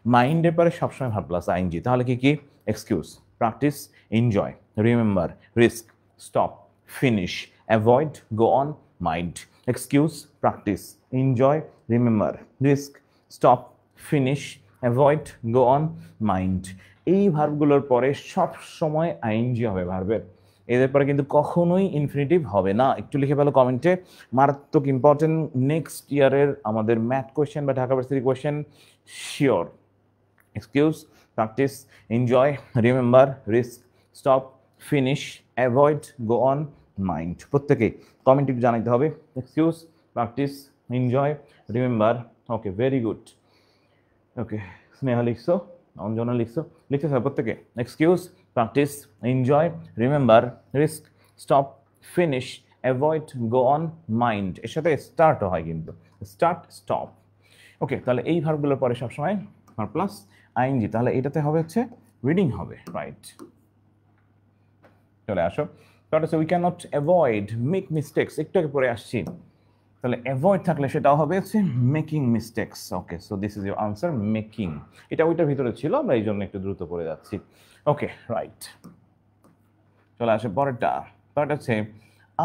মাইন্ডের পরে সবসময় ভাব প্লাস আইএনজি, তাহলে কি কি? Excuse, practice, enjoy, remember, risk, stop, finish, avoid, go on, mind. Excuse, practice, enjoy, remember, risk, stop, finish, avoid, go on, mind. এই ভার্বগুলোর পরে সব সময় আইএনজি হবে ভার্বের, এদের পরে কিন্তু কখনোই ইনফিনিটিভ হবে না। একটু লিখে ফেলো কমেন্টে, মারাত্মক ইম্পর্টেন্ট নেক্সট ইয়ারের আমাদের ম্যাথ কোয়েশ্চেন বা Dhaka varsity question sure. Excuse, practice, enjoy, remember, risk, stop, finish, avoid, go on, mind. প্রত্যেকেই কমেন্টে জানাইতে হবে এক্সকিউজ, প্র্যাকটিস, এনজয়, রিমেম্বার। ওকে, ভেরি গুড। ওকে, স্নেহা লিখছো, অঞ্জনা লিখছো, লিখতে হবে প্রত্যেকে। Excuse, practice, enjoy, remember, risk, stop, finish, avoid, go on, mind. এর সাথে স্টার্টও হয় কিন্তু, স্টার্ট, স্টপ। ওকে, তাহলে এই ভার্বগুলোর পরে সবসময় ভার্ব প্লাস আইএনজি, তাহলে এটাতে হবে হচ্ছে রিডিং হবে, রাইট। চলে আসো, তাহলে we can not avoid make mistakes, একটু আগে পরে আসছি, তাহলে অ্যাভয়েড থাকলে সেটাও হবে হচ্ছে making mistakes. Okay, so this is your answer, making. এটা ওইটার ভিতরে ছিল, আমরা এই জন্য একটু দ্রুত পড়ে যাচ্ছি। ওকে, রাইট, চলে আসে পরেরটা। পরেরটা হচ্ছে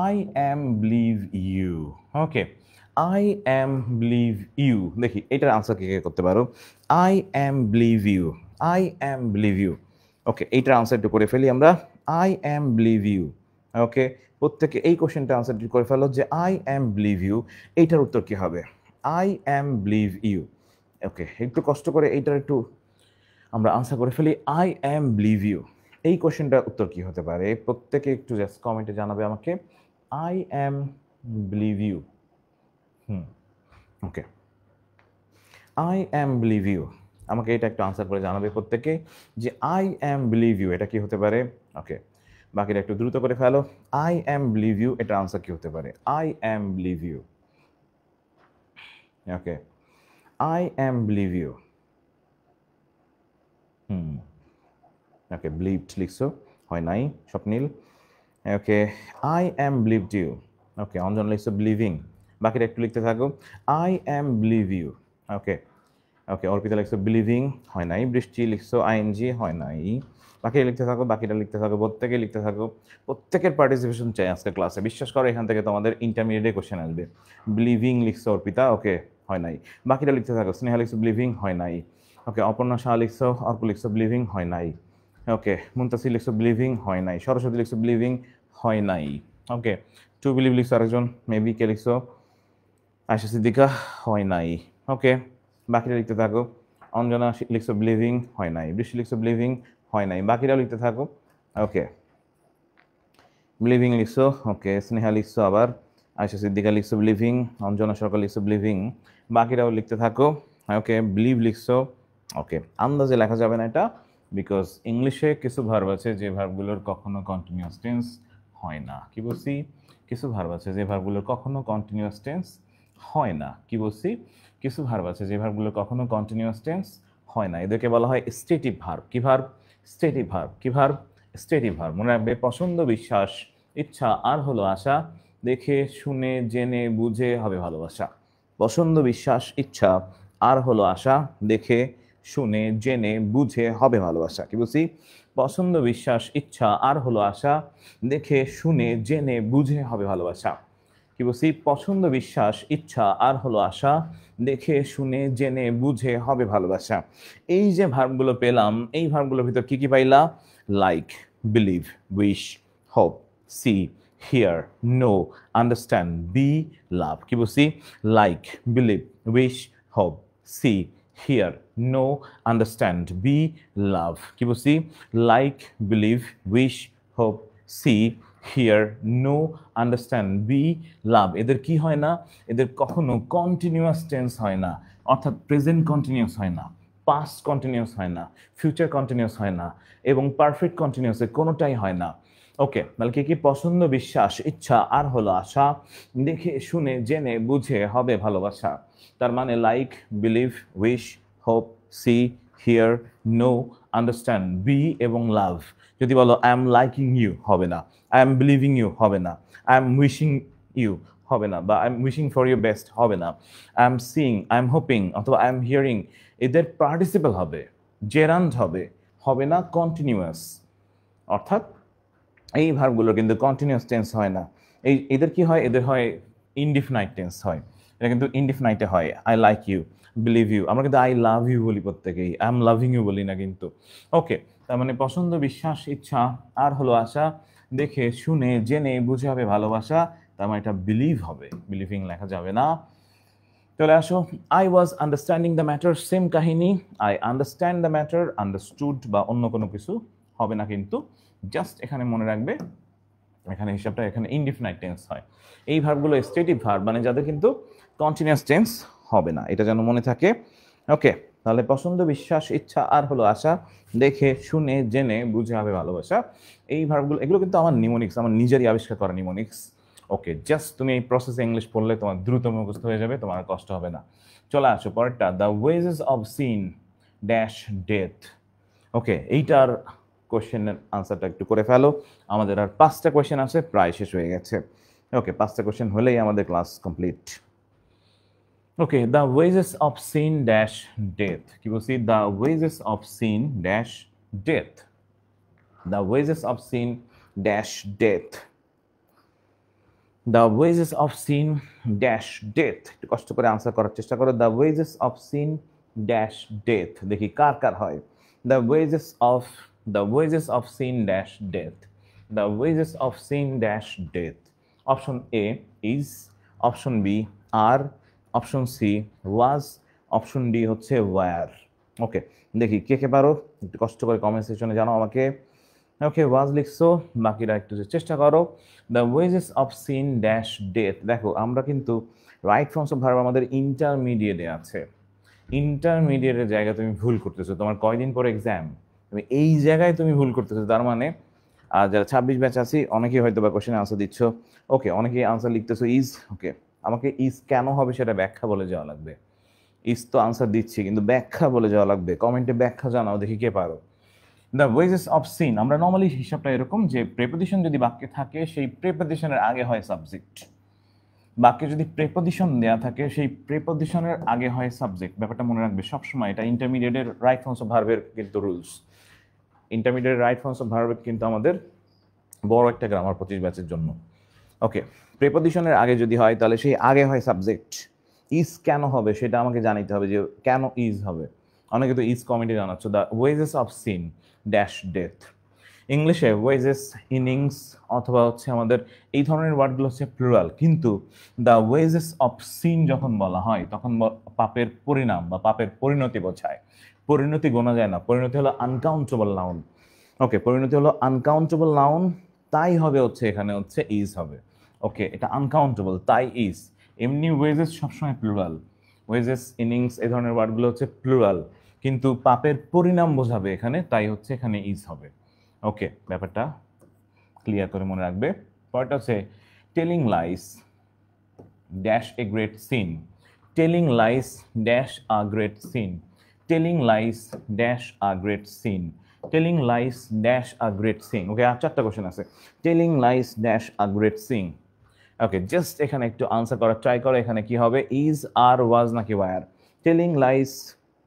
I am believe you. Okay, I am believe you, দেখি এটার আনসার কে কে করতে পারো। I am believe you, I am believe you. Okay, এইটার আনসার একটু করে ফেলি আমরা। I am believe you, okay, প্রত্যেকে এই কোশ্চেনটা আনসার করে ফেলো যে আই অ্যাম বিলিভ ইউ, এইটার উত্তর কি হবে? I am believe you. Okay, একটু কষ্ট করে এইটার একটু আমরা আনসার করে ফেলি। আই অ্যাম বিলিভ ইউ, এই কোশ্চেনটার উত্তর কি হতে পারে? প্রত্যেকে একটু জাস্ট কমেন্টে জানাবে আমাকে। I am believe you. Okay, I am believe you, আমাকে এটা একটু আনসার করে জানাবে প্রত্যেকে যে আই অ্যাম বিলিভ ইউ এটা কি হতে পারে। ওকে, বাকিটা একটু দ্রুত করে ফেলো। আই অ্যাম বিলিভ ইউ, এটার আনসার কি হতে পারে? I am believe you. Okay, I am believe you. Okay, believed লিখছো, হয় নাই Swapnil. Okay, I am believed you. Okay, Anjan লিখছো বিলিভিং, বাকিটা একটু লিখতে থাকো। I am believe you. Okay, okay, Arpita লিখছো বিলিভিং, হয় নাই। বৃষ্টি লিখছো আইএনজি, হয় নাই। বাকিটা লিখতে থাকো, বাকিটা লিখতে থাকো, প্রত্যেকে লিখতে থাকো। প্রত্যেকের পার্টিসিপেশন চাই আজকে ক্লাসে, বিশ্বাস করো এখান থেকে তোমাদের ইন্টারমিডিয়েটে কোশ্চেন আসবে। বিলিভিং লিখছো অর্পিতা, ওকে, হয় নাই। বাকিটা লিখতে থাকো। স্নেহা লিখছো বিলিভিং, হয় নাই। ওকে, অপর্ণা শাহ লিখছো, অর্প লিখছো বিলিভিং, হয় নাই। ওকে, মুনতাসির লিখছো বিলিভিং, হয় নাই। সরস্বতী লিখছো বিলিভিং, হয় নাই। ওকে, টু বিলিভ লিখছো আরেকজন, মেবি কে লিখছো আয়শা সিদ্দিকা, হয় নাই। ওকে, বাকিটা লিখতে থাকো। অঞ্জনা লিখছো বিলিভিং, হয় নাই। বৃষ্টি লিখছো বিলিভিং, হয় নাই। বাকিটাও লিখতে থাকো। ওকে, বিলিভিং লিখছো। ওকে, স্নেহা লিখছো আবার, আয়শা সিদ্দিকা লিখছো বিলিভিং, অঞ্জনা সরকার লিখছো বিলিভিং, বাকিটাও লিখতে থাকো। ওকে, বিলিভ লিখছো। ওকে, আন্দাজে লেখা যাবে না এটা, বিকজ ইংলিশে কিছু ভার্ব আছে যে ভার্বগুলোর কখনো কন্টিনিউয়াস টেন্স হয় না। কি বলছি? কিছু ভার্ব আছে যে ভার্বগুলোর কখনো কন্টিনিউয়াস টেন্স হয় না। কি বলছি? কিছু ভার্ব আছে যে ভার্বগুলোর কখনো কন্টিনিউয়াস টেন্স হয় না। এদেরকে বলা হয় স্টেটিভ ভার্ব। কি ভার্ব? Stative verb. কি ভার্ব? Stative verb. মনে রাখবে, পছন্দ, বিশ্বাস, ইচ্ছা আর হলো আশা, দেখে শুনে জেনে বুঝে হবে ভালোবাসা। পছন্দ, বিশ্বাস, ইচ্ছা আর হলো আশা, দেখে শুনে জেনে বুঝে হবে ভালোবাসা। কি বলছি? পছন্দ, বিশ্বাস, ইচ্ছা আর হলো আশা, দেখে শুনে জেনে বুঝে হবে ভালোবাসা। কি বলছি? পছন্দ, বিশ্বাস, ইচ্ছা আর হলো আশা, দেখে শুনে জেনে বুঝে হবে ভালোবাসা। এই যে ভার্বগুলো পেলাম, এই ভার্বগুলোর ভিতর কি কি পাইলা? Like, believe, wish, hope, see, hear, know, understand, be, love. কি বলছি? Like, believe, wish, hope, see, hear, know, understand, be, love. কি বলছি? Like, believe, wish, hope, see, hear, know, understand, be, love. এদের কি হয় না? এদের কখনো কন্টিনিউয়াস টেন্স হয় না, অর্থাৎ প্রেজেন্ট কন্টিনিউয়াস হয় না, পাস্ট কন্টিনিউয়াস হয় না, ফিউচার কন্টিনিউয়াস হয় না, এবং পারফেক্ট কন্টিনিউয়াসের কোনোটাই হয় না। ওকে, তাহলে কি কি? পছন্দ, বিশ্বাস, ইচ্ছা আর হলো আশা, দেখে শুনে জেনে বুঝে হবে ভালোবাসা। তার মানে like, believe, wish, hope, see, hear, know, understand, be এবং লাভ। যদি বলো আই এম লাইকিং ইউ, হবে না। আই এম বিলিভিং ইউ, হবে না। আই এম উইশিং ইউ, হবে না। বা I am wishing for your best, হবে না। I am seeing, I am hoping অথবা আই এম হিয়ারিং, এদের পার্টিসিপল হবে, জেরান্ড হবে, হবে না কন্টিনিউয়াস। অর্থাৎ এই ভার্বগুলো কিন্তু কন্টিনিউয়াস টেন্স হয় না। এদের কি হয়? এদের হয় ইনডিফিনাইট টেন্স হয়। এটা কিন্তু ইনডিফিনাইটে হয়। I like you, believe you, আমরা কিন্তু আই লাভ ইউ বলি প্রত্যেকেই, আই এম লাভিং ইউ বলি না কিন্তু। ওকে, তার মানে পছন্দ, বিশ্বাস, ইচ্ছা আর হলো আশা, দেখে শুনে জেনে বুঝে হবে ভালোবাসা। তার মানে এটা বিলিভ হবে, বিলিভিং লেখা যাবে না। চলে আসো। I was understanding the matter, same কাহিনী। I understand the matter, understood বা অন্য কোনো কিছু হবে না কিন্তু। জাস্ট এখানে মনে রাখবে, এখানে হিসাবটা এখানে ইনডিফিনাইট টেন্স হয়। এই ভার্বগুলো স্টেটিভ ভার্ব, মানে যাদের কিন্তু কন্টিনিউয়াস টেন্স হবে না, এটা যেন মনে থাকে। ওকে, তাহলে পছন্দ, বিশ্বাস, ইচ্ছা আর হলো আশা, দেখে শুনে জেনে বুঝে হবে ভালোবাসা। এই ভার্বগুলো, এগুলো কিন্তু আমার নিমোনিক্স, আমার নিজেরই আবিষ্কার করা নিমোনিক্স। ওকে, জাস্ট তুমি এই প্রসেসে ইংলিশ পড়লে তোমার দ্রুত মুখস্থ হয়ে যাবে, তোমার আর কষ্ট হবে না। চলে আসো পরেরটা, the wages of sin dash death. Okay, এইটার কোয়েশ্চেনের আনসারটা একটু করে ফেলো। আমাদের আর 5টা কোয়েশ্চেন আছে, প্রায় শেষ হয়ে গেছে। ওকে, 5টা কোয়েশ্চেন হলেই আমাদের class complete. Okay, the wages of sin dash death. কি বলছি? The wages of sin dash death. The wages of sin dash death. The wages of sin dash death. একটু কষ্ট করে আনসার করার চেষ্টা করো। The wages of sin dash death, দেখি কার কার হয়। The wages of, the wages of sin dash death. The wages of sin dash death. Option A is, option B R, option C was, option D হচ্ছে war. Okay, দেখি কে কে পারো, একটু কষ্ট করে কমেন্ট সেকশনে জানাও আমাকে। ওকে, ওয়াজ লিখছো, বাকিরা একটু চেষ্টা করো। The wages of sin dash death. দেখো আমরা কিন্তু রাইট ফর্মস অফ ভার্ব আমাদের ইন্টারমিডিয়েটে আছে। ইন্টারমিডিয়েটের জায়গায় তুমি ভুল করতেছো, তোমার কয়দিন পর এক্সাম, তুমি এই জায়গায় তুমি ভুল করতেছো। তার মানে যারা 26 ব্যাচ আছি অনেকেই হয়তো বা কোশ্চেনে আনসার দিচ্ছ। ওকে, অনেকেই আনসার লিখতেছো ইজ। ওকে, আমাকে ইজ কেন হবে সেটা ব্যাখ্যা বলে যাওয়া লাগবে। ইজ তো আনসার দিচ্ছি, কিন্তু ব্যাখ্যা বলে যাওয়া লাগবে। কমেন্টে ব্যাখ্যা জানাও, দেখি কে পারো। দ্য ওয়েজেস অফ সিন, আমরা নর্মালি হিসাবটা এরকম যে প্রেপোজিশন যদি বাক্যে থাকে সেই প্রেপোজিশনের আগে হয় সাবজেক্ট। বাক্যে যদি প্রেপোজিশন দেওয়া থাকে সেই প্রেপোজিশনের আগে হয় সাবজেক্ট। ব্যাপারটা মনে রাখবে সবসময়, এটা ইন্টারমিডিয়েটের রাইট ফর্মস অফ ভার্বের কিন্তু rules. Intermediate right forms of ভার্বের কিন্তু আমাদের বড় একটা গ্রামার 25 ব্যাচের জন্য। ওকে, প্রেপোজিশনের আগে যদি হয় তাহলে সেই আগে হয় সাবজেক্ট। ইজ কেন হবে সেটা আমাকে জানিতে হবে, যে কেন ইজ হবে। অনেকে তো ইজ কমেন্টে জানাচ্ছ। The wages of sin dash death. ইংলিশে ওয়েজেস, ইনিংস অথবা হচ্ছে আমাদের এই ধরনের ওয়ার্ডগুলো হচ্ছে প্লুরাল, কিন্তু দ্য ওয়েজেস অফ সিন যখন বলা হয় তখন পাপের পরিণাম বা পাপের পরিণতি বোঝায়। পরিণতি গোনা যায় না, পরিণতি হলো আনকাউন্টেবল নাউন। ওকে, পরিণতি হলো আনকাউন্টেবল নাউন, তাই হবে হচ্ছে এখানে হচ্ছে ইজ হবে। ওকে, এটা আনকাউন্টেবল তাই ইজ। এমনি ওয়েজেস সবসময় প্লুরাল, ওয়েজেস, ইনিংস এই ধরনের ওয়ার্ডগুলো হচ্ছে প্লুরাল, কিন্তু পাপের পরিণাম বোঝাবে এখানে, তাই হচ্ছে এখানে ইজ হবে। ওকে, ব্যাপারটা ক্লিয়ার করে মনে রাখবে। পরেরটা হচ্ছে telling lies dash a great sin. Telling lies dash a great sin. Telling lies dash a great sin. Telling lies dash a great sin. Okay, আর 4টা কোশ্চেন আছে। Telling lies dash a great sin. Okay, just এখানে একটু answer করার try করো। এখানে কি হবে, ইজ, আর, ওয়াজ নাকি were? Telling lies,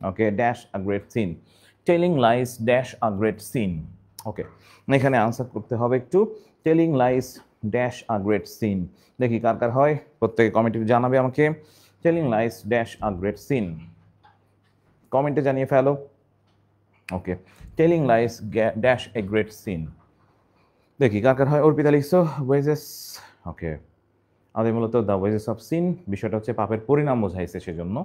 okay, dash a great sin. Telling lies dash a great sin. Okay, এখানে আনসার করতে হবে একটু। Telling lies dash a great sin. দেখি কার কার হয়, প্রত্যেকে কমেন্টে জানাবে আমাকে। Telling lies dash a great sin, কমেন্টে জানিয়ে ফেলো। Okay, telling lies dash a great sin. দেখি কার কার হয়। অর্পিতা লিখছো ওয়েজেস। ওকে, আমাদের মূলত দ্য ওয়েজেস অফ সিন বিষয়টা হচ্ছে পাপের পরিণাম বোঝাইছে সেজন্য।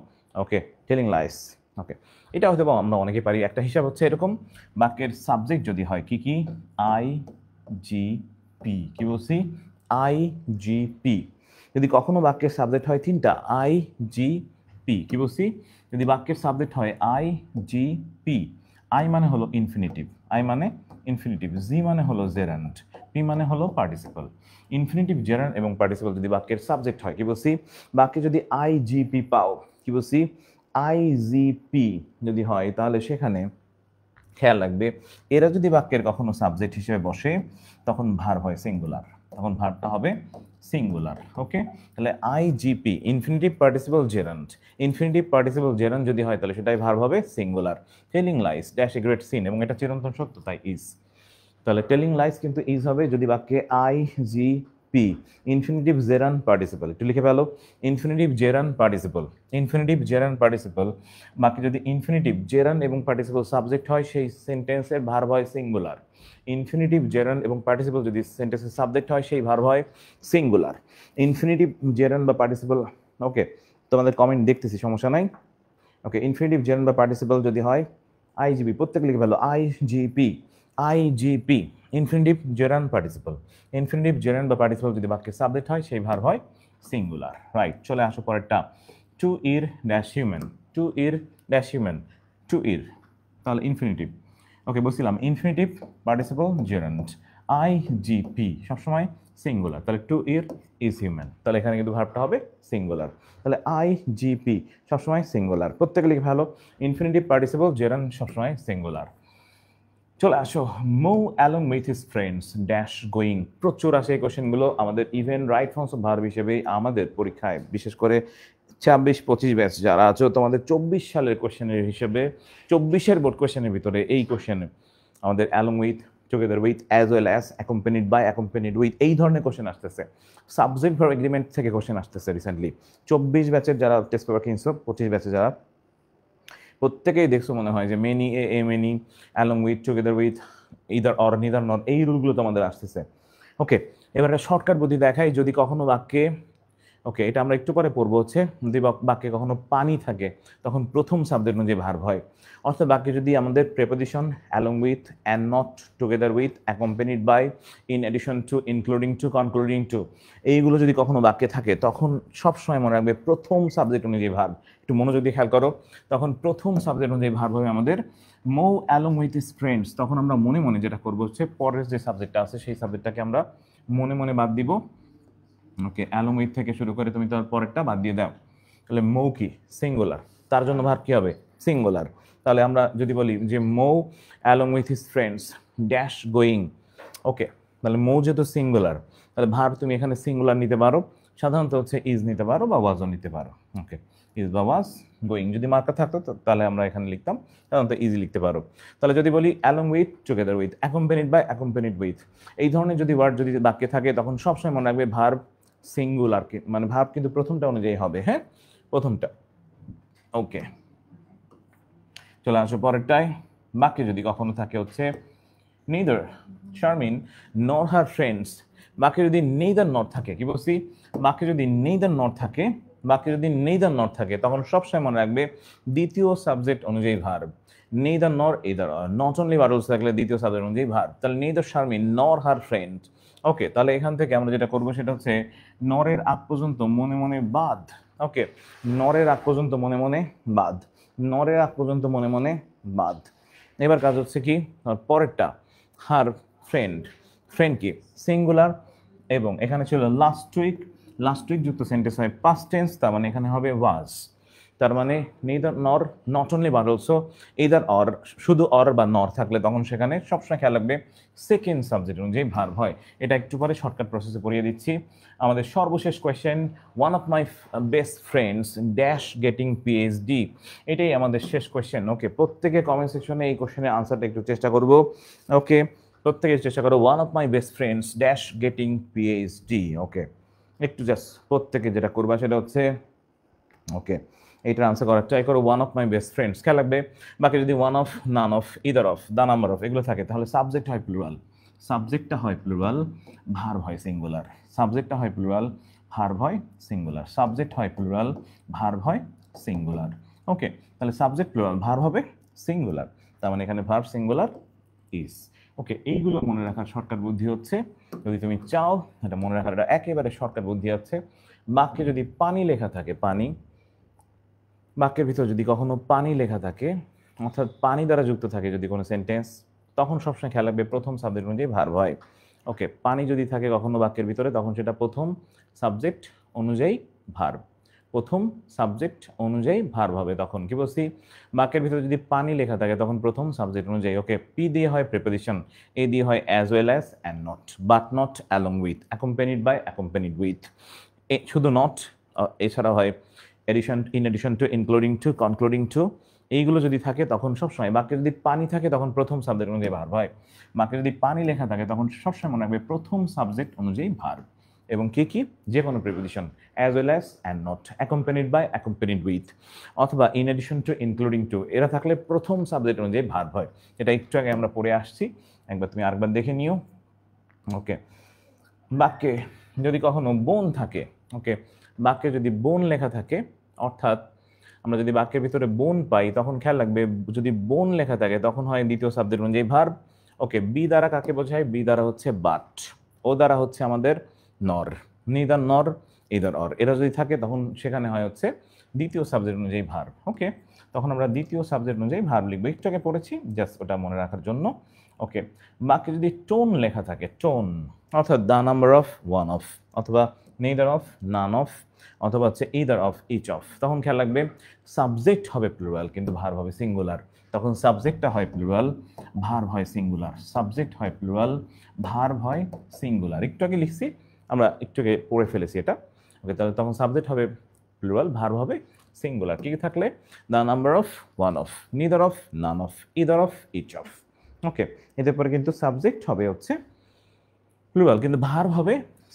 ওকে, টেলিং লাইস। ওকে, এটা হয়তো আমরা অনেকে পারি। একটা হিসাব হচ্ছে এরকম, বাক্যের সাবজেক্ট যদি হয় কি কি, আই জি পি। কি বলছি, আই জি পি। যদি কখনো বাক্যের সাবজেক্ট হয় 3টা, আই জি পি। কি বলছি, যদি বাক্যের সাবজেক্ট হয় আই জি পি, আই মানে হলো ইনফিনিটিভ, আই মানে ইনফিনিটিভ, জি মানে হলো জেরান্ড, পি মানে হলো পার্টিসিপল। ইনফিনিটিভ, জেরান্ড এবং পার্টিসিপল যদি বাক্যের সাবজেক্ট হয়, কি বলছি, বাক্যে যদি আই জি পি পাও, কি বলছি, আই জি পি যদি হয় তাহলে সেখানে খেয়াল রাখবে এরা যদি বাক্যের কখনো সাবজেক্ট হিসেবে বসে তখন ভার্ব হয় সিঙ্গুলার, তখন ভার্বটা হবে সিঙ্গুলার। ওকে, তাহলে IGP infinitive participle gerund, infinitive participle gerund যদি হয় তাহলে সেটাই ভার্ব হবে singular. Telling lies dash a great scene, এবং এটা চিরন্তন সত্য তাই ইজ। তাহলে টেলিং লাইস কিন্তু ইজ হবে যদি বাক্যে I G P infinitive gerund participle, একটু লিখে ফেলো, infinitive gerund participle, infinitive gerund participle. বাকি যদি ইনফিনিটিভ জেরান এবং পার্টিসিপল সাবজেক্ট হয় সেই সেন্টেন্সের ভার্ব হয় সিঙ্গুলার। ইনফিনিটিভ জেরান এবং পার্টিসিপল যদি সেন্টেন্সের সাবজেক্ট হয় সেই ভার্ব হয় সিঙ্গুলার। ইনফিনিটিভ জেরান বা পার্টিসিপল। ওকে, তোমাদের কমেন্ট দেখতেছি, সমস্যা নাই। ওকে, ইনফিনিটিভ জেরান বা পার্টিসিপল যদি হয় আইজিপি, প্রত্যেকে লিখে ফেলো, IGP, IGP, infinitive gerund participle. Infinitive gerund বা পার্টিসিপল যদি বাক্যের সাবজেক্ট হয় সেই ভার্ব হয় সিঙ্গুলার। রাইট, চলে আসো পরেরটা। টু ইর ড্যাশ হিউম্যান। টু ইর ড্যাশ হিউম্যান, টু ইর তাহলে ইনফিনিটিভ। ওকে, বলছিলাম ইনফিনিটিভ পার্টিসিপল জেরান্ট, আইজিপি সবসময় সিঙ্গুলার, তাহলে টু ইর ইজ হিউম্যান, তাহলে এখানে কিন্তু ভার্বটা হবে সিঙ্গুলার। তাহলে আইজিপি সবসময় সিঙ্গুলার, প্রত্যেকে লিখে ভালো, ইনফিনিটিভ পার্টিসিপল জেরান্ট সবসময় সিঙ্গুলার। চলে আসো, move along with his friends dash going. প্রচুর আসে এই কোশ্চেনগুলো আমাদের event right forms of verb হিসেবে আমাদের পরীক্ষায়, বিশেষ করে 26-25 ব্যাচ যারা আছো তোমাদের 24 সালের কোশ্চেনের হিসেবে 24-এর বোর্ড কোশ্চেনের ভিতরে এই কোশ্চেন আমাদের along with, together with, as well as, accompanied by, accompanied with, এই ধরনের কোশ্চেন আসতেছে। সাবজেক্ট ভার্ব এগ্রিমেন্ট থেকে কোশ্চেন আসতেছে রিসেন্টলি। 24 ব্যাচের যারা টেস্ট পেপার কিনছো, 25 ব্যাচে যারা, প্রত্যেকেই দেখছো মনে হয় যে many, A many, along with, together with, either or neither not, এই রুলগুলো তোমাদের আসতেছে। ওকে, এবার একটা শর্টকাট বুদ্ধি দেখাই। যদি কখনো বাক্যে, ওকে এটা আমরা একটু পরে পড়বো, হচ্ছে যদি বাক্যে কখনো পানি থাকে তখন প্রথম সাবজেক্ট অনুযায়ী ভার্ব হয়। অর্থাৎ বাক্যে যদি আমাদের preposition along with, and not, together with, accompanied by, in addition to, including to, concluding to, এইগুলো যদি কখনো বাক্যে থাকে তখন সবসময় মনে রাখবে প্রথম সাবজেক্ট অনুযায়ী ভার্ব। একটু মনোযোগ দিয়ে খেয়াল করো, তখন প্রথম সাবজেক্ট অনুযায়ী ভার্ব হবে আমাদের মো অ্যালং উইথ হিজ ফ্রেন্ডস। তখন আমরা মনে মনে যেটা করবো হচ্ছে পরের যে সাবজেক্টটা আছে সেই সাবজেক্টটাকে আমরা মনে মনে বাদ দিব। ওকে, অ্যালং উইথ থেকে শুরু করে তুমি তার পরেরটা বাদ দিয়ে দাও, তাহলে মৌ কি সিঙ্গুলার, তার জন্য ভার্ব কি হবে সিঙ্গুলার। তাহলে আমরা যদি বলি যে Mou along with his friends dash going, okay তাহলে মৌ যেহেতু সিঙ্গুলার তাহলে ভার্ব তুমি এখানে সিঙ্গুলার নিতে পারো, সাধারণত হচ্ছে ইজ নিতে পারো বা ওয়াজও নিতে পারো। ওকে, ইজ বা ওয়াজ গোয়িং যদি মার্কার থাকতো তাহলে আমরা এখানে লিখতাম, সাধারণত ইজি লিখতে পারো। তাহলে যদি বলি along with, together with, accompanied by, accompanied with, এই ধরনের যদি ওয়ার্ড যদি বাক্যে থাকে তখন সবসময় মনে রাখবে ভার্ব সিঙ্গুলার, মানে ভার্ব কিন্তু প্রথমটা অনুযায়ী হবে, হ্যাঁ প্রথমটা। ওকে, চলে আসো পরেরটায়। বাক্যে যদি কখনো থাকে হচ্ছে neither Sharmin nor her friends, বাক্যে যদি neither nor থাকে, কি বলছি বাক্যে যদি neither nor থাকে, বাক্যে যদি neither nor থাকে তখন সবসময় মনে রাখবে দ্বিতীয় সাবজেক্ট অনুযায়ী verb, neither nor either or, not only verbs থাকলে দ্বিতীয় সাবজেক্ট অনুযায়ী ভার্ব। তাহলে neither Sharmin nor her friend। ওকে, তাহলে এখান থেকে আমরা যেটা করবো সেটা হচ্ছে নরের আগ পর্যন্ত মনে মনে বাদ। ওকে, নরের আগ পর্যন্ত মনে মনে বাদ, নরের আগ পর্যন্ত মনে মনে বাদ। এবার কাজ হচ্ছে কি পরেরটা হার ফ্রেন্ড, ফ্রেন্ড কি সিঙ্গুলার, এবং এখানে ছিল লাস্ট উইক, লাস্ট উইক যুক্ত সেন্টেন্স হয় পাস্ট টেন্স, তার মানে এখানে হবে ওয়াজ। তার মানে নেইদার নর, not only but also, either or, শুধু অর বা নর থাকলে তখন সেখানে সবসময় খেয়াল রাখবে সেকেন্ড সাবজেক্ট অনুযায়ী ভার্ব হয়। এটা একটু পরে শর্টকাট প্রসেসে পড়িয়ে দিচ্ছি। আমাদের সর্বশেষ question, one of my best friends dash getting PhD, এটাই আমাদের শেষ কোয়েশ্চেন। ওকে, প্রত্যেকে কমেন্ট সেকশনে এই কোয়েশ্চেনের আনসারটা একটু চেষ্টা করব। ওকে, প্রত্যেকে চেষ্টা করো one of my best friends dash getting PhD. Okay, একটু জাস্ট প্রত্যেকে যেটা করবা সেটা হচ্ছে ওকে এইটার আনসার করার ট্রাই করো, one of my best friends. খেয়াল রাখবে বাকি যদি one of, none of, either of, the number of এগুলো থাকে তাহলে সাবজেক্ট হয় প্লুরাল, সাবজেক্টটা হয় প্লুরাল, ভার্ব হয় সিঙ্গুলার, সাবজেক্টটা হয় প্লুরাল, ভার্ব হয় সিঙ্গুলার, সাবজেক্ট হয় প্লুরাল, ভার্ব হয় সিঙ্গুলার। ওকে, তাহলে সাবজেক্ট প্লুরাল, ভার্ব হবে সিঙ্গুলার, তার মানে এখানে ভার্ব সিঙ্গুলার ইজ। ওকে, এইগুলো মনে রাখার শর্টকাট বুদ্ধি হচ্ছে, যদি তুমি চাও এটা মনে রাখার এটা একেবারে শর্টকাট বুদ্ধি আছে। বাক্যে যদি পানি লেখা থাকে, পানি, বাক্যের ভিতর যদি কখনো পানি লেখা থাকে অর্থাৎ পানি দ্বারা যুক্ত থাকে যদি কোনো সেন্টেন্স, তখন সবসময় খেয়াল রাখবে প্রথম সাবজেক্ট অনুযায়ী ভার্ব হয়। ওকে, পানি যদি থাকে কখনো বাক্যের ভিতরে তখন সেটা প্রথম সাবজেক্ট অনুযায়ী ভার্ব, প্রথম সাবজেক্ট অনুযায়ী ভার্ব হবে। তখন কি বলছি বাক্যের ভিতরে যদি পানি লেখা থাকে তখন প্রথম সাবজেক্ট অনুযায়ী। ওকে, পি দিয়ে হয় প্রিপোজিশন, এ দিয়ে হয় as well as, and not, but not, along with, accompanied by, accompanied with, শুধু নট, এছাড়া হয় addition, in addition to, including to, concluding to, এইগুলো যদি থাকে তখন সবসময় বাক্যে যদি পানি থাকে তখন প্রথম সাবজেক্ট অনুযায়ী ভার্ব হয়। বাক্যে যদি পানি লেখা থাকে তখন সবসময় মনে রাখবে প্রথম সাবজেক্ট অনুযায়ী ভার্ব, এবং কি কি যে কোনো preposition as well as, and not, accompanied by, accompanied with, অথবা in addition to, including to, এরা থাকলে প্রথম সাবজেক্ট অনুযায়ী ভার্ব হয়। এটা একটু আগে আমরা পড়ে আসছি, একবার তুমি আরেকবার দেখে নিও। ওকে, বাক্যে যদি কখনো বোন থাকে, ওকে বাক্যে যদি বোন লেখা থাকে অর্থাৎ আমরা যদি বাক্যের ভিতরে বোন পাই তখন খেয়াল রাখবে যদি বোন লেখা থাকে তখন হয় দ্বিতীয় সাবজেক্ট অনুযায়ী ভার্ব। ওকে, বি দ্বারা কাকে বোঝায়, বি দ্বারা হচ্ছে বাট, ও দ্বারা হচ্ছে আমাদের নর, নিদার নর ইদার অর, এরা যদি থাকে তখন সেখানে হয় হচ্ছে দ্বিতীয় সাবজেক্ট অনুযায়ী ভার্ব। ওকে, তখন আমরা দ্বিতীয় সাবজেক্ট অনুযায়ী ভার্ব লিখবো, একটু আগে পড়েছি জাস্ট ওটা মনে রাখার জন্য। ওকে, বাক্যে যদি টোন লেখা থাকে, টোন অর্থাৎ the number of, one of, অথবা নেইদার অফ, নান অফ, অথবা হচ্ছে ইদার অফ, ইচ অফ, তখন খেয়াল রাখবে সাবজেক্ট হবে প্লুরাল কিন্তু ভার্ব হবে সিঙ্গুলার। তখন সাবজেক্টটা হয় প্লুরাল, ভার্ব হয় সিঙ্গুলার, সাবজেক্ট হয় প্লুরাল, ভার্ব হয় সিঙ্গুলার। একটু আগে লিখছি আমরা, একটু আগে পড়ে ফেলেছি এটা। ওকে, তাহলে তখন সাবজেক্ট হবে প্লুরাল, ভার্ব হবে সিঙ্গুলার। কি থাকলে the number of, one of, neither of, none of, either of, each of. Okay, এদের পরে কিন্তু সাবজেক্ট হবে হচ্ছে প্লুরাল কিন্তু ভার্ব হবে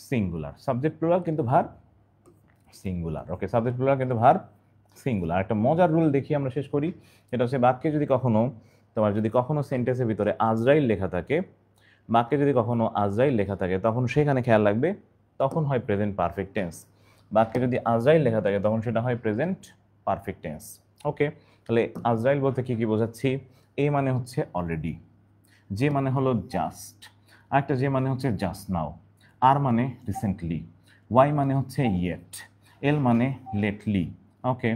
সিঙ্গুলার, সাবজেক্ট প্লুরাল কিন্তু ভার্ব সিঙ্গুলার। ওকে, সাবজেক্ট প্লুরাল কিন্তু ভার্ব সিঙ্গুলার। একটা মজার রুল দেখি আমরা শেষ করি, এটা হচ্ছে বাক্যে যদি কখনো তোমার যদি কখনো সেন্টেন্সের ভিতরে আজরাইল লেখা থাকে, বাক্যে যদি কখনো আজরাইল লেখা থাকে, তখন সেখানে খেয়াল রাখবে তখন হয় প্রেজেন্ট পারফেক্ট টেন্স। বাক্যে যদি আজরাইল লেখা থাকে তখন সেটা হয় প্রেজেন্ট পারফেক্ট টেন্স। ওকে, তাহলে আজরাইল বলতে কি কি বোঝাচ্ছি? এ মানে হচ্ছে অলরেডি, যে মানে হলো জাস্ট, আরেকটা যে মানে হচ্ছে জাস্ট নাও, আর মানে রিসেন্টলি, ওয়াই মানে হচ্ছে ইয়েট, এল মানে লেটলি, ওকে,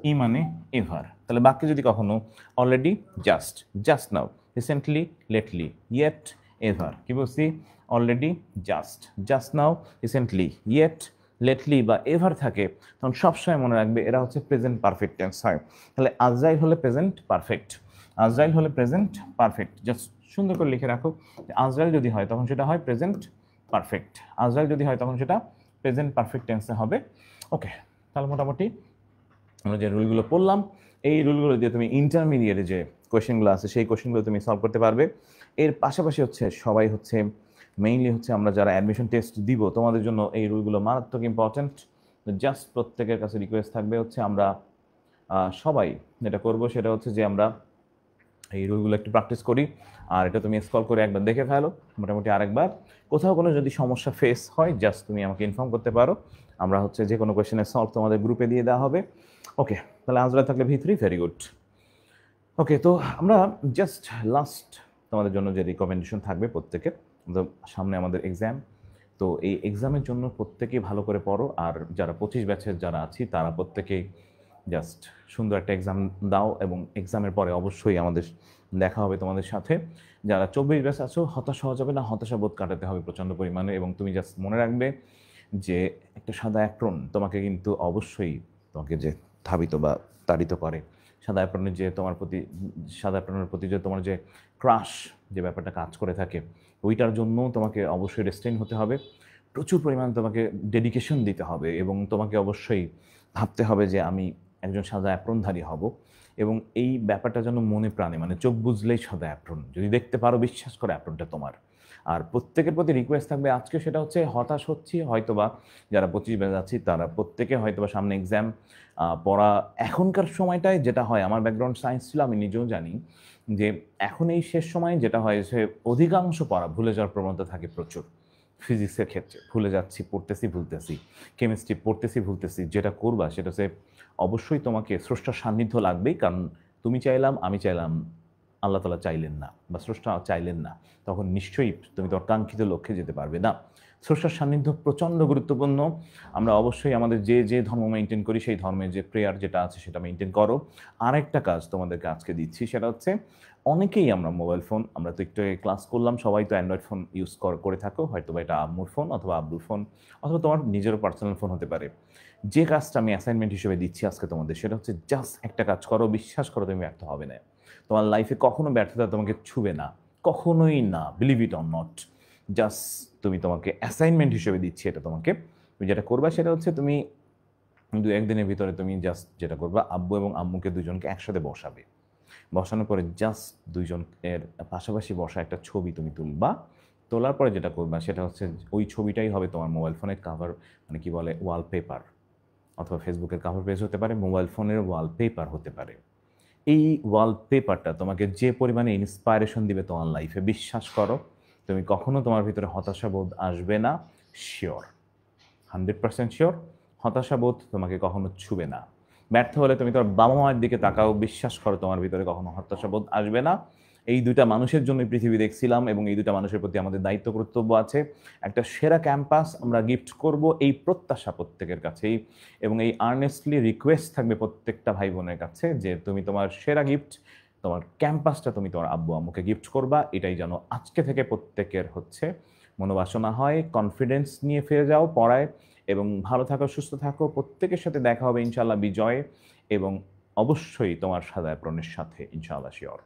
ই মানে এভার। তাহলে বাক্যে যদি কখনো already, just, just now, recently, lately, yet, ever, কি বলছি? Already, just, just now, recently, yet, lately বা এভার থাকে, তখন সবসময় মনে রাখবে এরা হচ্ছে প্রেজেন্ট পারফেক্ট টেন্স হয়। তাহলে আজরাইল হলে প্রেজেন্ট পারফেক্ট, আজরাইল হলে প্রেজেন্ট পারফেক্ট। জাস্ট সুন্দর করে লিখে রাখো যে আজরাইল যদি হয় তখন সেটা হয় প্রেজেন্ট পারফেক্ট, আজরাইল যদি হয় তখন সেটা প্রেজেন্ট পারফেক্ট টেন্সে হবে। ওকে, তাহলে মোটামুটি আমরা যে রুলগুলো পড়লাম, এই রুলগুলো দিয়ে তুমি ইন্টারমিডিয়েটে যে কোয়েশ্চেনগুলো আছে সেই কোয়েশ্চেনগুলো তুমি সলভ করতে পারবে। এর পাশাপাশি হচ্ছে সবাই হচ্ছে মেইনলি হচ্ছে আমরা যারা অ্যাডমিশন টেস্ট দিব তোমাদের জন্য এই রুলগুলো মারাত্মক ইম্পর্ট্যান্ট। জাস্ট প্রত্যেকের কাছে রিকোয়েস্ট থাকবে হচ্ছে আমরা সবাই যেটা করব সেটা হচ্ছে যে আমরা এই রুলগুলো একটু প্র্যাকটিস করি, আর এটা তুমি স্ক্রল করে একবার দেখে ফেলো মোটামুটি আরেকবার। কোথাও কোনো যদি সমস্যা ফেস হয় জাস্ট তুমি আমাকে ইনফর্ম করতে পারো, আমরা হচ্ছে যে কোনো কোয়েশ্চেনের সলভ তোমাদের গ্রুপে দিয়ে দেওয়া হবে। ওকে, তাহলে আজরা থাকলে V3 ভেরি গুড। ওকে, তো আমরা জাস্ট লাস্ট তোমাদের জন্য যে রিকমেন্ডেশন থাকবে প্রত্যেকের, সামনে আমাদের এক্সাম, তো এই এক্সামের জন্য প্রত্যেকেই ভালো করে পড়ো, আর যারা 25 ব্যাচের যারা আছি তারা প্রত্যেকেই জাস্ট সুন্দর একটা এক্সাম দাও, এবং এক্সামের পরে অবশ্যই আমাদের দেখা হবে তোমাদের সাথে। যারা 24 ব্যাচ আছো হতাশ হওয়া যাবে না, হতাশা বোধ কাটাতে হবে প্রচণ্ড পরিমাণে, এবং তুমি জাস্ট মনে রাখবে যে একটা সাদা অ্যাপ্রন তোমাকে কিন্তু অবশ্যই তোমাকে যে ধাবিত বা তাড়িত করে, সাদা অ্যাপ্রনের যে তোমার প্রতি, সাদা অ্যাপ্রনের প্রতি যে তোমার যে ক্রাশ যে ব্যাপারটা কাজ করে থাকে, ওইটার জন্য তোমাকে অবশ্যই রেস্ট্রেন হতে হবে, প্রচুর পরিমাণ তোমাকে ডেডিকেশন দিতে হবে, এবং তোমাকে অবশ্যই ভাবতে হবে যে আমি একজন সাদা অ্যাপ্রনধারী হব, এবং এই ব্যাপারটা যেন মনে প্রাণে, মানে চোখ বুঝলেই সাদা অ্যাপ্রন, যদি দেখতে পারো বিশ্বাস করে অ্যাপ্রনটা তোমার। আর প্রত্যেকের প্রতি রিকোয়েস্ট থাকবে আজকে সেটা হচ্ছে হতাশ হচ্ছি হয়তোবা যারা 25 ব্যাচ আছি তারা প্রত্যেকে হয়তোবা সামনে এক্সাম পড়া, এখনকার সময়টায় যেটা হয়, আমার ব্যাকগ্রাউন্ড সায়েন্স ছিল আমি নিজেও জানি যে এখন এই শেষ সময়ে যেটা হয় সে অধিকাংশ পড়া ভুলে যাওয়ার প্রবণতা থাকে প্রচুর। ফিজিক্সের ক্ষেত্রে ভুলে যাচ্ছি, পড়তেছি ভুলতেছি, কেমিস্ট্রি পড়তেছি ভুলতেছি, যেটা করবা সেটা হচ্ছে অবশ্যই তোমাকে স্রষ্টার সান্নিধ্য লাগবেই, কারণ তুমি চাইলাম, আমি চাইলাম, আল্লাহ তাআলা চাইলেন না বা স্রষ্টা চাইলেন না, তখন নিশ্চয়ই তুমি তোমার কাঙ্ক্ষিত লক্ষ্যে যেতে পারবে না। স্রষ্টার সান্নিধ্য প্রচণ্ড গুরুত্বপূর্ণ। আমরা অবশ্যই আমাদের যে যে ধর্ম মেনটেন করি সেই ধর্মের যে প্রেয়ার যেটা আছে সেটা মেনটেন করো। আরেকটা কাজ তোমাদেরকে আজকে দিচ্ছি, সেটা হচ্ছে অনেকেই আমরা মোবাইল ফোন, আমরা তো একটু ক্লাস করলাম, সবাই তো অ্যান্ড্রয়েড ফোন ইউজ করে থাকো, হয়তো বা এটা আম্মুর ফোন অথবা আব্বুর ফোন অথবা তোমার নিজেরও পার্সোনাল ফোন হতে পারে। যে কাজটা আমি অ্যাসাইনমেন্ট হিসেবে দিচ্ছি আজকে তোমাদের, সেটা হচ্ছে জাস্ট একটা কাজ করো, বিশ্বাস করো তুমি ব্যর্থ হবে না। তোমার লাইফে কখনো ব্যর্থতা তোমাকে ছুবে না, কখনোই না, believe it or not. Just তুমি, তোমাকে অ্যাসাইনমেন্ট হিসেবে দিচ্ছি এটা তোমাকে, তুমি যেটা করবা সেটা হচ্ছে তুমি 2-1 দিনের ভিতরে তুমি জাস্ট যেটা করবা, আব্বু এবং আম্মুকে দুজনকে একসাথে বসাবে, বসানোর পরে জাস্ট দুইজনের পাশাপাশি বসা একটা ছবি তুমি তুলবা। তোলার পরে যেটা করবা সেটা হচ্ছে ওই ছবিটাই হবে তোমার মোবাইল ফোনের কাভার, মানে কি বলে, ওয়ালপেপার, অথবা ফেসবুকের কাভার পেজ হতে পারে, মোবাইল ফোনের ওয়ালপেপার হতে পারে। এই ওয়ালপেপারটা তোমাকে যে পরিমাণে ইন্সপায়ারেশন দিবে তোমার লাইফে, বিশ্বাস করো তুমি কখনো তোমার ভিতরে হতাশাবোধ আসবে না, শিওর, 100% শিওর। হতাশাবোধ তোমাকে কখনো ছুবে না। ব্যর্থ হলে তুমি তোমার বাবা মায়ের দিকে তাকাও, বিশ্বাস করো তোমার ভিতরে কখনো হতাশাবোধ আসবে না। এই দুইটা মানুষের জন্য পৃথিবী দেখছিলাম, এবং এই দুইটা মানুষের প্রতি আমাদের দায়িত্ব কর্তব্য আছে। একটা সেরা ক্যাম্পাস আমরা গিফট করব, এই প্রত্যাশা প্রত্যেকের কাছেই, এবং এই আর্নেস্টলি রিকোয়েস্ট থাকবে প্রত্যেকটা ভাই বোনের কাছে যে তুমি তোমার সেরা গিফট, তোমার ক্যাম্পাসটা তুমি তোমার আব্বু আম্মুকে গিফট করবা। এটাই যেন আজকে থেকে প্রত্যেকের হচ্ছে মনোবাসনা হয়। কনফিডেন্স নিয়ে ফিরে যাও পড়ায়, এবং ভালো থাকো, সুস্থ থাকো। প্রত্যেকের সাথে দেখা হবে ইনশাআল্লাহ বিজয়ে, এবং অবশ্যই তোমার সাদা অ্যাপ্রনের সাথে ইনশাআল্লাহ, শিওর।